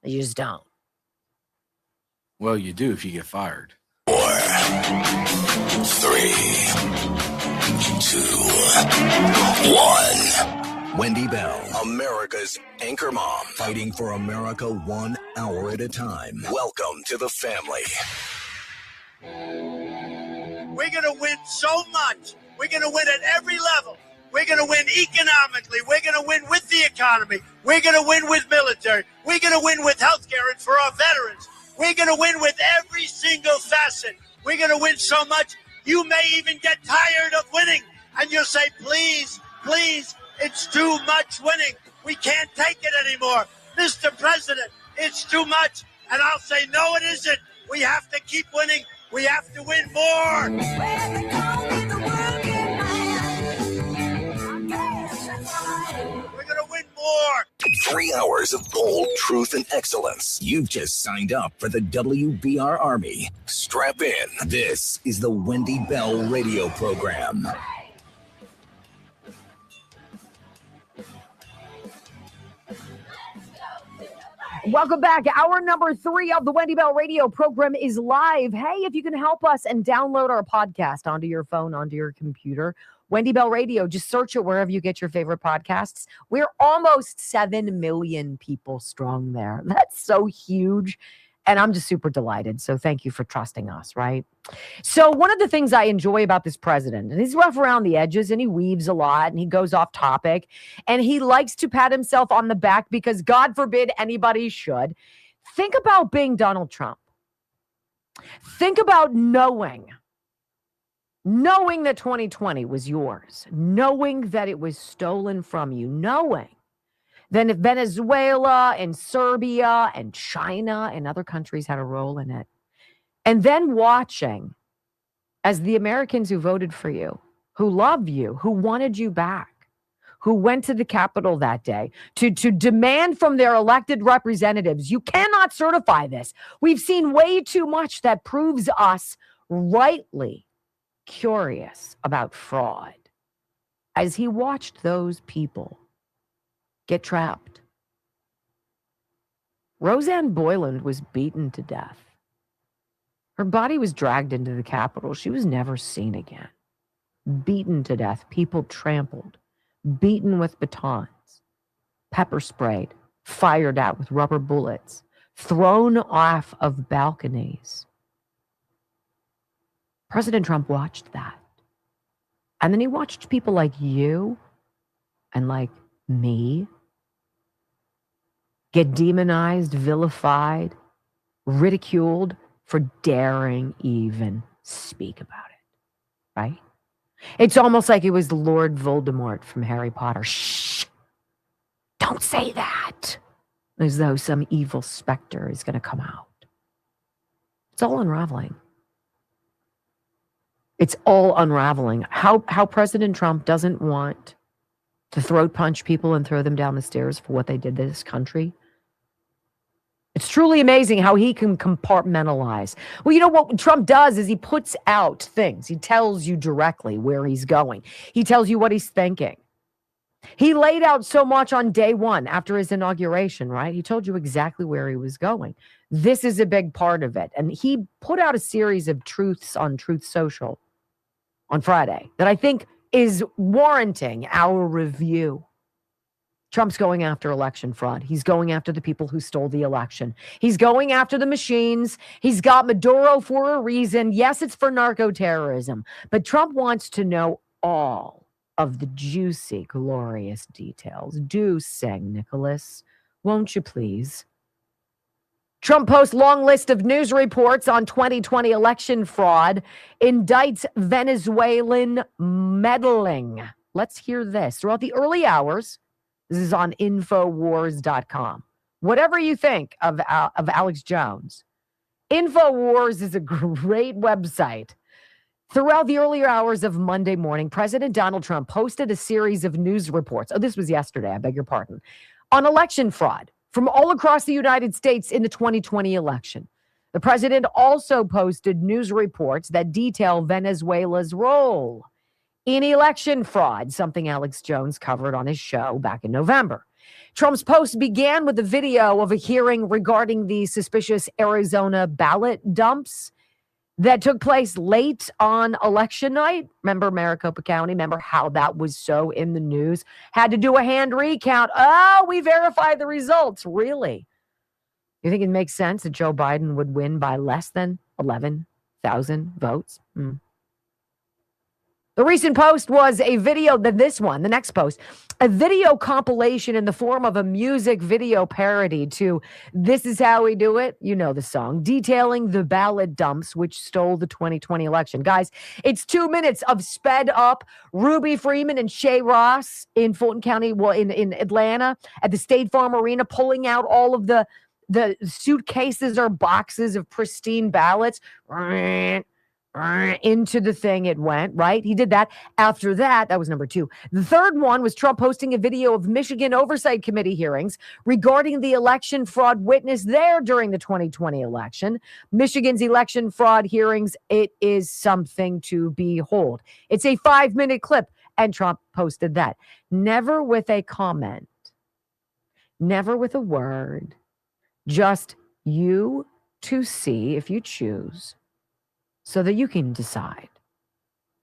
[SPEAKER 2] You just don't.
[SPEAKER 1] Well, you do if you get fired.
[SPEAKER 3] 4, 3, 2, 1. Wendy Bell, America's anchor mom, fighting for America 1 hour at a time. Welcome to the family.
[SPEAKER 4] We're going to win so much. We're going to win at every level. We're going to win economically. We're going to win with the economy. We're going to win with military. We're going to win with health care and for our veterans. We're going to win with every single facet. We're going to win so much, you may even get tired of winning. And you'll say, please, please, it's too much winning. We can't take it anymore. Mr. President, it's too much. And I'll say, no, it isn't. We have to keep winning. We have to win more. We're going to win more.
[SPEAKER 3] 3 hours of bold truth and excellence. You've just signed up for the WBR Army. Strap in. This is the Wendy Bell radio program.
[SPEAKER 2] Welcome back. Hour number 3 of the Wendy Bell radio program is live. Hey, if you can help us and download our podcast onto your phone, onto your computer, Wendy Bell Radio, just search it wherever you get your favorite podcasts. We're almost 7 million people strong there. That's so huge. And I'm just super delighted. So thank you for trusting us, right? So one of the things I enjoy about this president, and he's rough around the edges and he weaves a lot and he goes off topic and he likes to pat himself on the back because God forbid anybody should. Think about being Donald Trump. Think about knowing that 2020 was yours, knowing that it was stolen from you, knowing that if Venezuela and Serbia and China and other countries had a role in it, and then watching as the Americans who voted for you, who love you, who wanted you back, who went to the Capitol that day to demand from their elected representatives, you cannot certify this. We've seen way too much that proves us rightly curious about fraud. As he watched those people get trapped, Roseanne Boyland was beaten to death. Her body was dragged into the Capitol. She was never seen again. Beaten to death, people trampled, beaten with batons, pepper sprayed, fired at with rubber bullets, thrown off of balconies. President Trump watched that. And then he watched people like you and like me get demonized, vilified, ridiculed for daring even speak about it, right? It's almost like it was Lord Voldemort from Harry Potter. Shh! Don't say that. As though some evil specter is going to come out. It's all unraveling. It's all unraveling. How President Trump doesn't want to throat punch people and throw them down the stairs for what they did to this country. It's truly amazing how he can compartmentalize. Well, you know what Trump does is he puts out things. He tells you directly where he's going. He tells you what he's thinking. He laid out so much on day one after his inauguration, right? He told you exactly where he was going. This is a big part of it. And he put out a series of truths on Truth Social on Friday that I think is warranting our review. Trump's going after election fraud. He's going after the people who stole the election. He's going after the machines. He's got Maduro for a reason. Yes, it's for narco-terrorism. But Trump wants to know all of the juicy, glorious details. Do sing, Nicholas. Won't you please? Trump posts long list of news reports on 2020 election fraud, indicts Venezuelan meddling. Let's hear this. Throughout the early hours, this is on Infowars.com. Whatever you think of Alex Jones, Infowars is a great website. Throughout the earlier hours of Monday morning, President Donald Trump posted a series of news reports. Oh, this was yesterday, I beg your pardon. On election fraud from all across the United States in the 2020 election. The president also posted news reports that detail Venezuela's role in election fraud, something Alex Jones covered on his show back in November. Trump's post began with a video of a hearing regarding the suspicious Arizona ballot dumps that took place late on election night. Remember Maricopa County? Remember how that was so in the news? Had to do a hand recount. Oh, we verified the results. Really? You think it makes sense that Joe Biden would win by less than 11,000 votes? The recent post was a video, the next post, a video compilation in the form of a music video parody to This Is How We Do It, you know the song, detailing the ballot dumps which stole the 2020 election. Guys, it's 2 minutes of sped up Ruby Freeman and Shay Ross in Fulton County, in Atlanta, at the State Farm Arena, pulling out all of the suitcases or boxes of pristine ballots. Into the thing it went, right? He did that. After that was number 2. The third one was Trump posting a video of Michigan Oversight Committee hearings regarding the election fraud witnessed there during the 2020 election. Michigan's election fraud hearings, it is something to behold. It's a 5-minute clip, and Trump posted that. Never with a comment, never with a word, just you to see if you choose, so that you can decide.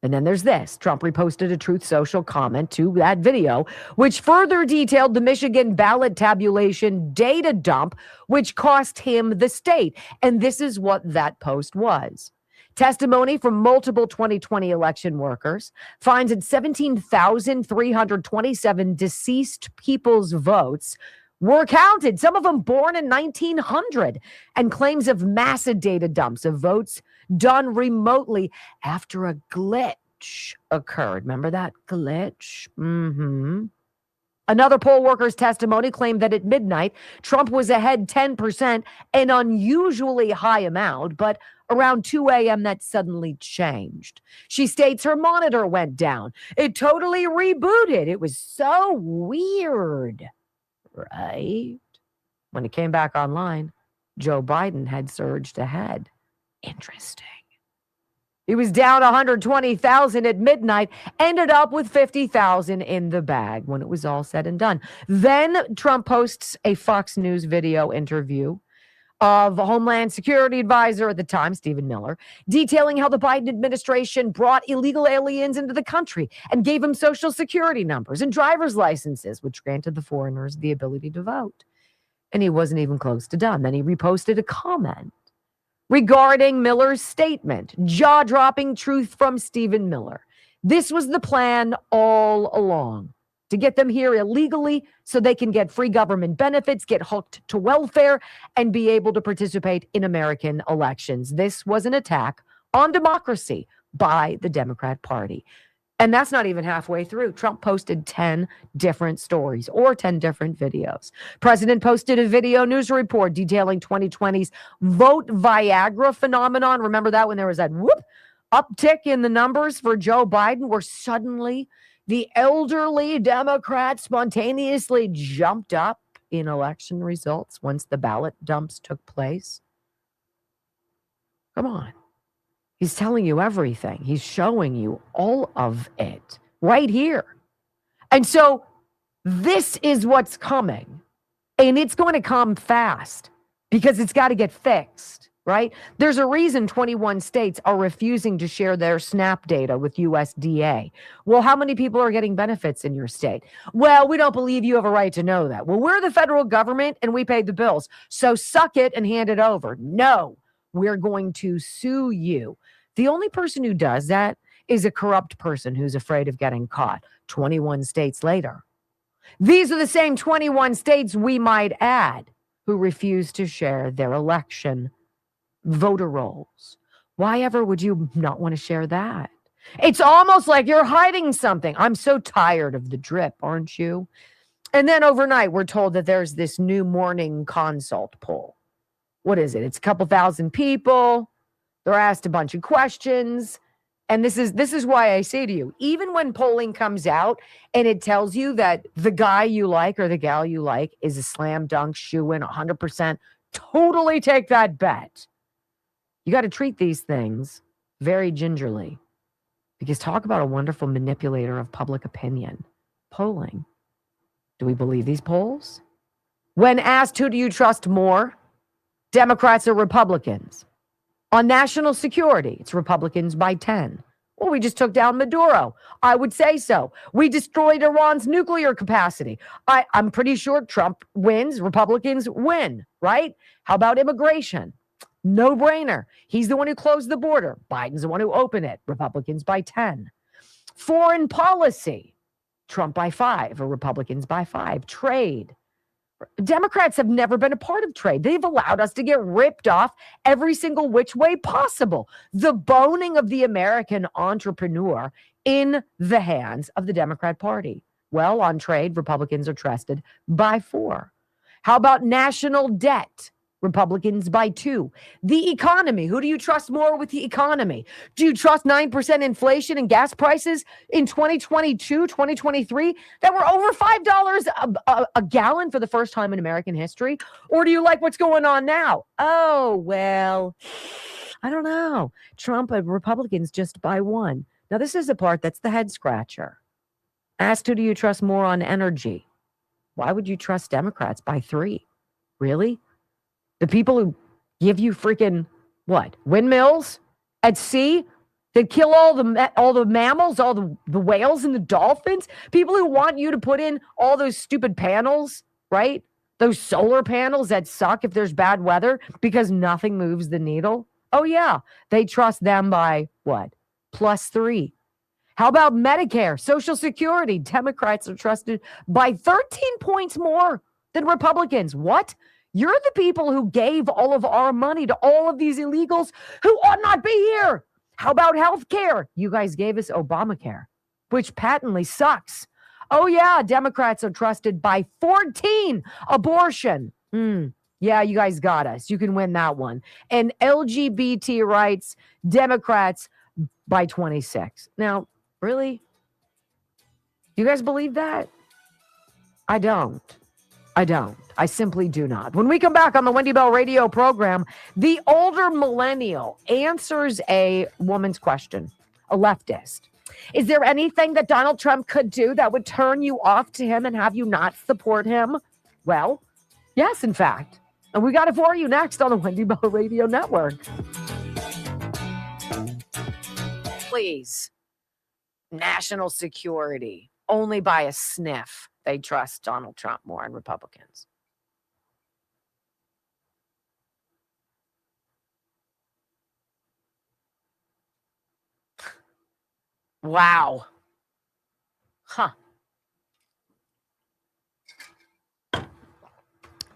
[SPEAKER 2] And then there's this. Trump reposted a Truth Social comment to that video, which further detailed the Michigan ballot tabulation data dump, which cost him the state. And this is what that post was. Testimony from multiple 2020 election workers finds that 17,327 deceased people's votes were counted, some of them born in 1900, and claims of massive data dumps of votes done remotely after a glitch occurred. Remember that glitch? Another poll worker's testimony claimed that at midnight, Trump was ahead 10%, an unusually high amount, but around 2 a.m. that suddenly changed. She states her monitor went down. It totally rebooted. It was so weird. Right? When it came back online, Joe Biden had surged ahead. Interesting. He was down 120,000 at midnight, ended up with 50,000 in the bag when it was all said and done. Then Trump posts a Fox News video interview of Homeland Security advisor at the time, Stephen Miller, detailing how the Biden administration brought illegal aliens into the country and gave them social security numbers and driver's licenses, which granted the foreigners the ability to vote. And he wasn't even close to done. Then he reposted a comment regarding Miller's statement, jaw-dropping truth from Stephen Miller. This was the plan all along, to get them here illegally so they can get free government benefits, get hooked to welfare, and be able to participate in American elections. This was an attack on democracy by the Democrat Party. And that's not even halfway through. Trump posted 10 different stories or 10 different videos. President posted a video news report detailing 2020's vote Viagra phenomenon. Remember that when there was that uptick in the numbers for Joe Biden, where suddenly the elderly Democrats spontaneously jumped up in election results once the ballot dumps took place? Come on. He's telling you everything. He's showing you all of it right here. And so this is what's coming. And it's going to come fast because it's got to get fixed, right? There's a reason 21 states are refusing to share their SNAP data with USDA. Well, how many people are getting benefits in your state? Well, we don't believe you have a right to know that. Well, we're the federal government and we paid the bills. So suck it and hand it over. No, we're going to sue you. The only person who does that is a corrupt person who's afraid of getting caught 21 states later. These are the same 21 states, we might add, who refuse to share their election voter rolls. Why ever would you not want to share that? It's almost like you're hiding something. I'm so tired of the drip, aren't you? And then overnight, we're told that there's this new morning consult poll. What is it? It's a couple thousand people. They're asked a bunch of questions. And this is why I say to you, even when polling comes out and it tells you that the guy you like or the gal you like is a slam dunk shoe-in 100%, totally take that bet. You got to treat these things very gingerly, because talk about a wonderful manipulator of public opinion. Polling. Do we believe these polls? When asked, who do you trust more? Democrats or Republicans? On national security, it's Republicans by 10. Well, we just took down Maduro. I would say so. We destroyed Iran's nuclear capacity. I'm pretty sure Trump wins, Republicans win, right? How about immigration? No brainer. He's the one who closed the border. Biden's the one who opened it. Republicans by 10. Foreign policy, Trump by 5 or Republicans by 5. Trade. Democrats have never been a part of trade. They've allowed us to get ripped off every single which way possible. The boning of the American entrepreneur in the hands of the Democrat Party. Well, on trade, Republicans are trusted by 4. How about national debt? Republicans by 2. The economy. Who do you trust more with the economy? Do you trust 9% inflation and gas prices in 2022, 2023 that were over $5 a gallon for the first time in American history? Or do you like what's going on now? Oh, well, I don't know. Trump and Republicans just by 1. Now, this is the part that's the head scratcher. Asked, who do you trust more on energy? Why would you trust Democrats by 3? Really? The people who give you freaking, what, windmills at sea that kill all the mammals, all the whales and the dolphins? People who want you to put in all those stupid panels, right? Those solar panels that suck if there's bad weather because nothing moves the needle. Oh, yeah. They trust them by what? +3. How about Medicare, Social Security? Democrats are trusted by 13 points more than Republicans. What? You're the people who gave all of our money to all of these illegals who ought not be here. How about health care? You guys gave us Obamacare, which patently sucks. Oh, yeah, Democrats are trusted by 14. Abortion. Yeah, you guys got us. You can win that one. And LGBT rights, Democrats by 26. Now, really? You guys believe that? I don't. I simply do not. When we come back on the Wendy Bell radio program, the older millennial answers a woman's question, a leftist. Is there anything that Donald Trump could do that would turn you off to him and have you not support him? Well, yes, in fact. And we got it for you next on the Wendy Bell Radio Network. Please. National security. Only by a sniff. They trust Donald Trump more than Republicans. Wow. Huh.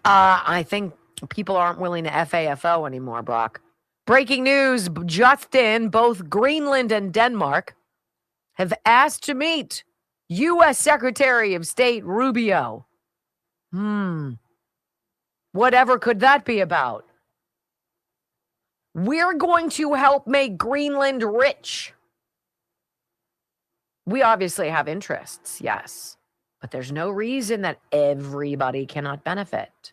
[SPEAKER 2] I think people aren't willing to FAFO anymore, Brock. Breaking news just in, both Greenland and Denmark have asked to meet U.S. Secretary of State Rubio. Whatever could that be about? We're going to help make Greenland rich. We obviously have interests, yes, but there's no reason that everybody cannot benefit.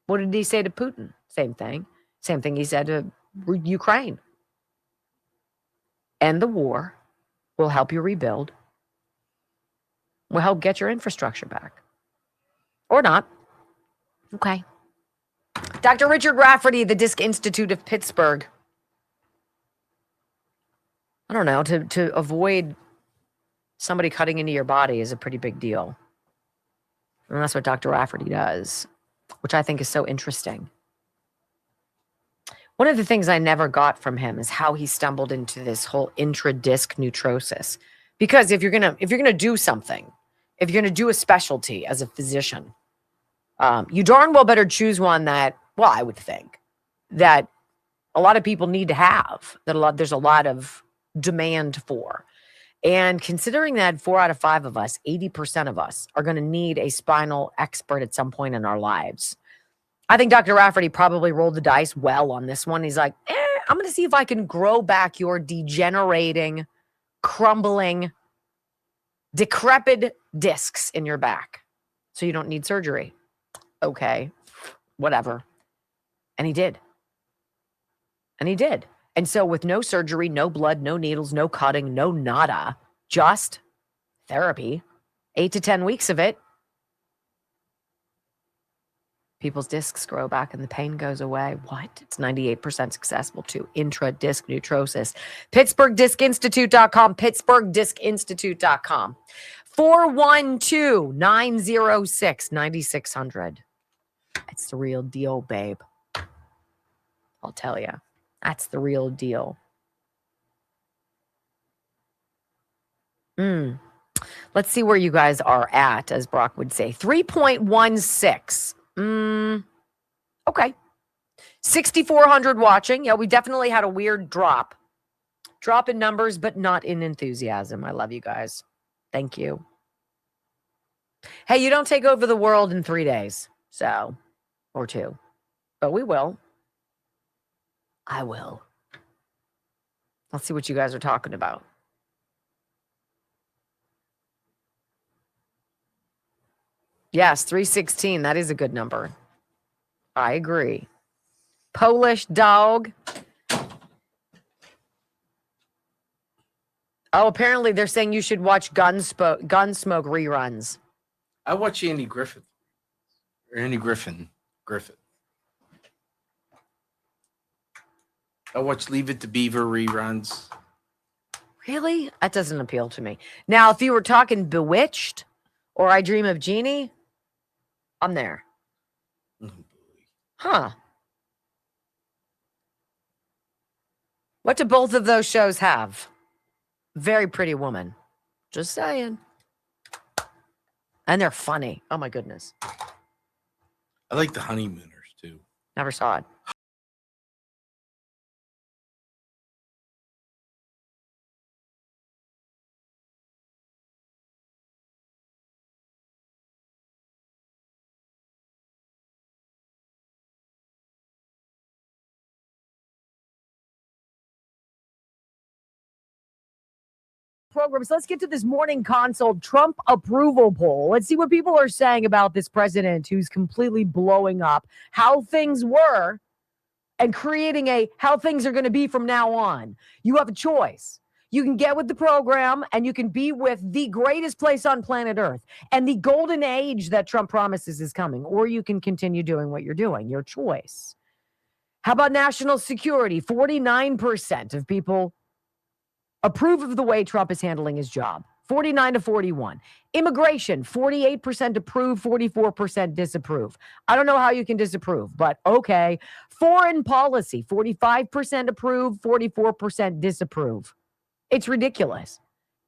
[SPEAKER 2] What did he say to Putin? Same thing. Same thing he said to Ukraine. End the war. We'll help you rebuild. We'll help get your infrastructure back. Or not. Okay. Dr. Richard Rafferty, the Disc Institute of Pittsburgh. I don't know, to avoid somebody cutting into your body is a pretty big deal. And that's what Dr. Rafferty does, which I think is so interesting. One of the things I never got from him is how he stumbled into this whole intradisc neutrosis. Because if you're gonna do something, if you're gonna do a specialty as a physician, you darn well better choose one that, well, I would think that a lot of people need to have, there's a lot of demand for. And considering that 4 out of 5 of us, 80% of us, are going to need a spinal expert at some point in our lives, I think Dr. Rafferty probably rolled the dice well on this one. He's like, I'm going to see if I can grow back your degenerating, crumbling, decrepit discs in your back so you don't need surgery. Okay, whatever. And he did. And he did. And so with no surgery, no blood, no needles, no cutting, no nada, just therapy, 8 to 10 weeks of it, people's discs grow back and the pain goes away. What? It's 98% successful too. Intradisc neutrosis. PittsburghDiscInstitute.com. PittsburghDiscInstitute.com. 412-906-9600. It's the real deal, babe. I'll tell you. That's the real deal. Let's see where you guys are at, as Brock would say. 3.16. Okay. 6,400 watching. Yeah, we definitely had a weird drop. Drop in numbers, but not in enthusiasm. I love you guys. Thank you. Hey, you don't take over the world in 3 days. So, or 2. But we will. I will. Let's see what you guys are talking about. Yes, 316. That is a good number. I agree. Polish dog. Oh, apparently they're saying you should watch Gunsmoke reruns.
[SPEAKER 1] I watch Andy Griffith. Or Andy Griffith. I watch Leave It to Beaver reruns.
[SPEAKER 2] Really? That doesn't appeal to me. Now, if you were talking Bewitched or I Dream of Jeannie, I'm there. Huh. What do both of those shows have? Very Pretty Woman. Just saying. And they're funny. Oh, my goodness.
[SPEAKER 1] I like The Honeymooners, too.
[SPEAKER 2] Never saw it. Programs. Let's get to this morning consult Trump approval poll. Let's see what people are saying about this president who's completely blowing up how things were and creating a how things are going to be from now on. You have a choice. You can get with the program and you can be with the greatest place on planet Earth and the golden age that Trump promises is coming, or you can continue doing what you're doing. Your choice. How about national security? 49% of people approve of the way Trump is handling his job. 49 to 41. Immigration, 48% approve, 44% disapprove. I don't know how you can disapprove, but okay. Foreign policy, 45% approve, 44% disapprove. It's ridiculous.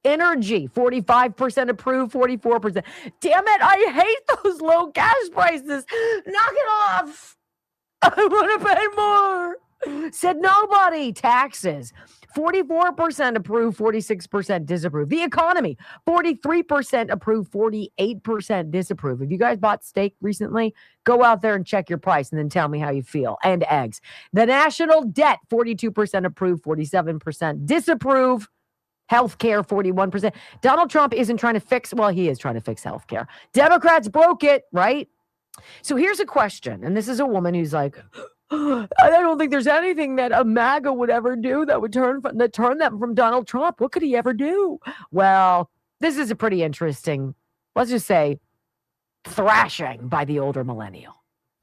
[SPEAKER 2] Energy, 45% approve, 44%. Damn it, I hate those low gas prices. Knock it off. I want to pay more. Said nobody. Taxes. 44% approve, 46% disapprove. The economy, 43% approve, 48% disapprove. If you guys bought steak recently, go out there and check your price and then tell me how you feel. And eggs. The national debt, 42% approve, 47% disapprove. Healthcare, 41%. Donald Trump isn't trying to fix, well, he is trying to fix healthcare. Democrats broke it, right? So here's a question, and this is a woman who's like, I don't think there's anything that a MAGA would ever do that would turn them from Donald Trump. What could he ever do? Well, this is a pretty interesting, let's just say, thrashing by the older millennial.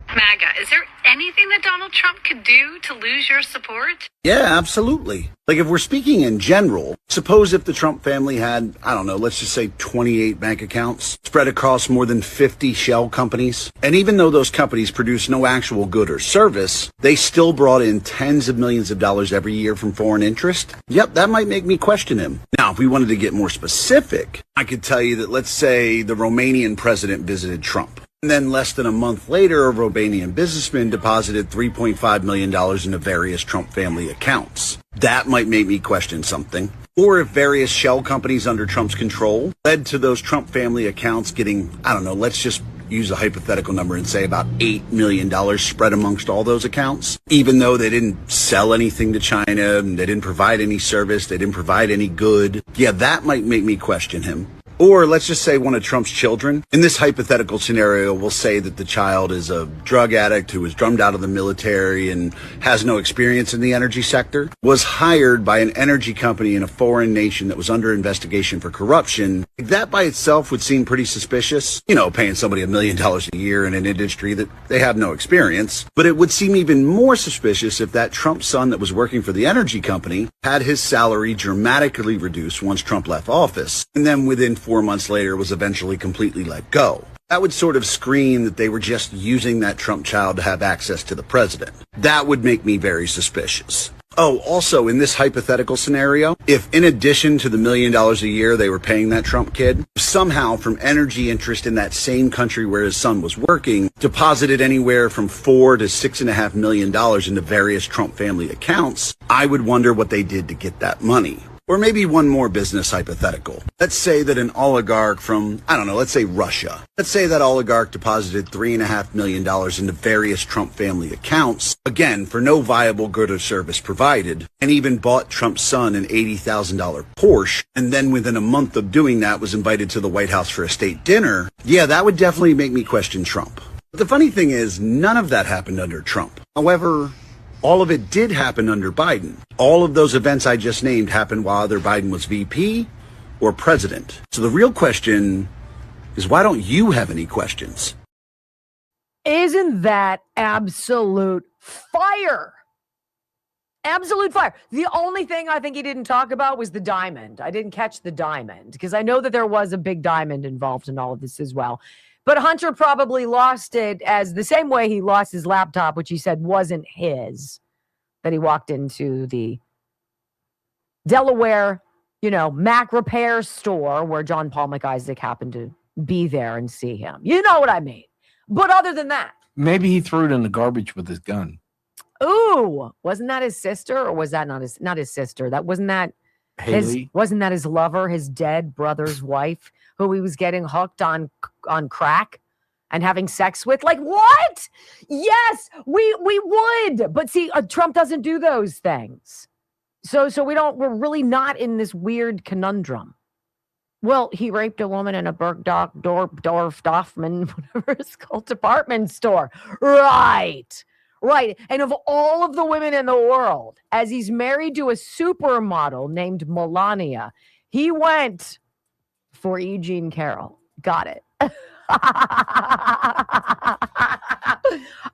[SPEAKER 5] MAGA, is there anything that Donald Trump could do to lose your support?
[SPEAKER 22] Yeah, absolutely. Like if we're speaking in general, suppose if the Trump family had, I don't know, let's just say 28 bank accounts spread across more than 50 shell companies. And even though those companies produce no actual good or service, they still brought in tens of millions of dollars every year from foreign interest. Yep, that might make me question him. Now, if we wanted to get more specific, I could tell you that let's say the Romanian president visited Trump. And then less than a month later, a Romanian businessman deposited $3.5 million into various Trump family accounts. That might make me question something. Or if various shell companies under Trump's control led to those Trump family accounts getting, I don't know, let's just use a hypothetical number and say about $8 million spread amongst all those accounts, even though they didn't sell anything to China, and they didn't provide any service, they didn't provide any good. Yeah, that might make me question him. Or let's just say one of Trump's children. In this hypothetical scenario, we'll say that the child is a drug addict who was drummed out of the military and has no experience in the energy sector, was hired by an energy company in a foreign nation that was under investigation for corruption. That by itself would seem pretty suspicious. You know, paying somebody $1 million a year in an industry that they have no experience. But it would seem even more suspicious if that Trump son that was working for the energy company had his salary dramatically reduced once Trump left office, and then within 4 months later was eventually completely let go. That would sort of scream that they were just using that Trump child to have access to the president. That would make me very suspicious. Oh, also in this hypothetical scenario, if in addition to the $1 million a year they were paying that Trump kid, somehow from energy interest in that same country where his son was working, deposited anywhere from $4 to $6.5 million into various Trump family accounts, I would wonder what they did to get that money. Or maybe one more business hypothetical. Let's say that an oligarch from, I don't know, let's say Russia. Let's say that oligarch deposited $3.5 million into various Trump family accounts, again, for no viable good or service provided, and even bought Trump's son an $80,000 Porsche, and then within a month of doing that was invited to the White House for a state dinner. Yeah, that would definitely make me question Trump. But the funny thing is, none of that happened under Trump. However, all of it did happen under Biden. All of those events I just named happened while either Biden was VP or president. So the real question is, why don't you have any questions?
[SPEAKER 2] Isn't that absolute fire? Absolute fire. The only thing I think he didn't talk about was the diamond. I didn't catch the diamond because I know that there was a big diamond involved in all of this as well. But Hunter probably lost it as the same way he lost his laptop, which he said wasn't his, that he walked into the Delaware, Mac repair store where John Paul McIsaac happened to be there and see him. You know what I mean? But other than that.
[SPEAKER 1] Maybe he threw it in the garbage with his gun.
[SPEAKER 2] Ooh, wasn't that his sister or was that not his sister? Wasn't that his lover, his dead brother's wife, who he was getting hooked on crack and having sex with? Like, what? Yes, we would. But see, Trump doesn't do those things. So we're really not in this weird conundrum. Well, he raped a woman in a Bergdorf Doffman, whatever it's called, department store. Right. And of all of the women in the world, as he's married to a supermodel named Melania, he went for E. Jean Carroll. Got it.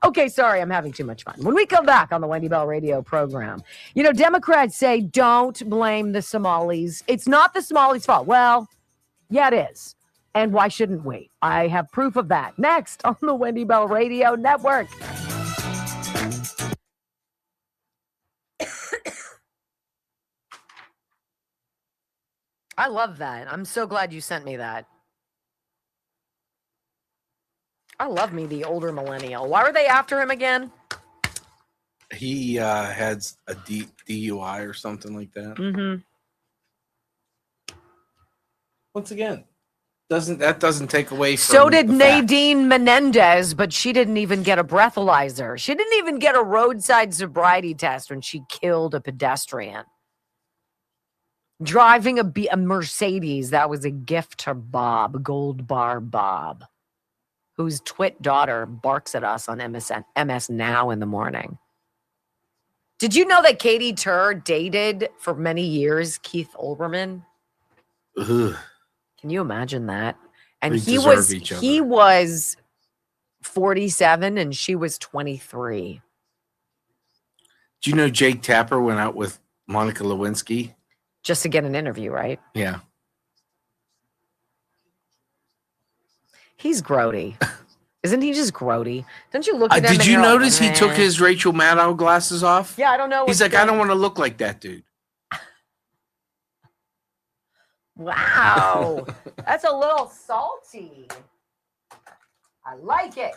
[SPEAKER 2] Okay, sorry, I'm having too much fun. When we come back on the Wendy Bell radio program, Democrats say don't blame the Somalis. It's not the Somalis' fault. Well, yeah, it is. And why shouldn't we? I have proof of that. Next on the Wendy Bell Radio Network. I love that. I'm so glad you sent me that. I love me the older millennial. Why were they after him again?
[SPEAKER 1] He had a DUI or something like that.
[SPEAKER 2] Mm-hmm.
[SPEAKER 1] Once again, doesn't take away from
[SPEAKER 2] So did
[SPEAKER 1] the facts.
[SPEAKER 2] Nadine Menendez, but she didn't even get a breathalyzer. She didn't even get a roadside sobriety test when she killed a pedestrian. Driving a Mercedes, that was a gift to Bob, Gold Bar Bob, whose twit daughter barks at us on MS Now in the morning. Did you know that Katie Tur dated for many years Keith Olbermann?
[SPEAKER 1] Ugh.
[SPEAKER 2] Can you imagine that? And
[SPEAKER 1] They
[SPEAKER 2] he
[SPEAKER 1] deserve
[SPEAKER 2] was 47 and she was 23.
[SPEAKER 1] Do you know Jake Tapper went out with Monica Lewinsky?
[SPEAKER 2] Just to get an interview, right?
[SPEAKER 1] Yeah.
[SPEAKER 2] He's grody. Isn't he just grody? Don't you look at him?
[SPEAKER 1] Did
[SPEAKER 2] and
[SPEAKER 1] you
[SPEAKER 2] you're like,
[SPEAKER 1] notice he took
[SPEAKER 2] "Meh."
[SPEAKER 1] his Rachel Maddow glasses off?
[SPEAKER 2] Yeah, I don't know.
[SPEAKER 1] He's like, I don't want to look like that dude.
[SPEAKER 2] Wow. That's a little salty. I like it.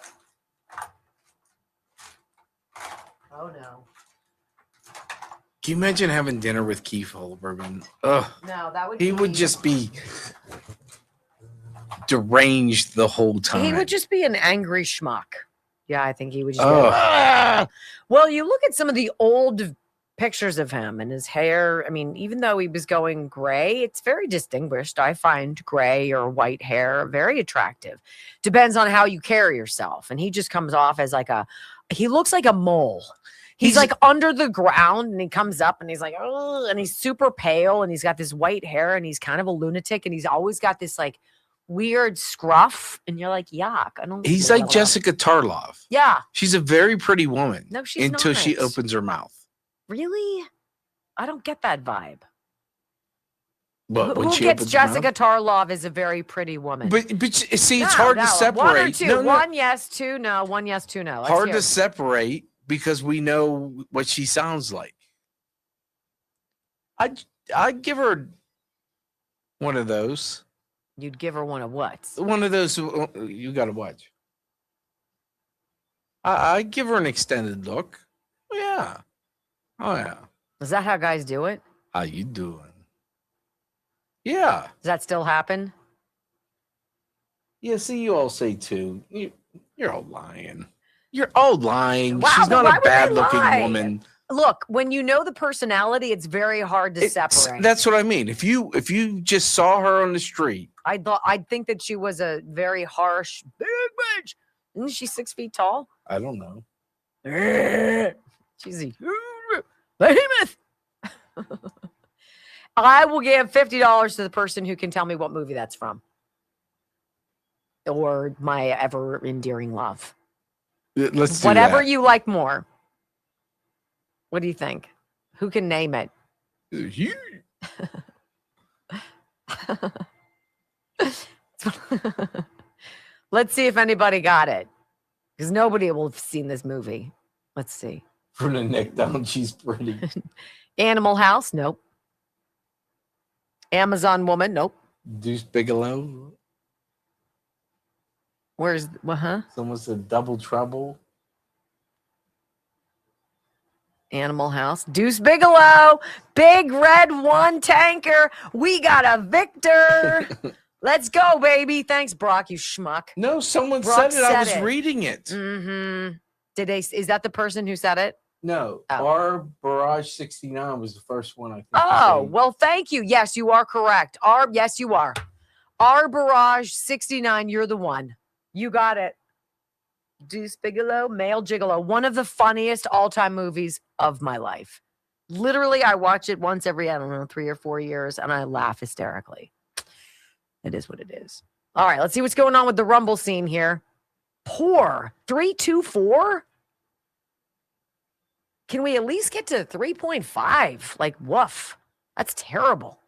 [SPEAKER 2] Oh, no.
[SPEAKER 1] Can you imagine having dinner with Keith Olbermann? Ugh.
[SPEAKER 2] No, that would
[SPEAKER 1] He would just be deranged the whole time.
[SPEAKER 2] He would just be an angry schmuck. Yeah, I think he would just be
[SPEAKER 1] Ugh.
[SPEAKER 2] like, "Ah!" Well, you look at some of the old pictures of him and his hair. I mean, even though he was going gray, it's very distinguished. I find gray or white hair very attractive. Depends on how you carry yourself. And he just comes off as he looks like a mole. He's like under the ground and he comes up and he's like, oh, and he's super pale and he's got this white hair and he's kind of a lunatic and he's always got this like weird scruff. And you're like, yuck. I don't.
[SPEAKER 1] He's like Jessica Tarlov.
[SPEAKER 2] Yeah.
[SPEAKER 1] She's a very pretty woman.
[SPEAKER 2] No, she's
[SPEAKER 1] until she
[SPEAKER 2] not.
[SPEAKER 1] opens her mouth.
[SPEAKER 2] Really? I don't get that vibe.
[SPEAKER 1] But when
[SPEAKER 2] Who
[SPEAKER 1] she
[SPEAKER 2] gets
[SPEAKER 1] opens her mouth?
[SPEAKER 2] Jessica Tarlov is a very pretty woman.
[SPEAKER 1] But see, it's hard to separate.
[SPEAKER 2] One or two.
[SPEAKER 1] No, no.
[SPEAKER 2] One yes, two no. One yes, two no. Let's
[SPEAKER 1] Hard
[SPEAKER 2] hear
[SPEAKER 1] to
[SPEAKER 2] it.
[SPEAKER 1] separate because we know what she sounds like. I'd give her one of those.
[SPEAKER 2] You'd give her one of what?
[SPEAKER 1] One of those you got to watch. I'd give her an extended look. Yeah. Oh yeah.
[SPEAKER 2] Is that how guys do it?
[SPEAKER 1] How you doing? Yeah.
[SPEAKER 2] Does that still happen?
[SPEAKER 1] Yeah. See, you all say too. You're all lying. You're all lying.
[SPEAKER 2] Wow,
[SPEAKER 1] She's
[SPEAKER 2] but
[SPEAKER 1] not
[SPEAKER 2] why
[SPEAKER 1] a
[SPEAKER 2] would they
[SPEAKER 1] bad-looking
[SPEAKER 2] lie?
[SPEAKER 1] woman.
[SPEAKER 2] Look, when you know the personality, it's very hard to separate.
[SPEAKER 1] That's what I mean. If you just saw her on the street,
[SPEAKER 2] I'd think that she was a very harsh big bitch. Isn't she 6 feet tall?
[SPEAKER 1] I don't know.
[SPEAKER 2] She's a behemoth. I will give $50 to the person who can tell me what movie that's from. Or my ever endearing love.
[SPEAKER 1] Let's do
[SPEAKER 2] Whatever
[SPEAKER 1] that.
[SPEAKER 2] you like more. What do you think? Who can name it?
[SPEAKER 1] You.
[SPEAKER 2] Let's see if anybody got it. Because nobody will have seen this movie. Let's see.
[SPEAKER 1] From the neck down, she's pretty.
[SPEAKER 2] Animal House? Nope. Amazon Woman? Nope.
[SPEAKER 1] Deuce Bigelow.
[SPEAKER 2] Where's what? Huh?
[SPEAKER 1] Someone said Double Trouble.
[SPEAKER 2] Animal House. Deuce Bigelow. Big red one tanker. We got a victor. Let's go, baby. Thanks, Brock, you schmuck.
[SPEAKER 1] No, someone
[SPEAKER 2] Brock
[SPEAKER 1] said it. I was
[SPEAKER 2] said it.
[SPEAKER 1] reading it.
[SPEAKER 2] Mm-hmm. Is that the person who said it?
[SPEAKER 1] No,
[SPEAKER 2] Oh.
[SPEAKER 1] our Barrage 69 was the first one I think.
[SPEAKER 2] Oh, well, thank you. Yes, you are correct. Yes, you are. Our Barrage 69, you're the one. You got it. Deuce Bigelow, Male Gigolo, one of the funniest all-time movies of my life. Literally, I watch it once every, 3 or 4 years, and I laugh hysterically. It is what it is. All right, let's see what's going on with the Rumble scene here. Poor 3.24. Can we at least get to 3.5? Like, woof. That's terrible.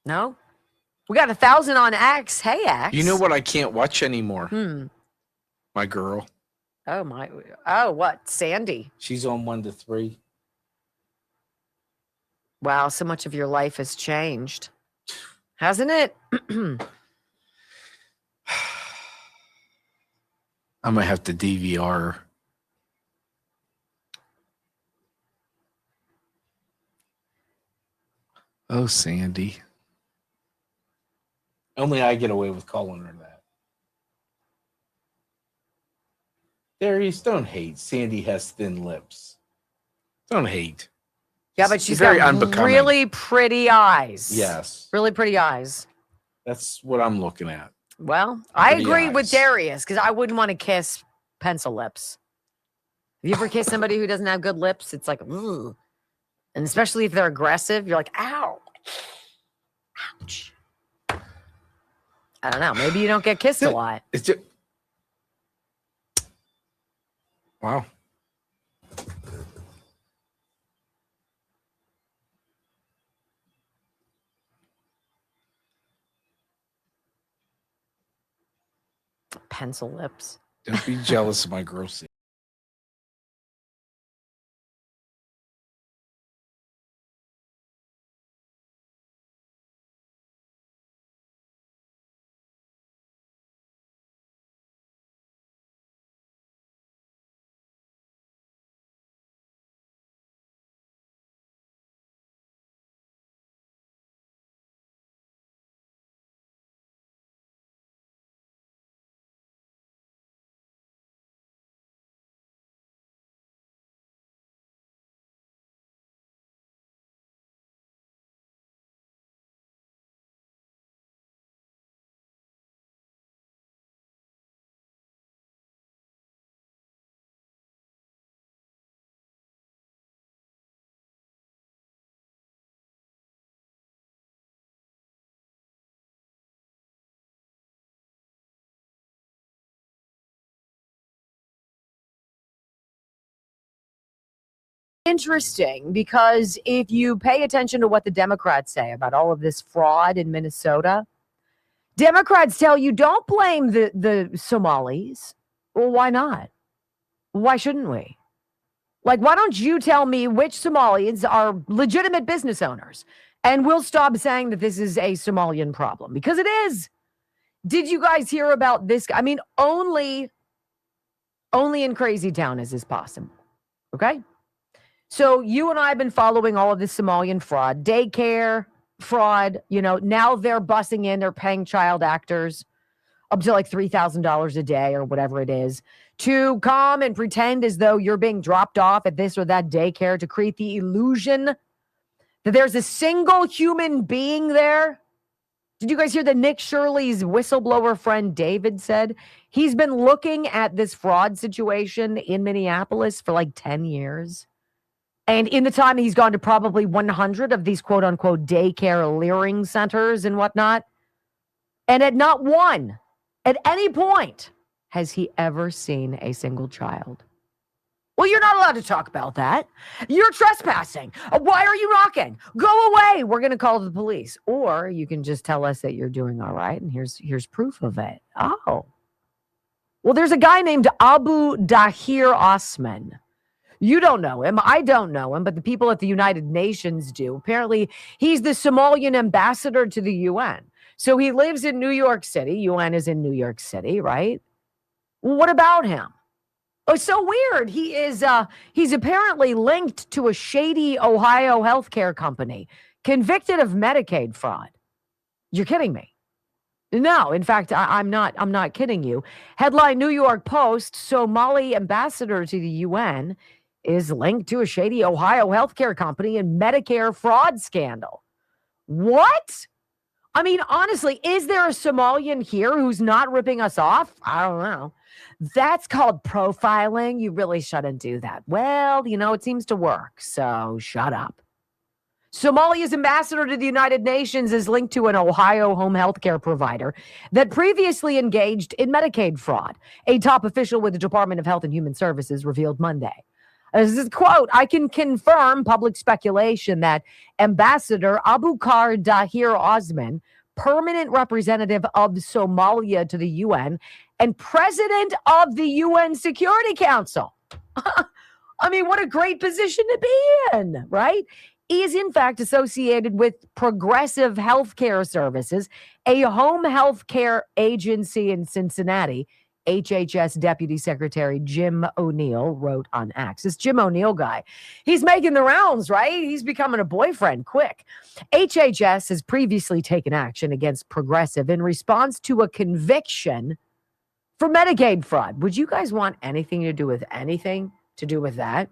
[SPEAKER 2] No? We got 1,000 on X. Hey, X.
[SPEAKER 1] You know what I can't watch anymore?
[SPEAKER 2] Hmm.
[SPEAKER 1] My girl.
[SPEAKER 2] Oh, my. Oh, what? Sandy.
[SPEAKER 1] She's on 1 to 3.
[SPEAKER 2] Wow, so much of your life has changed. Hasn't it?
[SPEAKER 1] I might have to DVR her. Oh, Sandy. Only I get away with calling her that. Darius, don't hate. Sandy has thin lips. Don't hate.
[SPEAKER 2] Yeah, but she's
[SPEAKER 1] very
[SPEAKER 2] got
[SPEAKER 1] unbecoming.
[SPEAKER 2] really pretty eyes.
[SPEAKER 1] Yes.
[SPEAKER 2] Really pretty eyes.
[SPEAKER 1] That's what I'm looking at.
[SPEAKER 2] Well, I
[SPEAKER 1] Pretty
[SPEAKER 2] agree with
[SPEAKER 1] eyes.
[SPEAKER 2] Darius because I wouldn't want to kiss pencil lips. Have you ever kissed somebody who doesn't have good lips? It's like, ooh. And especially if they're aggressive, you're like, ow. Ouch. I don't know. Maybe you don't get kissed a lot.
[SPEAKER 1] It's just, wow.
[SPEAKER 2] Pencil lips.
[SPEAKER 1] Don't be jealous of my gross.
[SPEAKER 2] Interesting, because if you pay attention to what the Democrats say about all of this fraud in Minnesota, Democrats tell you don't blame the Somalis. Well, why not? Why shouldn't we? Like, why don't you tell me which Somalians are legitimate business owners? And we'll stop saying that this is a Somalian problem, because it is. Did you guys hear about this? I mean, only in Crazy Town is this possible. Okay? So you and I have been following all of this Somalian fraud, daycare fraud. You know, now they're bussing in, they're paying child actors up to like $3,000 a day or whatever it is to come and pretend as though you're being dropped off at this or that daycare to create the illusion that there's a single human being there. Did you guys hear that Nick Shirley's whistleblower friend David said he's been looking at this fraud situation in Minneapolis for like 10 years? And in the time he's gone to probably 100 of these quote unquote daycare leering centers and whatnot. And at not one, at any point, has he ever seen a single child. Well, you're not allowed to talk about that. You're trespassing. Why are you knocking? Go away. We're going to call the police. Or you can just tell us that you're doing all right. And here's proof of it. Oh. Well, there's a guy named Abu Dahir Osman. You don't know him. I don't know him, but the people at the United Nations do. Apparently, he's the Somalian ambassador to the UN. So he lives in New York City. UN is in New York City, right? What about him? Oh, so weird. He's apparently linked to a shady Ohio healthcare company, convicted of Medicaid fraud. You're kidding me. No, in fact, I'm not kidding you. Headline New York Post, Somali ambassador to the UN is linked to a shady Ohio healthcare company and Medicare fraud scandal. What? I mean, honestly, is there a Somalian here who's not ripping us off? I don't know. That's called profiling. You really shouldn't do that. Well, you know, it seems to work, so shut up. Somalia's ambassador to the United Nations is linked to an Ohio home health care provider that previously engaged in Medicaid fraud, a top official with the Department of Health and Human Services revealed Monday. This is a quote, I can confirm public speculation that Ambassador Abubakar Dahir Osman, permanent representative of Somalia to the UN and president of the UN Security Council. I mean, what a great position to be in, right? Is in fact associated with Progressive Healthcare Services, a home health care agency in Cincinnati, HHS Deputy Secretary Jim O'Neill wrote on X. This Jim O'Neill guy, he's making the rounds, right? He's becoming a boyfriend quick. HHS has previously taken action against Progressive in response to a conviction for Medicaid fraud. Would you guys want anything to do with that?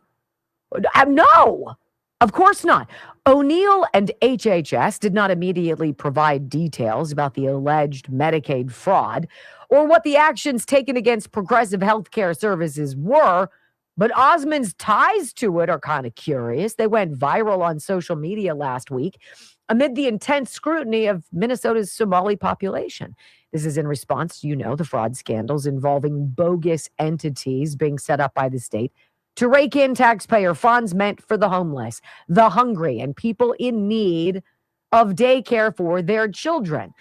[SPEAKER 2] No, of course not. O'Neill and HHS did not immediately provide details about the alleged Medicaid fraud or what the actions taken against Progressive Healthcare Services were, but Osmond's ties to it are kind of curious. They went viral on social media last week amid the intense scrutiny of Minnesota's Somali population. This is in response to, the fraud scandals involving bogus entities being set up by the state to rake in taxpayer funds meant for the homeless, the hungry, and people in need of daycare for their children.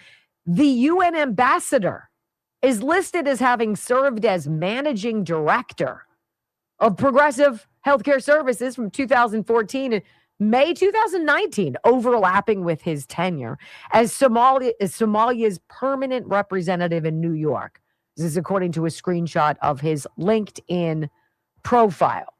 [SPEAKER 2] The UN ambassador is listed as having served as managing director of Progressive Healthcare Services from 2014 to May 2019, overlapping with his tenure as Somalia's permanent representative in New York. This is according to a screenshot of his LinkedIn profile.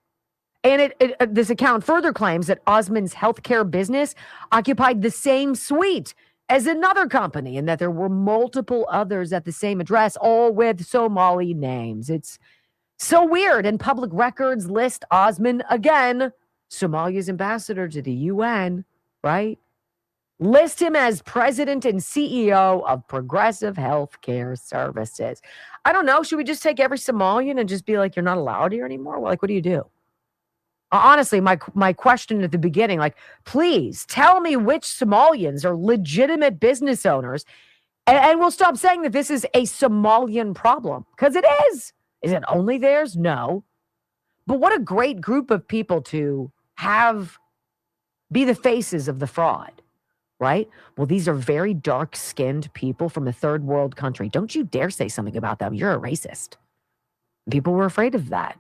[SPEAKER 2] And this account further claims that Osmond's healthcare business occupied the same suite as another company and that there were multiple others at the same address, all with Somali names. It's so weird. And public records list Osmond again, Somalia's ambassador to the UN, right? List him as president and CEO of Progressive Healthcare Services. I don't know. Should we just take every Somalian and just be like, you're not allowed here anymore? Well, what do you do? Honestly, my question at the beginning, please tell me which Somalians are legitimate business owners, and we'll stop saying that this is a Somalian problem, because it is. Is it only theirs? No. But what a great group of people to be the faces of the fraud, right? Well, these are very dark-skinned people from a third world country. Don't you dare say something about them. You're a racist. People were afraid of that.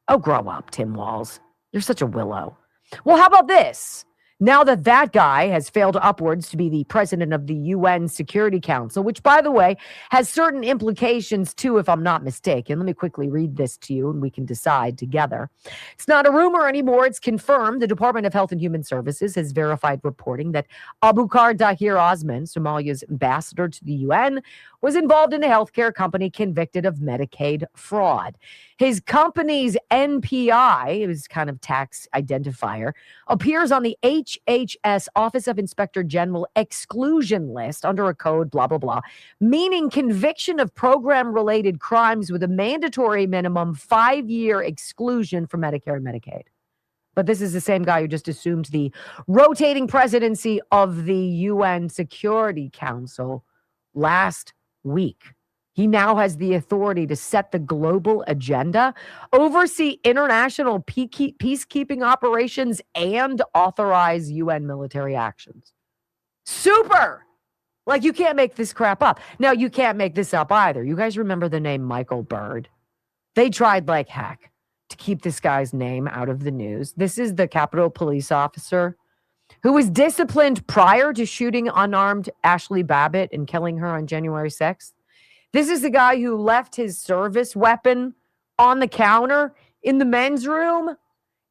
[SPEAKER 2] Oh, grow up, Tim Walz. You're such a willow. Well, how about this? Now that guy has failed upwards to be the president of the UN Security Council, which, by the way, has certain implications too, if I'm not mistaken. Let me quickly read this to you and we can decide together. It's not a rumor anymore. It's confirmed. The Department of Health and Human Services has verified reporting that Abukar Dahir Osman, Somalia's ambassador to the UN, was involved in a healthcare company convicted of Medicaid fraud. His company's NPI, his kind of tax identifier, appears on the HHS Office of Inspector General exclusion list under a code, blah, blah, blah, meaning conviction of program-related crimes with a mandatory minimum 5-year exclusion for Medicare and Medicaid. But this is the same guy who just assumed the rotating presidency of the UN Security Council last week. He now has the authority to set the global agenda, oversee international peacekeeping operations, and authorize UN military actions. Super! You can't make this crap up. Now, you can't make this up either. You guys remember the name Michael Byrd? They tried like heck to keep this guy's name out of the news. This is the Capitol Police officer who was disciplined prior to shooting unarmed Ashley Babbitt and killing her on January 6th. This is the guy who left his service weapon on the counter in the men's room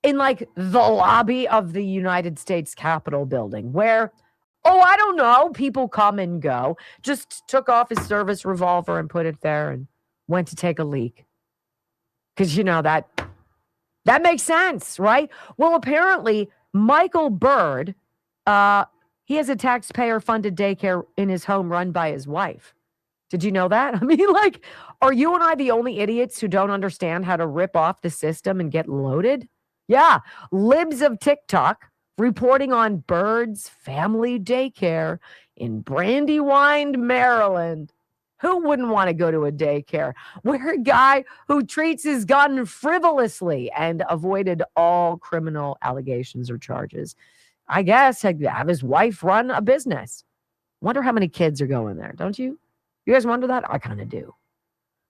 [SPEAKER 2] in the lobby of the United States Capitol building where, I don't know, people come and go. Just took off his service revolver and put it there and went to take a leak. Because, that makes sense, right? Well, apparently, Michael Byrd, he has a taxpayer-funded daycare in his home run by his wife. Did you know that? I mean, are you and I the only idiots who don't understand how to rip off the system and get loaded? Yeah, libs of TikTok reporting on Byrd's family daycare in Brandywine, Maryland. Who wouldn't want to go to a daycare where a guy who treats his gun frivolously and avoided all criminal allegations or charges, I guess, have his wife run a business? Wonder how many kids are going there, don't you? You guys wonder that? I kind of do.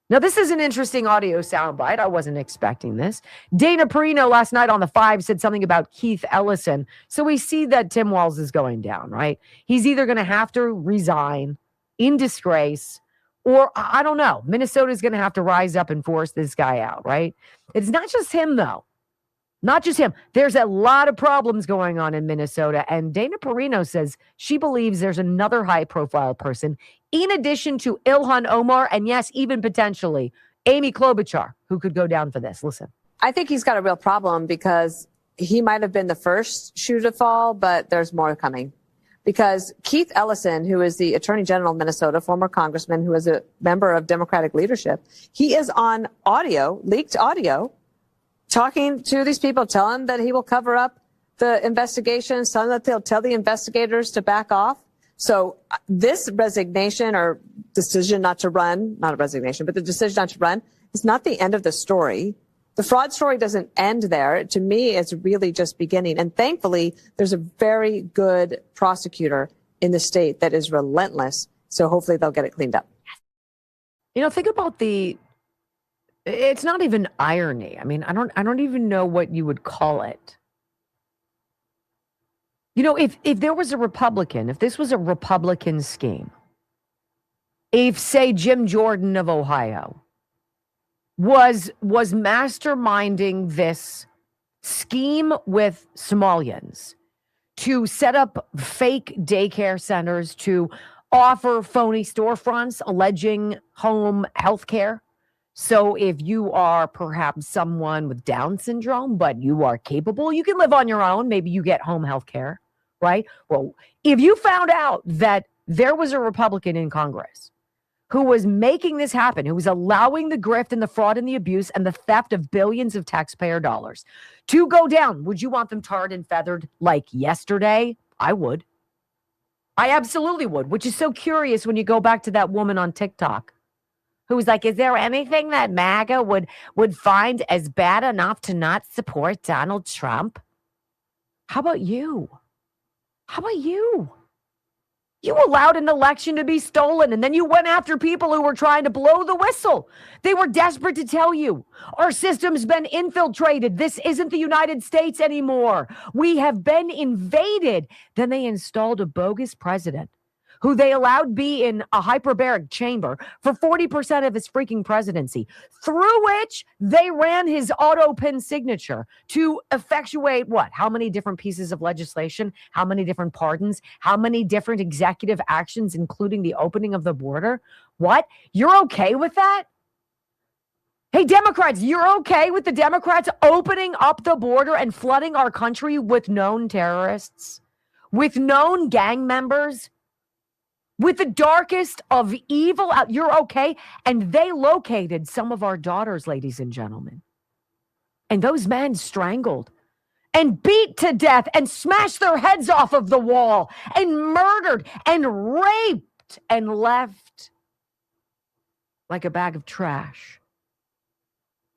[SPEAKER 2] Now, this is an interesting audio soundbite. I wasn't expecting this. Dana Perino last night on The Five said something about Keith Ellison. So we see that Tim Walz is going down, right? He's either going to have to resign in disgrace Or I don't know. Minnesota's going to have to rise up and force this guy out, right? It's not just him, though. Not just him. There's a lot of problems going on in Minnesota. And Dana Perino says she believes there's another high-profile person, in addition to Ilhan Omar, and yes, even potentially Amy Klobuchar, who could go down for this. Listen.
[SPEAKER 6] I think he's got a real problem because he might have been the first shoe to fall, but there's more coming. Because Keith Ellison, who is the Attorney General of Minnesota, former congressman who is a member of Democratic leadership, he is on audio, leaked audio, talking to these people, telling that he will cover up the investigations, telling that they'll tell the investigators to back off. So this resignation or decision not to run, not a resignation, but the decision not to run is not the end of the story. The fraud story doesn't end there. To me, it's really just beginning. And thankfully, there's a very good prosecutor in the state that is relentless. So hopefully they'll get it cleaned up.
[SPEAKER 2] You know, think about it's not even irony. I mean, I don't even know what you would call it. You know, if there was a Republican, if this was a Republican scheme, if, say, Jim Jordan of Ohio was masterminding this scheme with Somalians to set up fake daycare centers to offer phony storefronts alleging home health care. So if you are perhaps someone with Down syndrome, but you are capable, you can live on your own. Maybe you get home health care, right? Well, if you found out that there was a Republican in Congress who was making this happen, who was allowing the grift and the fraud and the abuse and the theft of billions of taxpayer dollars to go down, would you want them tarred and feathered like yesterday? I would. I absolutely would, which is so curious when you go back to that woman on TikTok who was like, is there anything that MAGA would find as bad enough to not support Donald Trump? How about you? How about you? You allowed an election to be stolen, and then you went after people who were trying to blow the whistle. They were desperate to tell you, our system's been infiltrated. This isn't the United States anymore. We have been invaded. Then they installed a bogus president who they allowed be in a hyperbaric chamber for 40% of his freaking presidency, through which they ran his auto pin signature to effectuate what? How many different pieces of legislation? How many different pardons? How many different executive actions, including the opening of the border? What? You're okay with that? Hey, Democrats, you're okay with the Democrats opening up the border and flooding our country with known terrorists, with known gang members, with the darkest of evil out? You're okay? And they located some of our daughters, ladies and gentlemen. And those men strangled and beat to death and smashed their heads off of the wall and murdered and raped and left like a bag of trash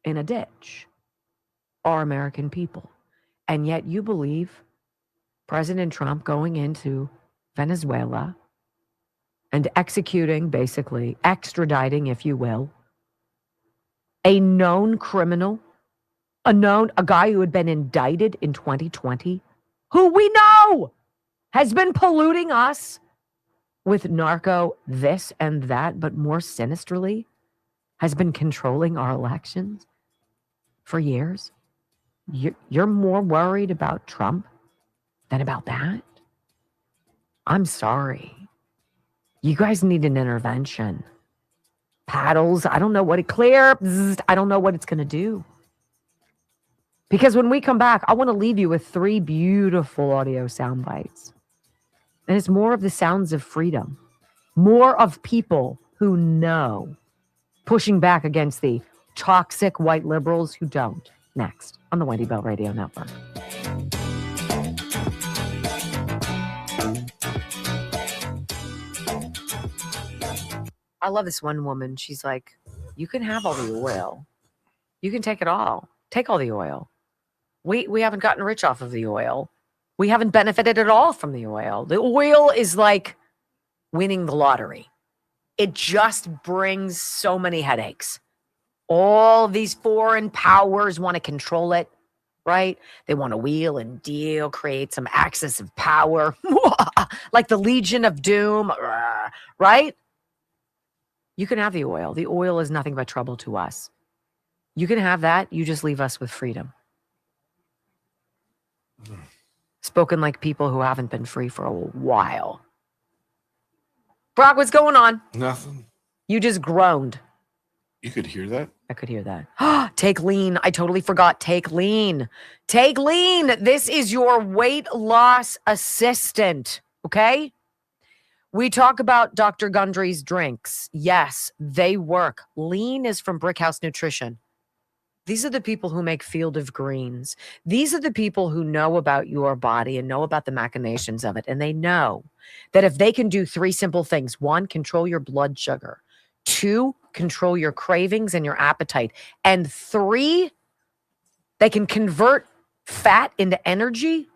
[SPEAKER 2] in a ditch our American people. And yet you believe President Trump going into Venezuela and executing, basically, extraditing, if you will, a known criminal, a guy who had been indicted in 2020, who we know has been polluting us with narco this and that, but more sinisterly, has been controlling our elections for years. You're more worried about Trump than about that? I'm sorry. You guys need an intervention. Paddles, I don't know what it clear. I don't know what it's going to do. Because when we come back, I want to leave you with 3 beautiful audio sound bites. And it's more of the sounds of freedom. More of people who know, pushing back against the toxic white liberals who don't. Next on the Wendy Bell Radio Network. I love this one woman. She's like, you can have all the oil. You can take it all. Take all the oil. We haven't gotten rich off of the oil. We haven't benefited at all from the oil. The oil is like winning the lottery. It just brings so many headaches. All these foreign powers want to control it, right? They want to wheel and deal, create some axis of power, like the Legion of Doom, right? You can have the oil. The oil is nothing but trouble to us. You can have that. You just leave us with freedom. Spoken like people who haven't been free for a while. Brock, what's going on?
[SPEAKER 1] Nothing.
[SPEAKER 2] You just groaned.
[SPEAKER 1] You could hear that?
[SPEAKER 2] I could hear that. Take lean. I totally forgot. Take lean. Take lean. This is your weight loss assistant. Okay? We talk about Dr. Gundry's drinks. Yes, they work. Lean is from Brickhouse Nutrition. These are the people who make Field of Greens. These are the people who know about your body and know about the machinations of it. And they know that if they can do 3 simple things: 1, control your blood sugar; 2, control your cravings and your appetite; and 3, they can convert fat into energy,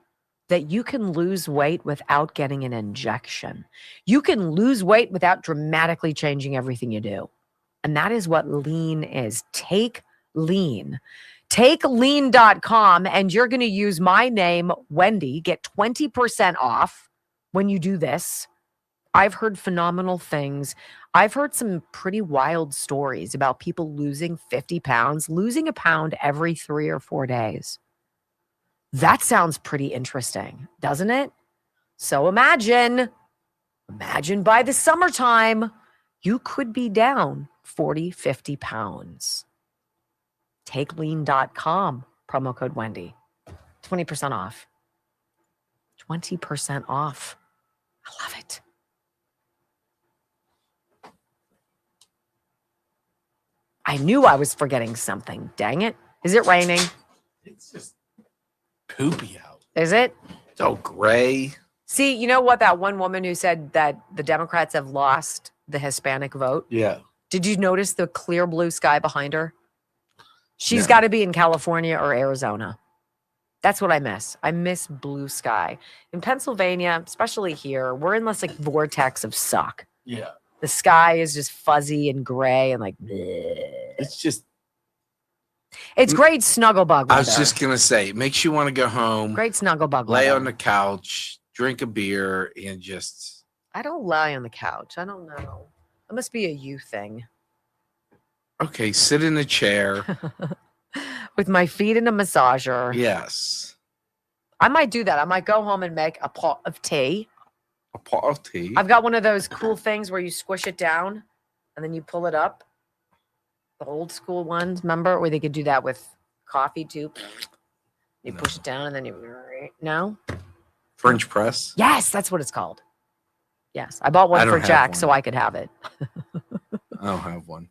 [SPEAKER 2] that you can lose weight without getting an injection. You can lose weight without dramatically changing everything you do. And that is what lean is. Take lean. TakeLean.com, and you're going to use my name, Wendy. Get 20% off when you do this. I've heard phenomenal things. I've heard some pretty wild stories about people losing 50 pounds, losing a pound every 3 or 4 days. That sounds pretty interesting, doesn't it? So imagine by the summertime, you could be down 40, 50 pounds. TakeLean.com, promo code Wendy. 20% off. 20% off. I love it. I knew I was forgetting something. Dang it. Is it raining?
[SPEAKER 1] It's just poopy out.
[SPEAKER 2] Is it?
[SPEAKER 1] It's all gray.
[SPEAKER 2] See, you know what? That one woman who said that the Democrats have lost the Hispanic vote.
[SPEAKER 1] Yeah.
[SPEAKER 2] Did you notice the clear blue sky behind her? She's
[SPEAKER 1] No.
[SPEAKER 2] got to be in California or Arizona. That's what I miss. I miss blue sky. In Pennsylvania, especially here, we're in this like vortex of suck.
[SPEAKER 1] Yeah.
[SPEAKER 2] The sky is just fuzzy and gray and like bleh.
[SPEAKER 1] It's just.
[SPEAKER 2] It's great snugglebug weather.
[SPEAKER 1] I was just going to say, it makes you want to go home.
[SPEAKER 2] Great snugglebug
[SPEAKER 1] Lay
[SPEAKER 2] weather.
[SPEAKER 1] on the couch, drink a beer, and just.
[SPEAKER 2] I don't lie on the couch. I don't know. It must be a you thing.
[SPEAKER 1] Okay, sit in a chair.
[SPEAKER 2] With my feet in a massager.
[SPEAKER 1] Yes.
[SPEAKER 2] I might do that. I might go home and make a pot of tea.
[SPEAKER 1] A pot of tea.
[SPEAKER 2] I've got one of those cool things where you squish it down and then you pull it up. The old school ones, remember? Where they could do that with coffee too. You push it down and then you... No?
[SPEAKER 1] French press.
[SPEAKER 2] Yes, that's what it's called. Yes. I bought
[SPEAKER 1] I
[SPEAKER 2] one
[SPEAKER 1] don't
[SPEAKER 2] for
[SPEAKER 1] have
[SPEAKER 2] Jack
[SPEAKER 1] one.
[SPEAKER 2] so I could have it.
[SPEAKER 1] I don't have one.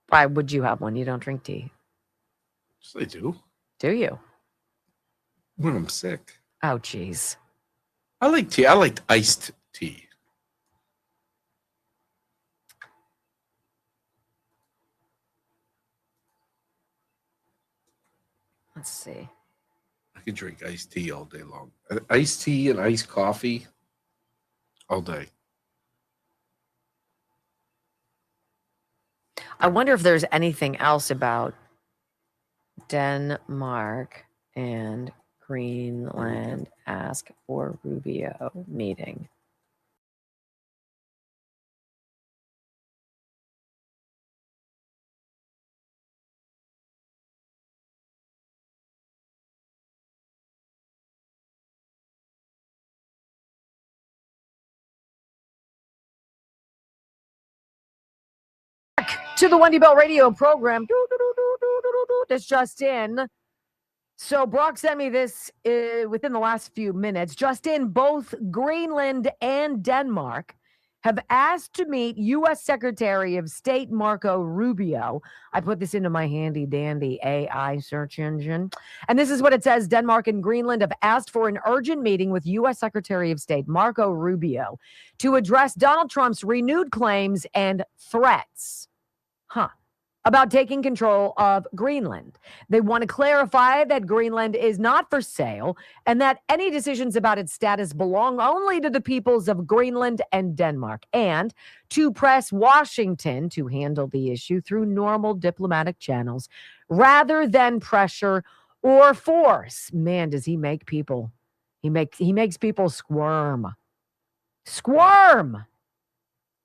[SPEAKER 2] Why would you have one? You don't drink tea.
[SPEAKER 1] Yes, I do.
[SPEAKER 2] Do you?
[SPEAKER 1] When I'm sick.
[SPEAKER 2] Oh, geez.
[SPEAKER 1] I like tea. I like iced tea.
[SPEAKER 2] Let's see.
[SPEAKER 1] I could drink iced tea all day long. Iced tea and iced coffee all day.
[SPEAKER 2] I wonder if there's anything else about Denmark and Greenland ask for Rubio meeting. To the Wendy Bell radio program. That's just in. So Brock sent me this within the last few minutes. Just in, both Greenland and Denmark have asked to meet U.S. Secretary of State Marco Rubio. I put this into my handy dandy AI search engine. And this is what it says. Denmark and Greenland have asked for an urgent meeting with U.S. Secretary of State Marco Rubio to address Donald Trump's renewed claims and threats. About taking control of Greenland. They want to clarify that Greenland is not for sale and that any decisions about its status belong only to the peoples of Greenland and Denmark, and to press Washington to handle the issue through normal diplomatic channels rather than pressure or force. Man, does he make people. He makes people squirm. Squirm.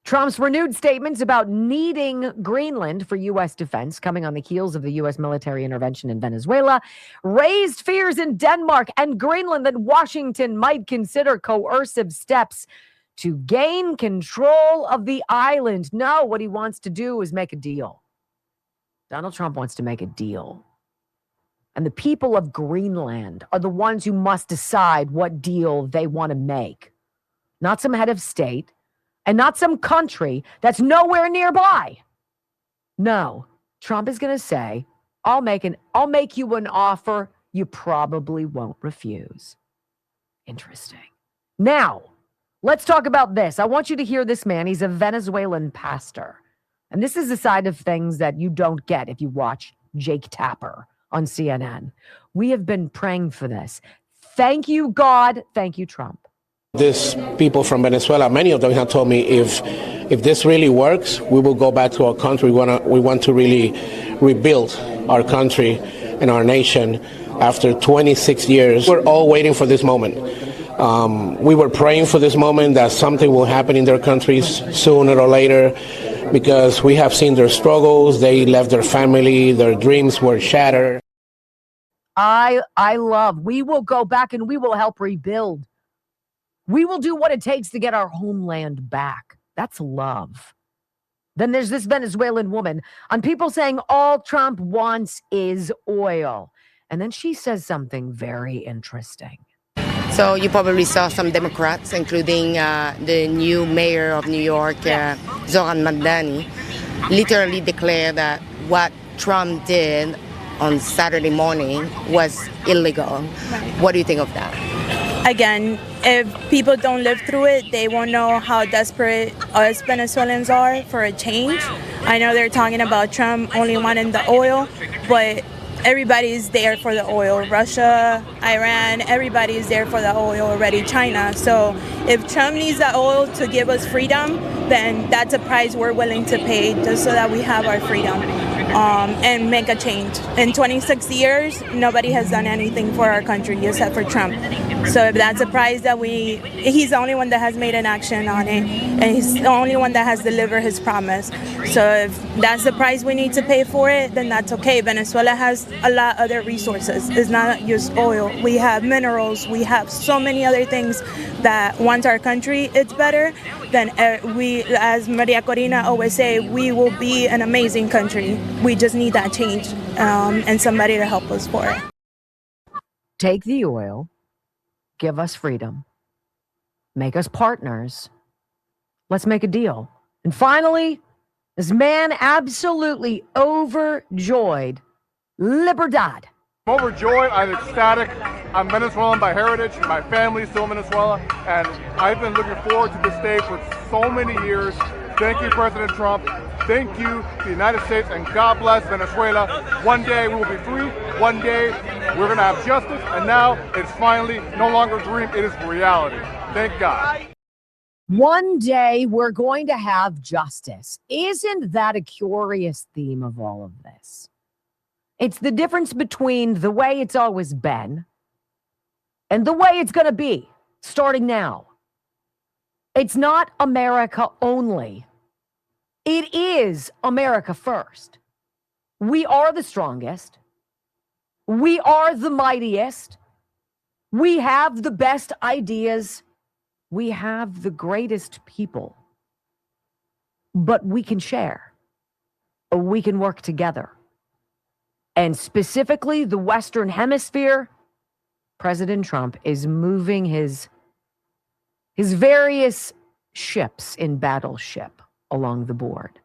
[SPEAKER 2] Trump's renewed statements about needing Greenland for U.S. defense, coming on the heels of the U.S. military intervention in Venezuela, raised fears in Denmark and Greenland that Washington might consider coercive steps to gain control of the island. No, what he wants to do is make a deal. Donald Trump wants to make a deal. And the people of Greenland are the ones who must decide what deal they want to make. Not some head of state and not some country that's nowhere nearby. No, Trump is going to say, I'll make you an offer you probably won't refuse. Interesting. Now, let's talk about this. I want you to hear this man. He's a Venezuelan pastor. And this is the side of things that you don't get if you watch Jake Tapper on CNN. We have been praying for this. Thank you, God. Thank you, Trump.
[SPEAKER 7] These people from Venezuela, many of them have told me if this really works, we will go back to our country. We want to really rebuild our country and our nation after 26 years. We're all waiting for this moment. We were praying for this moment that something will happen in their countries sooner or later, because we have seen their struggles. They left their family. Their dreams were shattered.
[SPEAKER 2] I love. We will go back and we will help rebuild. We will do what it takes to get our homeland back. That's love. Then there's this Venezuelan woman on people saying all Trump wants is oil. And then she says something very interesting.
[SPEAKER 8] So you probably saw some Democrats, including the new mayor of New York, Zoran Mamdani, literally declare that what Trump did on Saturday morning was illegal. What do you think of that?
[SPEAKER 23] Again, if people don't live through it, they won't know how desperate us Venezuelans are for a change. I know they're talking about Trump only wanting the oil, but everybody's there for the oil. Russia, Iran, everybody's there for the oil already. China. So if Trump needs the oil to give us freedom, then that's a price we're willing to pay just so that we have our freedom and make a change. In 26 years, nobody has done anything for our country except for Trump. So if that's a price that he's the only one that has made an action on it, and he's the only one that has delivered his promise. So if that's the price we need to pay for it, then that's okay. Venezuela has a lot of other resources. It's not just oil. We have minerals. We have so many other things that once our country is better, then we, as Maria Corina always say, we will be an amazing country. We just need that change and somebody to help us for it.
[SPEAKER 2] Take the oil. Give us freedom. Make us partners. Let's make a deal. And finally, this man absolutely overjoyed. Libertad.
[SPEAKER 24] I'm overjoyed. I'm ecstatic. I'm Venezuelan by heritage. My family's still in Venezuela. And I've been looking forward to this day for so many years. Thank you, President Trump. Thank you, the United States, and God bless Venezuela. One day we will be free. One day we're going to have justice. And now it's finally no longer a dream. It is reality. Thank God.
[SPEAKER 2] One day we're going to have justice. Isn't that a curious theme of all of this? It's the difference between the way it's always been and the way it's going to be starting now. It's not America only. It is America first. We are the strongest. We are the mightiest. We have the best ideas. We have the greatest people. But we can share. We can work together. And specifically, the Western Hemisphere, President Trump is moving his various ships in battleship along the board.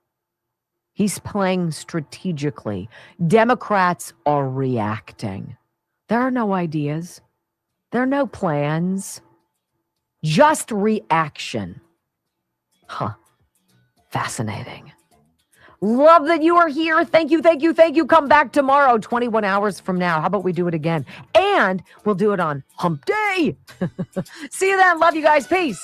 [SPEAKER 2] He's playing strategically. Democrats are reacting. There are no ideas. There are no plans. Just reaction. Huh. Fascinating. Love that you are here. Thank you, thank you, thank you. Come back tomorrow, 21 hours from now. How about we do it again? And we'll do it on Hump Day. See you then. Love you guys. Peace.